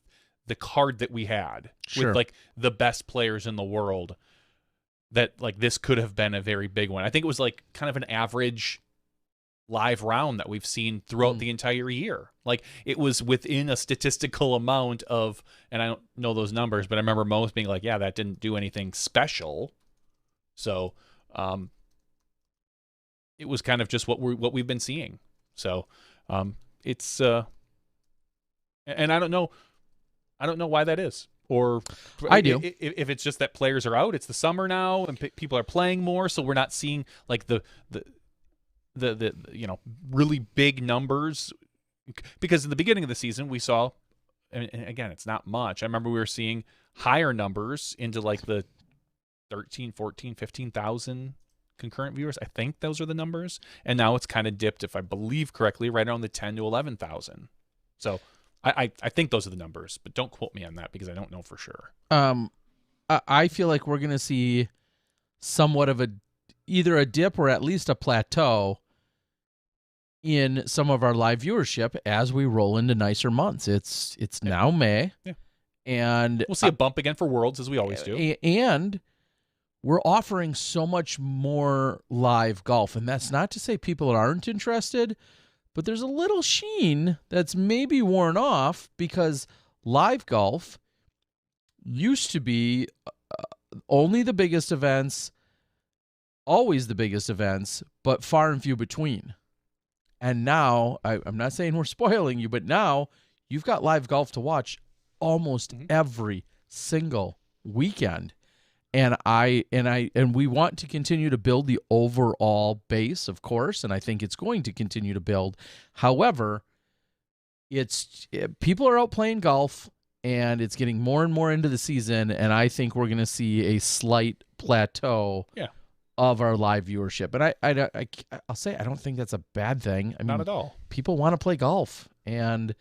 the card that we had, sure, with like the best players in the world, that like this could have been a very big one. I think it was like kind of an average live round that we've seen throughout the entire year. Like it was within a statistical amount of, and I don't know those numbers, but I remember most being like, yeah, that didn't do anything special. So it was kind of just what we've been seeing. So it's and I don't know why that is. Or I do. If it's just that players are out, it's the summer now and people are playing more, so we're not seeing like the really big numbers, because in the beginning of the season we saw, and again, it's not much. I remember we were seeing higher numbers into like the 13, 14, 15,000 concurrent viewers. I think those are the numbers. And now it's kind of dipped, if I believe correctly, right around the 10 to 11,000. So I think those are the numbers, but don't quote me on that because I don't know for sure. I feel like we're going to see somewhat of either a dip or at least a plateau in some of our live viewership as we roll into nicer months. It's now May. Yeah. And we'll see a bump again for Worlds, as we always do. And we're offering so much more live golf. And that's not to say people aren't interested, but there's a little sheen that's maybe worn off, because live golf used to be only the biggest events, always the biggest events, but far and few between. And now, I'm not saying we're spoiling you, but now you've got live golf to watch almost every single weekend. And we want to continue to build the overall base, of course, and I think it's going to continue to build. However, people are out playing golf, and it's getting more and more into the season, and I think we're going to see a slight plateau of our live viewership. And I'll say I don't think that's a bad thing. I mean, Not at all. people want to play golf, and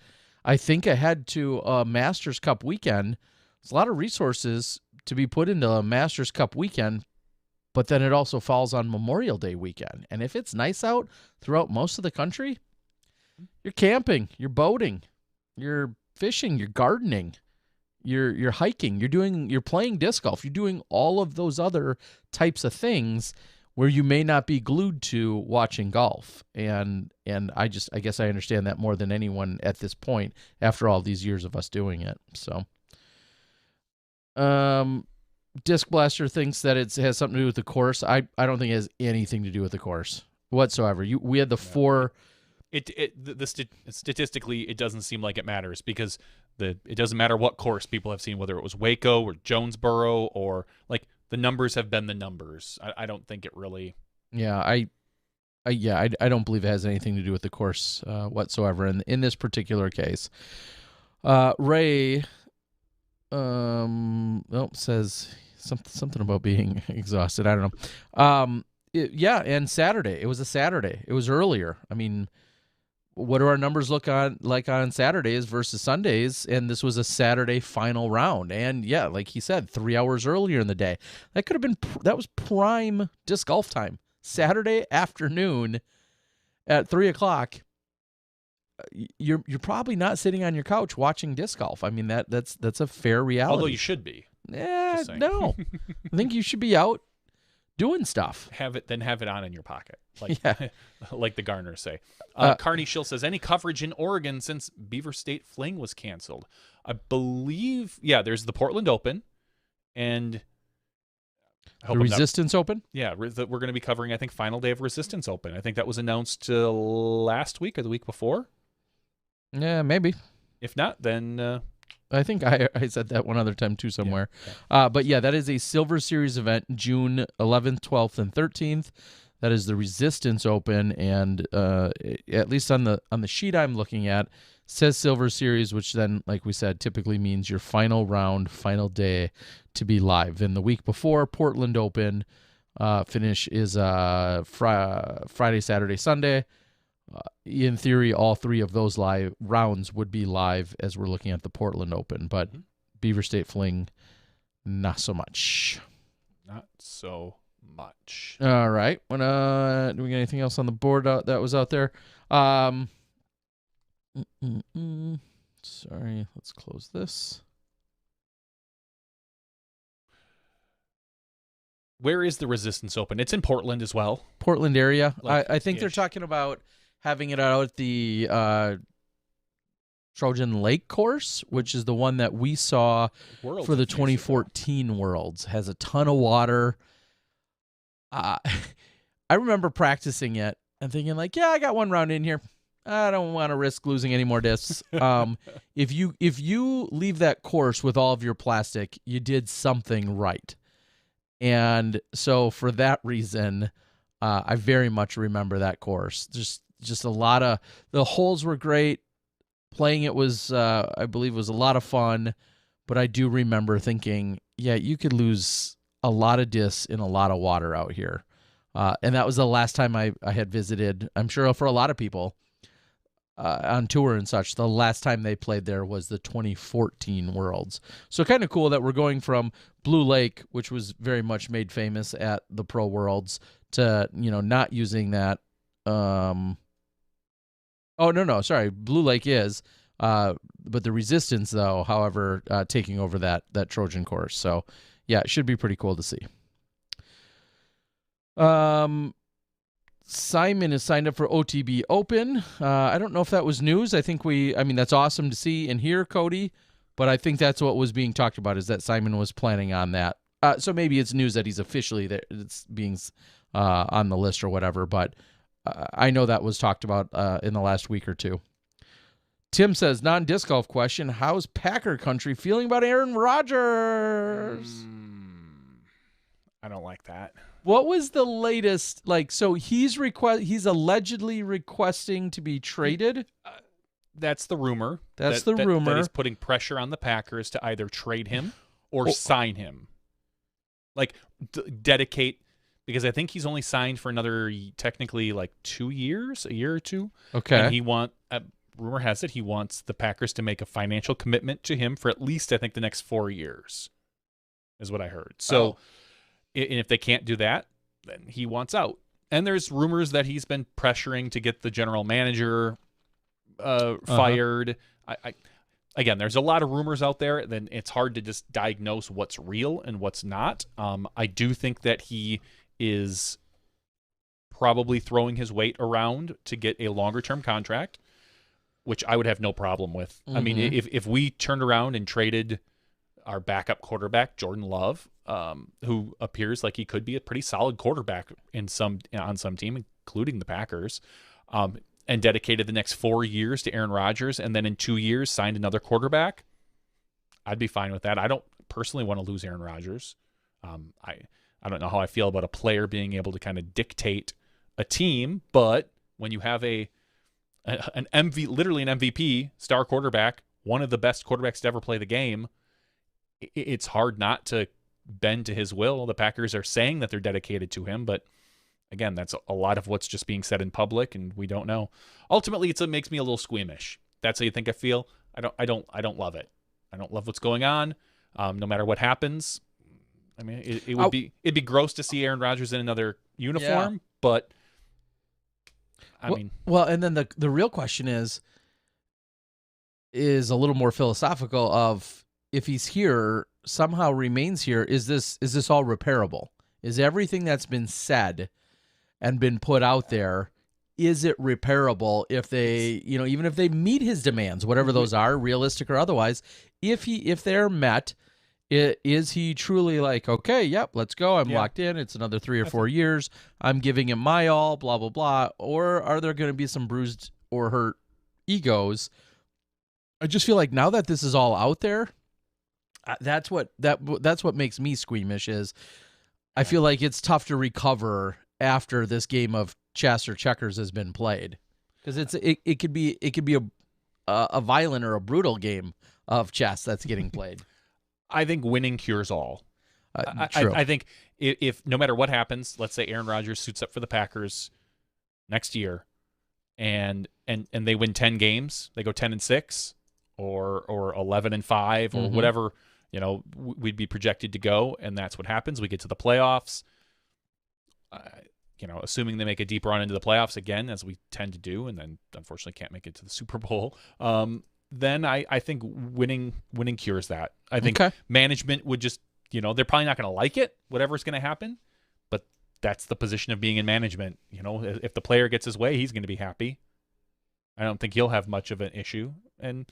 I think ahead to a Masters Cup weekend, there's a lot of resources to be put into a Masters Cup weekend, but then it also falls on Memorial Day weekend. And if it's nice out throughout most of the country, you're camping, you're boating, you're fishing, you're gardening, you're hiking, you're playing disc golf, you're doing all of those other types of things where you may not be glued to watching golf. And I guess I understand that more than anyone at this point after all these years of us doing it. So Disc Blaster thinks that it has something to do with the course. I don't think it has anything to do with the course whatsoever. We had the four. Statistically, it doesn't seem like it matters because it doesn't matter what course people have seen, whether it was Waco or Jonesboro or like the numbers have been the numbers. I don't think it really. Yeah, I don't believe it has anything to do with the course whatsoever in this particular case. Ray, says something about being exhausted. I don't know. And Saturday. It was a Saturday. It was earlier. I mean, what do our numbers look like on Saturdays versus Sundays? And this was a Saturday final round. And yeah, like he said, 3 hours earlier in the day. That was prime disc golf time. Saturday afternoon at 3:00. You're probably not sitting on your couch watching disc golf. I mean, that's a fair reality. Although you should be. Yeah, no. I think you should be out doing stuff. Have it on in your pocket, like Yeah. like the Garners say. Carney Schill says, any coverage in Oregon since Beaver State Fling was canceled? I believe, there's the Portland Open, and I hope The Resistance Open? Yeah, we're going to be covering, I think, final day of Resistance Open. I think that was announced last week or the week before. Yeah, maybe. If not, then I think I said that one other time too somewhere. But yeah, that is a Silver Series event, June 11th, 12th, and 13th. That is the Resistance Open, and at least on the sheet I'm looking at, says Silver Series, which then, like we said, typically means your final round, final day to be live. And the week before, Portland Open finish is Friday, Saturday, Sunday. In theory, all three of those live rounds would be live as we're looking at the Portland Open, but Beaver State Fling, not so much. Not so much. All right. Do we get anything else on the board that was out there? Sorry, let's close this. Where is the Resistance Open? It's in Portland as well. Portland area. Like, I think they're talking about having it out at the Trojan Lake course, which is the one that we saw Worlds for the a few years ago. 2014 Worlds. Has a ton of water. I remember practicing it and thinking like, yeah, I got one round in here. I don't want to risk losing any more discs. If you leave that course with all of your plastic, you did something right. And so for that reason, I very much remember that course. Just a lot of the holes were great. Playing it was, I believe, was a lot of fun. But I do remember thinking, yeah, you could lose a lot of discs in a lot of water out here. And that was the last time I had visited. I'm sure for a lot of people on tour and such, the last time they played there was the 2014 Worlds. So kind of cool that we're going from Blue Lake, which was very much made famous at the Pro Worlds, to not using that. Blue Lake is, but the Resistance though, however, taking over that Trojan course. So yeah, it should be pretty cool to see. Simon is signed up for OTB Open. I don't know if that was news. I think that's awesome to see and hear, Cody, but I think that's what was being talked about, is that Simon was planning on that. So maybe it's news that he's officially there, it's being on the list or whatever, but I know that was talked about in the last week or two. Tim says, non-disc golf question, how's Packer country feeling about Aaron Rodgers? I don't like that. What was the latest? So he's allegedly requesting to be traded. That's the rumor. Rumor. That he's putting pressure on the Packers to either trade him or sign him. Like dedicate because I think he's only signed for another technically like 2 years, a year or two. Okay. And rumor has it he wants the Packers to make a financial commitment to him for at least, I think, the next 4 years, is what I heard. So, and if they can't do that, then he wants out. And there's rumors that he's been pressuring to get the general manager fired. Again, there's a lot of rumors out there. Then it's hard to just diagnose what's real and what's not. I do think that he is probably throwing his weight around to get a longer-term contract, which I would have no problem with. I mean, if we turned around and traded our backup quarterback, Jordan Love, who appears like he could be a pretty solid quarterback on some team, including the Packers, and dedicated the next 4 years to Aaron Rodgers, and then in 2 years signed another quarterback, I'd be fine with that. I don't personally want to lose Aaron Rodgers. I don't know how I feel about a player being able to kind of dictate a team, but when you have literally an MVP, star quarterback, one of the best quarterbacks to ever play the game, it's hard not to bend to his will. The Packers are saying that they're dedicated to him, but again, that's a lot of what's just being said in public, and we don't know. Ultimately, it makes me a little squeamish. That's how you think I feel. I don't love it. I don't love what's going on. No matter what happens. I mean, it'd be gross to see Aaron Rodgers in another uniform, but well, and then the real question is a little more philosophical of, if he's here, somehow remains here, is this all repairable? Is everything that's been said and been put out there, is it repairable if they, even if they meet his demands, whatever those are, realistic or otherwise, if they're met, is he truly like, okay, yep, let's go, I'm locked in, it's another 3 or 4 years, I'm giving him my all, blah, blah, blah, or are there going to be some bruised or hurt egos? I just feel like now that this is all out there, that's what makes me squeamish. Is I feel like it's tough to recover after this game of chess or checkers has been played, because it could be a violent or a brutal game of chess that's getting played. I think winning cures all. True. I think if no matter what happens, let's say Aaron Rodgers suits up for the Packers next year, and they win 10 games, they go 10-6 or 11-5 or whatever, we'd be projected to go, and that's what happens. We get to the playoffs. Assuming they make a deep run into the playoffs again, as we tend to do, and then unfortunately can't make it to the Super Bowl. Then I think winning cures that. I think management would just, they're probably not going to like it, whatever's going to happen, but that's the position of being in management. If the player gets his way, he's going to be happy. I don't think he'll have much of an issue, and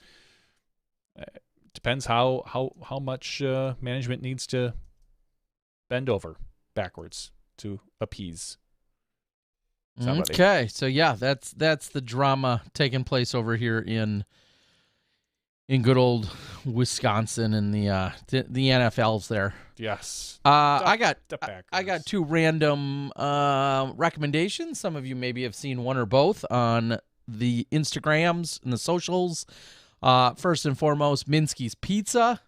it depends how much management needs to bend over backwards to appease somebody. Okay, so that's the drama taking place over here in good old Wisconsin and the NFLs there. Yes. I got 2 random recommendations. Some of you maybe have seen one or both on the Instagrams and the socials. First and foremost, Minsky's Pizza.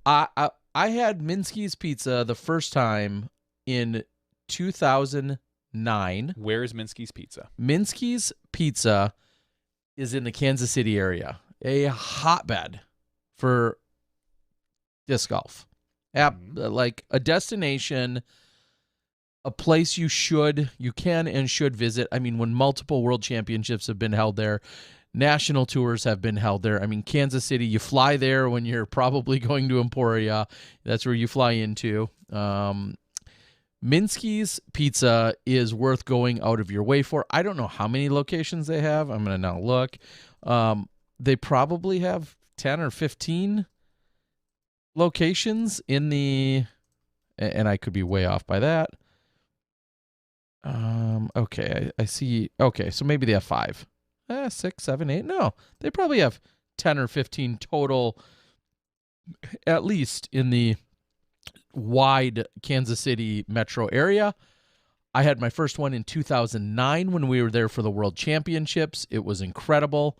I had Minsky's Pizza the first time in 2009. Where is Minsky's Pizza? Minsky's Pizza is in the Kansas City area, a hotbed for disc golf. Like a destination, a place you can and should visit. I mean, when multiple world championships have been held there, national tours have been held there. I mean, Kansas City, you fly there when you're probably going to Emporia. That's where you fly into. Minsky's Pizza is worth going out of your way for. I don't know how many locations they have. I'm going to now look. They probably have 10 or 15 locations in the, and I could be way off by that. Okay, I see. Okay, so maybe they have 5. 6, 7, 8. No, they probably have 10 or 15 total, at least in the wide Kansas City metro area. I had my first one in 2009 when we were there for the World Championships. It was incredible.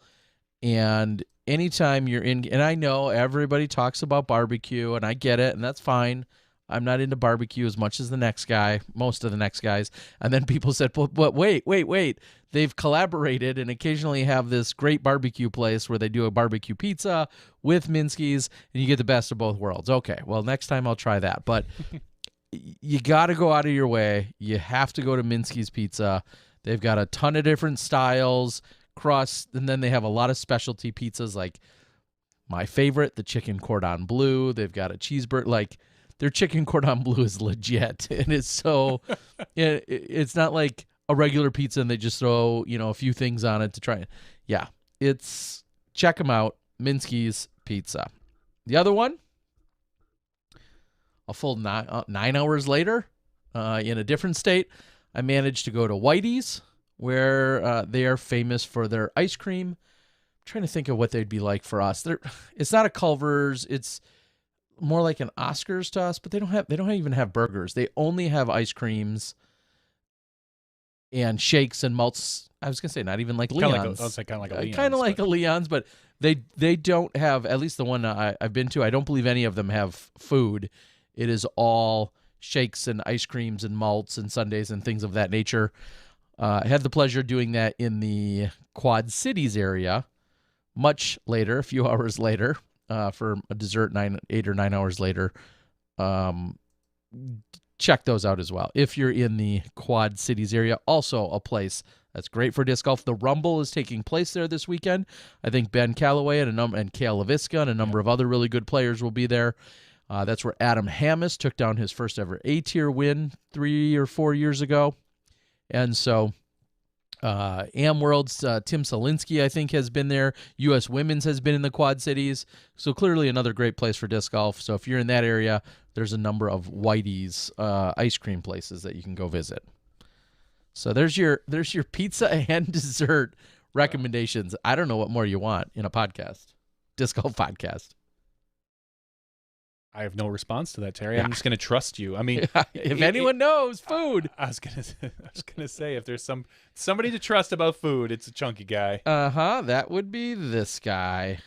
And anytime you're in, and I know everybody talks about barbecue, and I get it, and that's fine. I'm not into barbecue as much as the next guy, most of the next guys. And then people said, but wait. They've collaborated and occasionally have this great barbecue place where they do a barbecue pizza with Minsky's, and you get the best of both worlds. Okay, well, next time I'll try that. But you got to go out of your way. You have to go to Minsky's Pizza. They've got a ton of different styles, crusts, and then they have a lot of specialty pizzas like my favorite, the chicken cordon bleu. They've got a cheeseburger. Like, their chicken cordon bleu is legit. And it's so, it's not like a regular pizza and they just throw, a few things on it to try it. Yeah, check them out, Minsky's Pizza. The other one, a full 9 hours later, in a different state, I managed to go to Whitey's, where they are famous for their ice cream. I'm trying to think of what they'd be like for us. It's not a Culver's. It's more like an Oscar's to us, but they don't even have burgers. They only have ice creams and shakes and malts. I was gonna say not even like Leon's. Kind of like a Leon's. Kind of like a Leon's, but they don't have, at least the one I've been to, I don't believe any of them have food. It is all shakes and ice creams and malts and sundaes and things of that nature. I had the pleasure of doing that in the Quad Cities area much later, a few hours later, for a dessert 8 or 9 hours later. Check those out as well if you're in the Quad Cities area. Also a place that's great for disc golf. The Rumble is taking place there this weekend. I think Ben Calloway and Cale LaVisca and a number of other really good players will be there. That's where Adam Hammis took down his first ever A-tier win 3 or 4 years ago. And so AmWorld's Tim Selinsky, I think, has been there. U.S. Women's has been in the Quad Cities. So clearly another great place for disc golf. So if you're in that area, there's a number of Whitey's ice cream places that you can go visit. So there's your pizza and dessert recommendations. I don't know what more you want in a podcast, disc golf podcast. I have no response to that, Terry. I'm just going to trust you. I mean, if anyone knows food, I was gonna say if there's somebody to trust about food, it's a chunky guy. That would be this guy.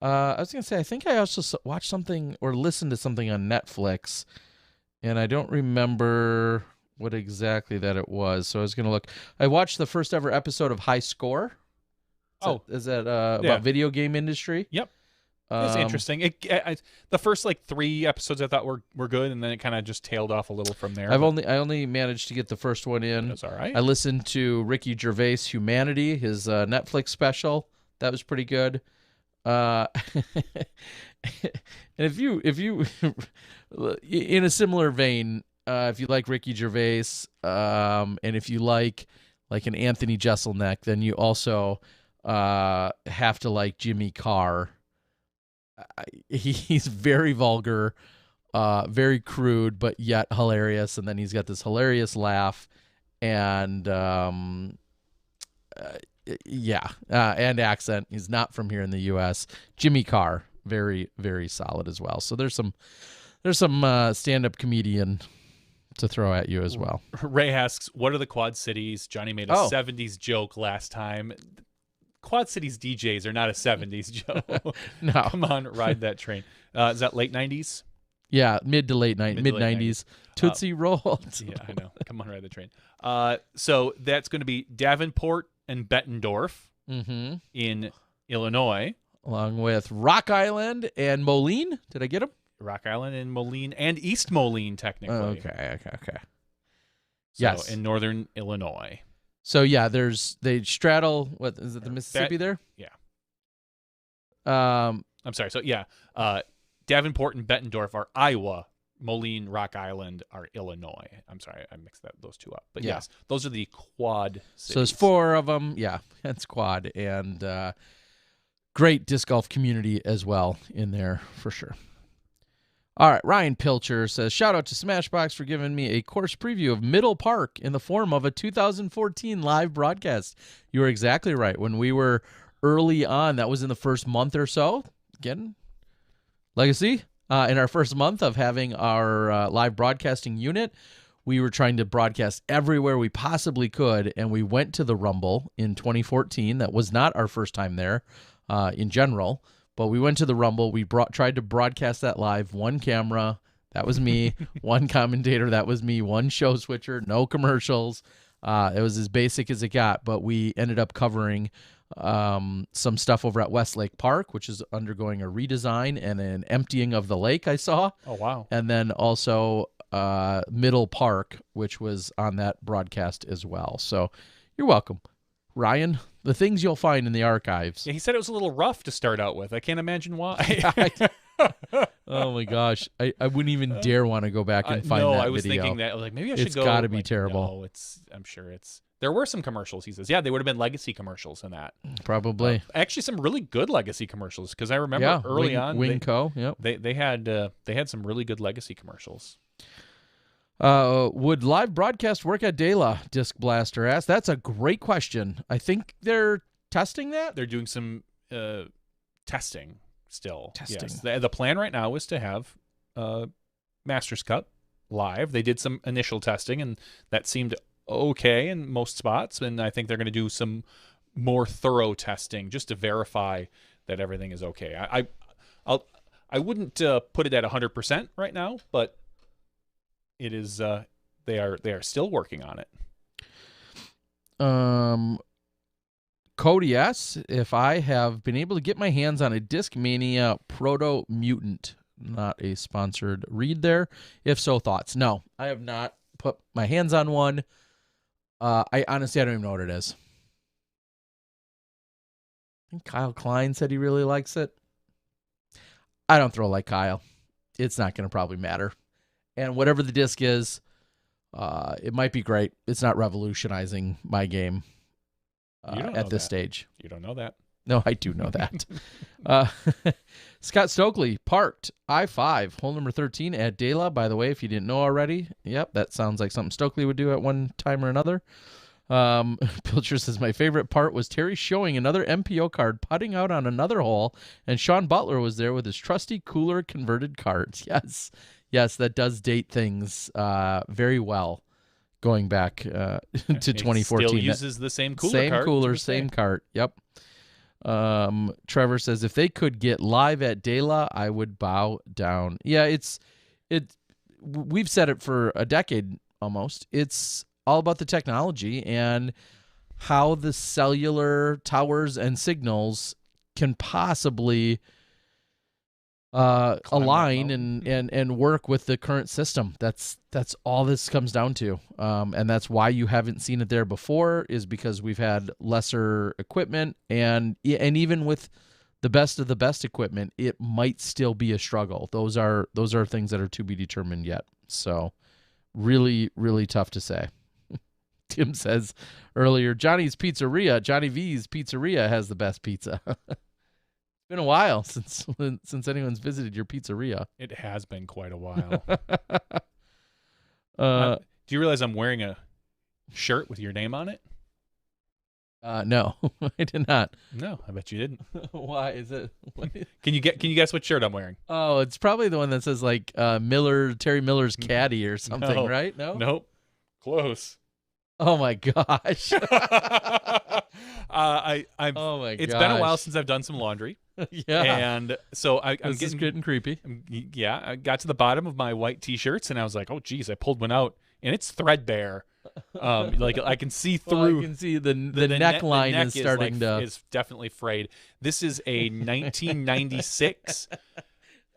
I was gonna say I think I also watched something or listened to something on Netflix, and I don't remember what exactly that it was. So I was gonna look. I watched the first ever episode of High Score. Is that about video game industry? Yep. It's interesting. The first 3 episodes I thought were good, and then it kind of just tailed off a little from there. I only managed to get the first one in. That's all right. I listened to Ricky Gervais' Humanity, his Netflix special. That was pretty good. And if you in a similar vein, if you like Ricky Gervais, and if you like an Anthony Jeselnik, then you also have to like Jimmy Carr. He's very vulgar, very crude, but yet hilarious. And then he's got this hilarious laugh, and and accent. He's not from here in the U.S. Jimmy Carr, very, very solid as well. So there's some stand-up comedian to throw at you as well. Ray asks, "What are the Quad Cities?" Johnny made a 70s joke last time. Quad Cities DJs are not a 70s joke. No. Come on, ride that train. Is that late 90s? Yeah, mid 90s. Tootsie Rolled. Yeah, I know. Come on, ride the train. So that's going to be Davenport and Bettendorf in Illinois. Along with Rock Island and Moline. Did I get them? Rock Island and Moline and East Moline, technically. Okay. So yes. in northern Illinois. So yeah, they straddle, what is it, the Mississippi there? Yeah. I'm sorry. So yeah, Davenport and Bettendorf are Iowa. Moline, Rock Island are Illinois. I'm sorry, I mixed those two up. But yes, those are the Quad cities. So there's 4 of them. Yeah, that's Quad, and great disc golf community as well in there for sure. All right, Ryan Pilcher says, shout out to Smashbox for giving me a course preview of Middle Park in the form of a 2014 live broadcast. You were exactly right. When we were early on, that was in the first month or so. Again, legacy. In our first month of having our live broadcasting unit, we were trying to broadcast everywhere we possibly could, and we went to the Rumble in 2014. That was not our first time there in general. But we went to the Rumble. We tried to broadcast that live, one camera. that was me. One commentator, that was me. One show switcher, no commercials. It was as basic as it got, but we ended up covering some stuff over at Westlake Park, which is undergoing a redesign and an emptying of the lake, I saw. Oh, wow. And then also Middle Park, which was on that broadcast as well. So you're welcome. Ryan, the things you'll find in the archives. Yeah, he said it was a little rough to start out with. I can't imagine why. Oh my gosh, I wouldn't even dare want to go back and find that video. No, I was thinking that, like, maybe I should go. It's got to be like, terrible. No, I'm sure it's. There were some commercials, he says. Yeah, they would have been legacy commercials in that. Probably. Actually, some really good legacy commercials, because I remember early on. Wingco, yep. They had some really good legacy commercials. Would live broadcast work at De La? Disc Blaster asked. That's a great question. I think they're testing that. They're doing some testing still. Testing. Yes. The plan right now is to have Masters Cup live. They did some initial testing, and that seemed okay in most spots, and I think they're going to do some more thorough testing just to verify that everything is okay. I wouldn't put it at 100% right now, but it is they are still working on it. Cody asks if I have been able to get my hands on a Discmania Proto Mutant. Not a sponsored read there. If so, thoughts? No, I have not put my hands on one. I honestly, I don't even know what it is. I think Kyle Klein said he really likes it. I don't throw like Kyle. It's not going to probably matter. And whatever the disc is, it might be great. It's not revolutionizing my game at this stage. You don't know that. No, I do know that. Scott Stokely, parked I-5, hole number 13 at De La. By the way, if you didn't know already, yep, that sounds like something Stokely would do at one time or another. Pilcher says, my favorite part was Terry showing another MPO card putting out on another hole, and Sean Butler was there with his trusty cooler converted cards. Yes, that does date things very well, going back to 2014. Still uses the same cooler same cart. Cooler, same cart. Yep. Trevor says, if they could get live at De La, I would bow down. Yeah, we've said it for a decade almost. It's all about the technology and how the cellular towers and signals can possibly align and work with the current system. That's all this comes down to. And that's why you haven't seen it there before, is because we've had lesser equipment, and even with the best of the best equipment, it might still be a struggle. Those are things that are to be determined yet. So really, really tough to say. Tim says earlier, Johnny V's Pizzeria has the best pizza. It's been a while since anyone's visited your pizzeria. It has been quite a while. Do you realize I'm wearing a shirt with your name on it? No, I did not. No, I bet you didn't. Why is it? Can you guess what shirt I'm wearing? Oh, it's probably the one that says like Terry Miller's caddy or something, No. right? No. Nope. Close. Oh my gosh. Oh my It's been a while since I've done some laundry. Yeah. And so I'm getting creepy. Yeah, I got to the bottom of my white t-shirts and I was like, oh geez, I pulled one out and it's threadbare. Like I can see through. Well, I can see the neckline neck is starting is definitely frayed. This is a 1996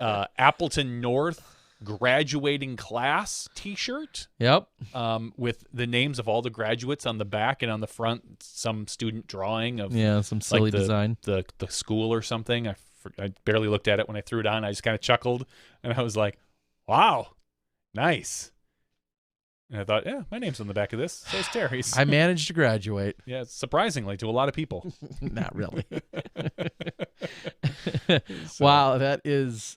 Appleton North graduating class t-shirt. Yep. With the names of all the graduates on the back, and on the front some student drawing of some silly design. The school or something. I barely looked at it when I threw it on. I just kind of chuckled and I was like, wow, nice. And I thought, yeah, my name's on the back of this. So is Terry's. I managed to graduate. Yeah, surprisingly to a lot of people. Not really. Wow, that is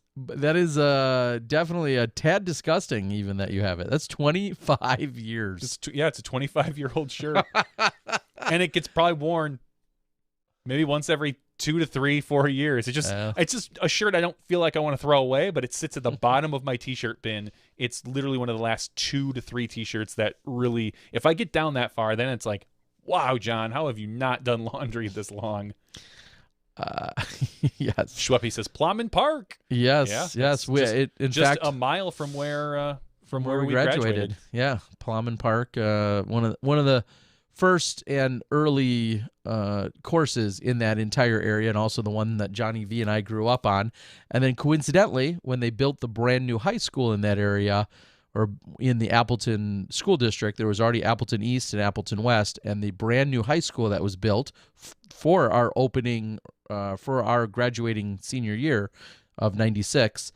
definitely a tad disgusting, even that you have it. That's 25 years. It's a 25-year-old shirt. And it gets probably worn maybe once every 2 to 3, 4 years. It's just a shirt I don't feel like I want to throw away, but it sits at the bottom of my t-shirt bin. It's literally one of the last 2 to 3 t-shirts that really, if I get down that far, then it's like, wow, John, how have you not done laundry this long? Yes. Schweppy says Plowman Park. Yes. Yeah, Yes. it's In just fact, a mile from where we we graduated. Yeah, Plowman Park, one of the first and early courses in that entire area, and also the one that Johnny V and I grew up on. And then coincidentally, when they built the brand new high school in that area, or in the Appleton School District, there was already Appleton East and Appleton West, and the brand new high school that was built for our opening, for our graduating senior year of '96.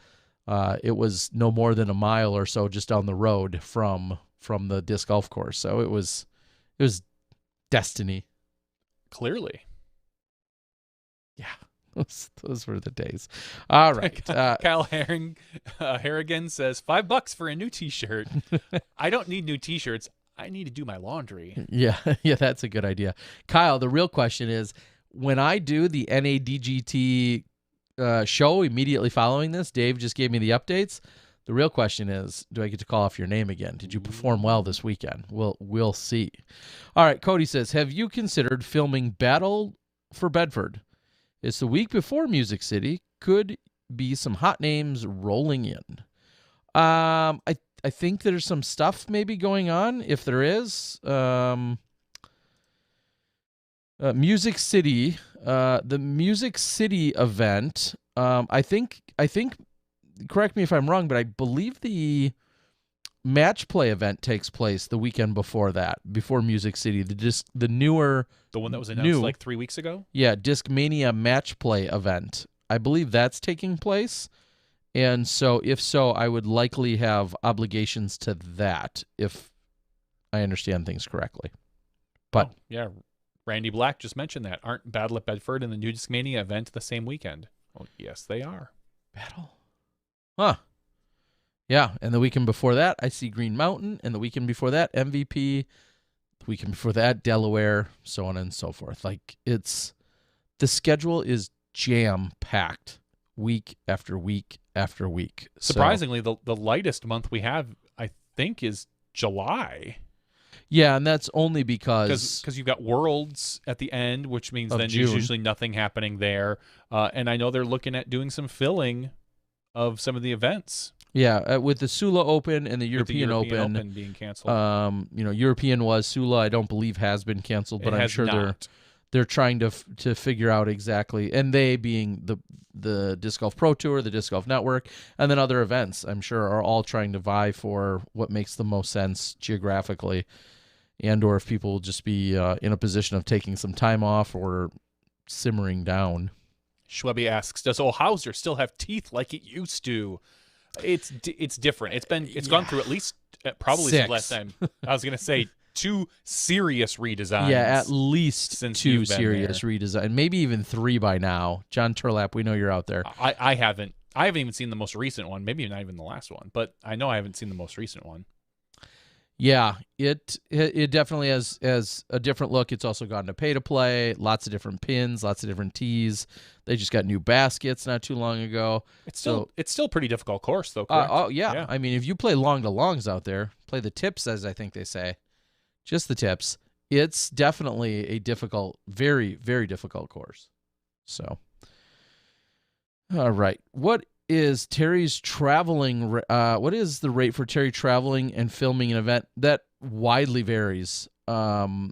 It was no more than a mile or so just down the road from the disc golf course. So it was destiny. clearly. Yeah, those were the days. All right. Kyle Harrigan says $5 for a new T-shirt. I don't need new T-shirts. I need to do my laundry. Yeah, that's a good idea. Kyle, the real question is, when I do the NADGT show immediately following this, Dave just gave me the updates. The real question is, do I get to call off your name again? Did you perform well this weekend? We'll see. All right, Cody says, have you considered filming Battle for Bedford? It's the week before Music City. Could be some hot names rolling in. I think there's some stuff maybe going on. If there is, Music City, the Music City event. I think. Correct me if I'm wrong, but I believe the match play event takes place the weekend before that, before Music City. The newer, the one that was announced like 3 weeks ago. Yeah, Discmania match play event. I believe that's taking place. And so, if so, I would likely have obligations to that if I understand things correctly. But yeah, Randy Black just mentioned that. Aren't Battle at Bedford and the New Discmania event the same weekend? Well, yes, they are. Battle? Huh. Yeah, and the weekend before that, I see Green Mountain, and the weekend before that, MVP. The weekend before that, Delaware, so on and so forth. Like, the schedule is jam-packed week after week after week. Surprisingly, the lightest month we have, I think, is July. Yeah, and that's only because you've got Worlds at the end, which means then June. there's usually nothing happening there. And I know they're looking at doing some filling of some of the events. Yeah, with the Sula Open and the European Open being canceled. European was Sula. I don't believe has been canceled, but I'm sure they're trying to figure out exactly. And they being the Disc Golf Pro Tour, the Disc Golf Network, and then other events, I'm sure, are all trying to vie for what makes the most sense geographically, and or if people will just be in a position of taking some time off or simmering down. Schwebby asks, does Ohauser still have teeth like it used to? It's different. It's gone through at least probably 6. since last time. I was going to say 2 serious redesigns. Yeah, at least since 2 serious redesigns, maybe even 3 by now. John Turlap, we know you're out there. I haven't even seen the most recent one. Maybe not even the last one, but I know I haven't seen the most recent one. Yeah, it definitely has a different look. It's also gone to pay to play, lots of different pins, lots of different tees. They just got new baskets not too long ago. It's still a pretty difficult course though, correct? Yeah. I mean, if you play long to longs out there, play the tips as I think they say, just the tips, it's definitely a difficult, very, very difficult course. So, all right. What is Terry's traveling? What is the rate for Terry traveling and filming an event? That widely varies on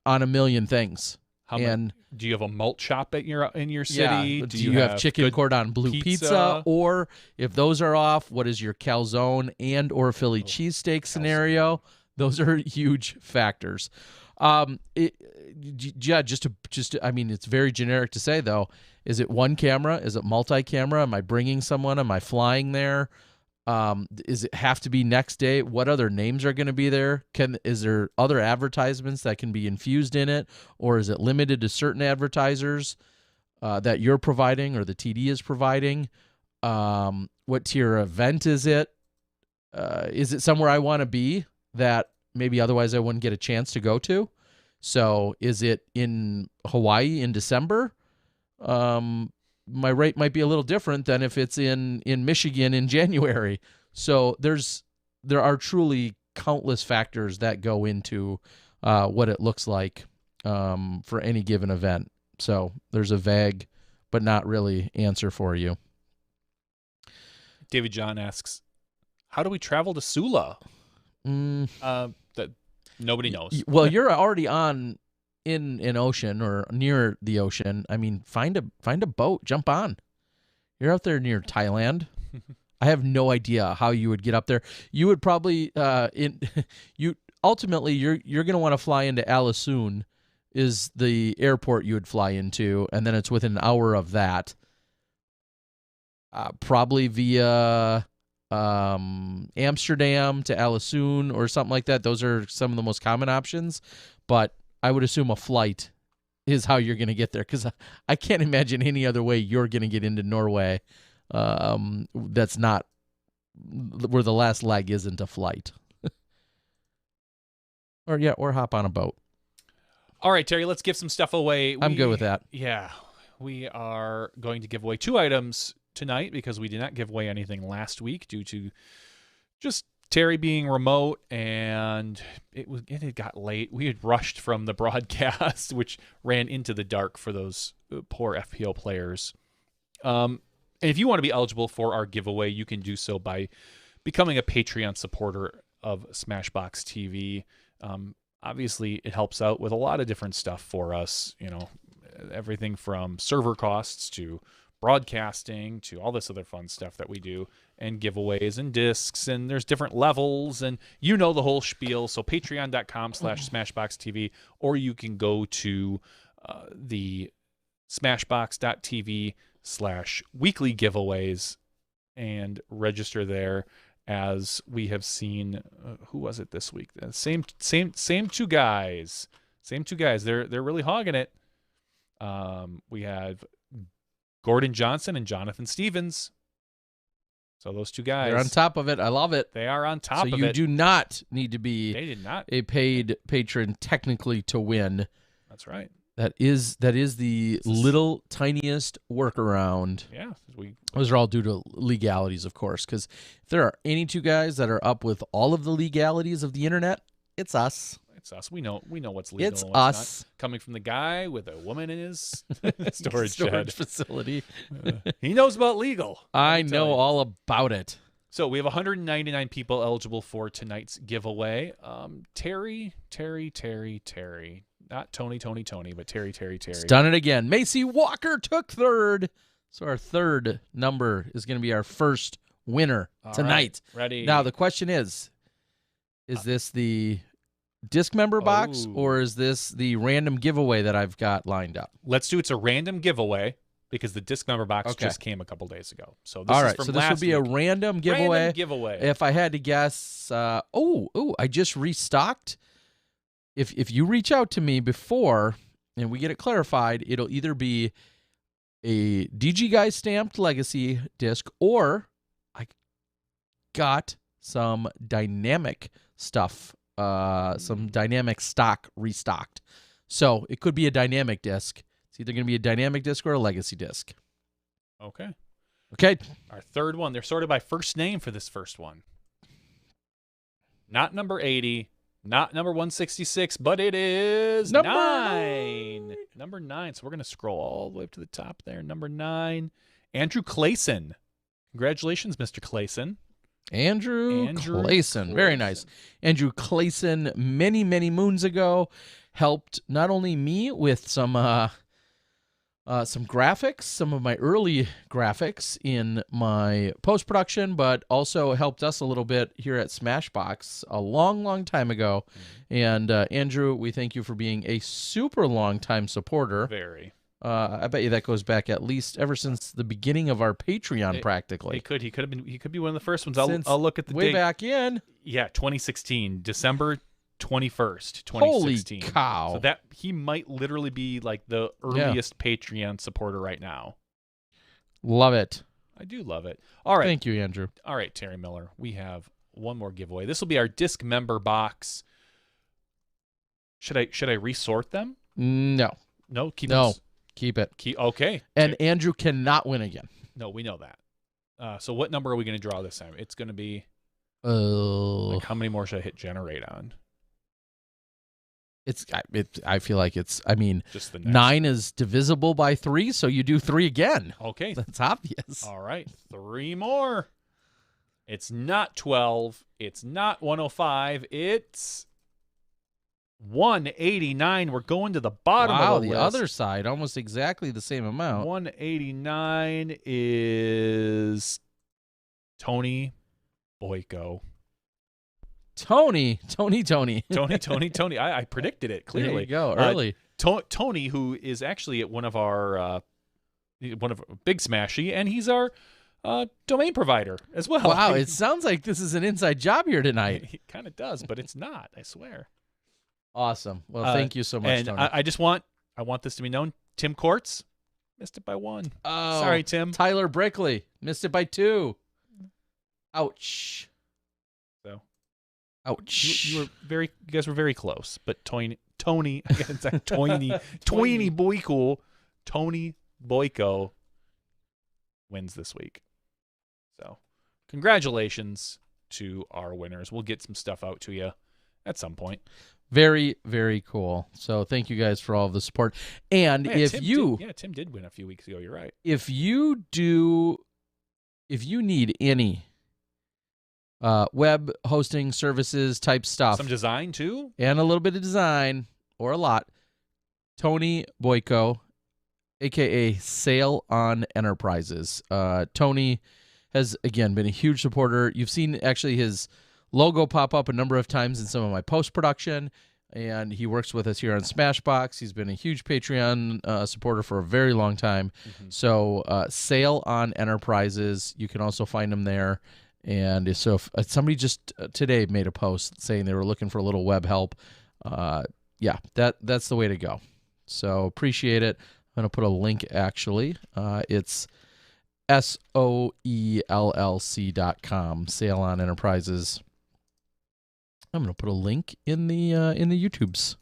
a million things. Do you have a malt shop in your city? Yeah. Do you have chicken cordon bleu pizza? Or if those are off, what is your calzone and or Philly cheesesteak scenario? Those are huge factors. Just to, I mean, it's very generic to say though. Is it one camera? Is it multi-camera? Am I bringing someone? Am I flying there? Is it have to be next day? What other names are going to be there? Is there other advertisements that can be infused in it, or is it limited to certain advertisers that you're providing or the TD is providing? What tier event is it? Is it somewhere I want to be that maybe otherwise I wouldn't get a chance to go to? So is it in Hawaii in December? My rate might be a little different than if it's in Michigan in January. So there are truly countless factors that go into what it looks like for any given event. So there's a vague, but not really answer for you. David John asks, how do we travel to Sula? That nobody knows. Well, you're already in an ocean or near the ocean. I mean, find a boat, jump on. You're out there near Thailand. I have no idea how you would get up there. You would probably ultimately you're going to want to fly into Alisoon is the airport you would fly into, and then it's within an hour of that. Probably via Amsterdam to Alisoon or something like that. Those are some of the most common options, but I would assume a flight is how you're going to get there, because I can't imagine any other way you're going to get into Norway. That's not where the last leg isn't a flight. Or hop on a boat. All right, Terry, let's give some stuff away. I'm good with that. Yeah, we are going to give away 2 items tonight because we did not give away anything last week due to just Terry being remote, and it had got late. We had rushed from the broadcast, which ran into the dark for those poor FPO players. And if you want to be eligible for our giveaway, you can do so by becoming a Patreon supporter of Smashbox TV. Obviously, it helps out with a lot of different stuff for us. Everything from server costs to broadcasting to all this other fun stuff that we do, and giveaways and discs, and there's different levels, and the whole spiel. So patreon.com/smashboxtv, or you can go to the smashbox.tv/weekly giveaways and register there. As we have seen, who was it this week? Same two guys. They're really hogging it. We have Gordon Johnson and Jonathan Stevens. So those two guys. They're on top of it. I love it. They are on top of it. So you do not need to be They did not. a paid patron technically to win. That's right. That is the little tiniest workaround. Yeah. Those are all due to legalities, of course, because if there are any two guys that are up with all of the legalities of the internet, it's us. It's us. We know what's legal It's and what's us. not. Coming from the guy with a woman in his storage facility. He knows about legal. I know all about it. So we have 199 people eligible for tonight's giveaway. Terry. Not Tony, but Terry. It's done it again. Macie Walker took third. So our third number is going to be our first winner tonight. Right. Ready. Now the question is this the disc member box, or is this the random giveaway that I've got lined up? Let's do it's a random giveaway because the disc member box just came a couple days ago. So this all is right, from so this will be a random giveaway. If I had to guess, I just restocked. If you reach out to me before and we get it clarified, it'll either be a DG Guy stamped Legacy disc, or I got some dynamic stuff, some dynamic stock restocked. So it could be a dynamic disc. It's either going to be a dynamic disc or a Legacy disc. Okay. Our third one. They're sorted by first name for this first one. Not number 80. Not number 166, but it is number 9. Number 9. So we're going to scroll all the way up to the top there. Number 9, Andrew Clayson. Congratulations, Mr. Clayson. Andrew Clayson. Very nice. Andrew Clayson, many, many moons ago, helped not only me with some graphics, some of my early graphics in my post-production, but also helped us a little bit here at Smashbox a long, long time ago. And Andrew, we thank you for being a super long-time supporter. Very. I bet you that goes back at least ever since the beginning of our Patreon, practically. He could be one of the first ones. I'll look at the way date. back in. Yeah, 2016, December 21st, 2016. Holy cow. So that he might literally be like the earliest Patreon supporter right now. Love it. I do love it. All right. Thank you, Andrew. All right, Terry Miller. We have one more giveaway. This will be our disc member box. Should I resort them? No. No, keep it. Okay. And Andrew cannot win again. No, we know that. So what number are we going to draw this time? It's going to be like how many more should I hit generate on? I feel like I mean, Just the next. 9 is divisible by 3, so you do 3 again. Okay. That's obvious. All right. 3 more. It's not 12. It's not 105. It's 189. We're going to the bottom Wow, of the the list. other side, almost exactly the same amount. 189 is Tony Boyko. Tony. I predicted it clearly. There you go, early. Tony, who is actually at one of Big Smashy, and he's our domain provider as well. Wow, it sounds like this is an inside job here tonight. It kind of does, but it's not. I swear. Awesome. Well, thank you so much, and Tony. I want this to be known. Tim Courts missed it by 1. Oh, sorry, Tim. Tyler Brickley missed it by 2. Ouch. So, ouch. you guys were very close, but Tony, I guess it's like Tony Boyko, Tony Boyko wins this week. So, congratulations to our winners. We'll get some stuff out to you at some point. Very, very cool. So thank you guys for all of the support. And Tim did win a few weeks ago. You're right. If you need any web hosting services type stuff, Some design too? and a little bit of design or a lot, Tony Boyko, aka Sail on Enterprises. Tony has again been a huge supporter. You've seen actually his logo pop up a number of times in some of my post-production, and he works with us here on Smashbox. He's been a huge Patreon supporter for a very long time. Mm-hmm. So Sail on Enterprises, you can also find him there. And if somebody just today made a post saying they were looking for a little web help, that's the way to go. So appreciate it. I'm going to put a link, actually. It's SOELLC.com, Sail on Enterprises. I'm going to put a link in the YouTubes.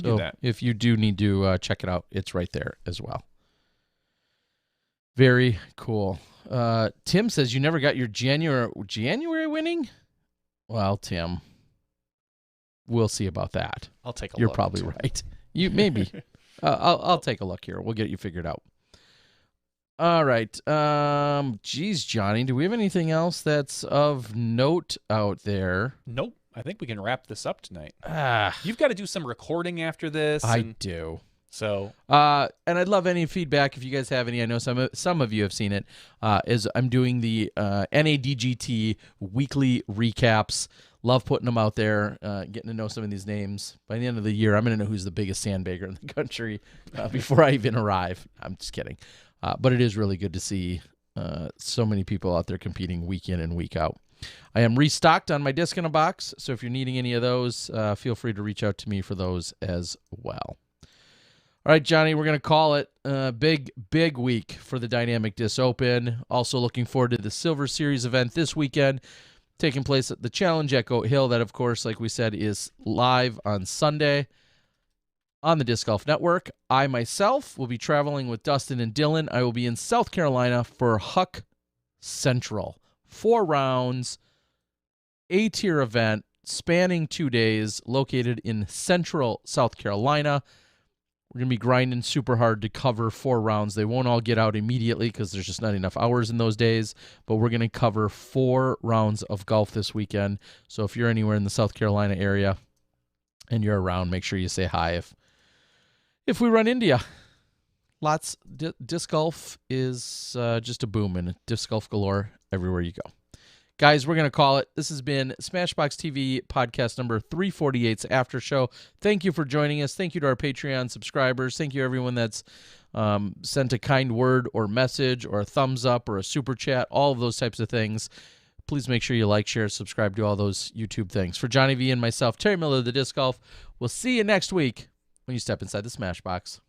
Do that. If you do need to check it out, it's right there as well. Very cool. Tim says you never got your January winning? Well, Tim, we'll see about that. I'll take a look. You're probably right. You maybe. I'll take a look here. We'll get you figured out. All right. Geez, Johnny, do we have anything else that's of note out there? Nope. I think we can wrap this up tonight. Ah, You've got to do some recording after this. I do. So, and I'd love any feedback if you guys have any. I know some of you have seen it. Is I'm doing the NADGT weekly recaps. Love putting them out there, getting to know some of these names. By the end of the year, I'm going to know who's the biggest sandbagger in the country before I even arrive. I'm just kidding. But it is really good to see so many people out there competing week in and week out. I am restocked on my disc in a box, so if you're needing any of those, feel free to reach out to me for those as well. All right, Johnny, we're going to call it a big week for the Dynamic Disc Open. Also looking forward to the Silver Series event this weekend, taking place at the Challenge at Goat Hill. That, of course, like we said, is live on Sunday on the Disc Golf Network. I myself will be traveling with Dustin and Dylan. I will be in South Carolina for Huck Central. 4 rounds, A-tier event spanning 2 days, located in Central South Carolina. We're going to be grinding super hard to cover 4 rounds. They won't all get out immediately because there's just not enough hours in those days, but we're going to cover 4 rounds of golf this weekend. So if you're anywhere in the South Carolina area and you're around, make sure you say hi if we run into you. Disc golf is just a boom, and disc golf galore everywhere you go. Guys, we're going to call it. This has been Smashbox TV podcast number 348's After Show. Thank you for joining us. Thank you to our Patreon subscribers. Thank you, everyone that's sent a kind word or message or a thumbs up or a super chat, all of those types of things. Please make sure you like, share, subscribe to all those YouTube things. For Johnny V and myself, Terry Miller of the Disc Golf, we'll see you next week when you step inside the Smashbox.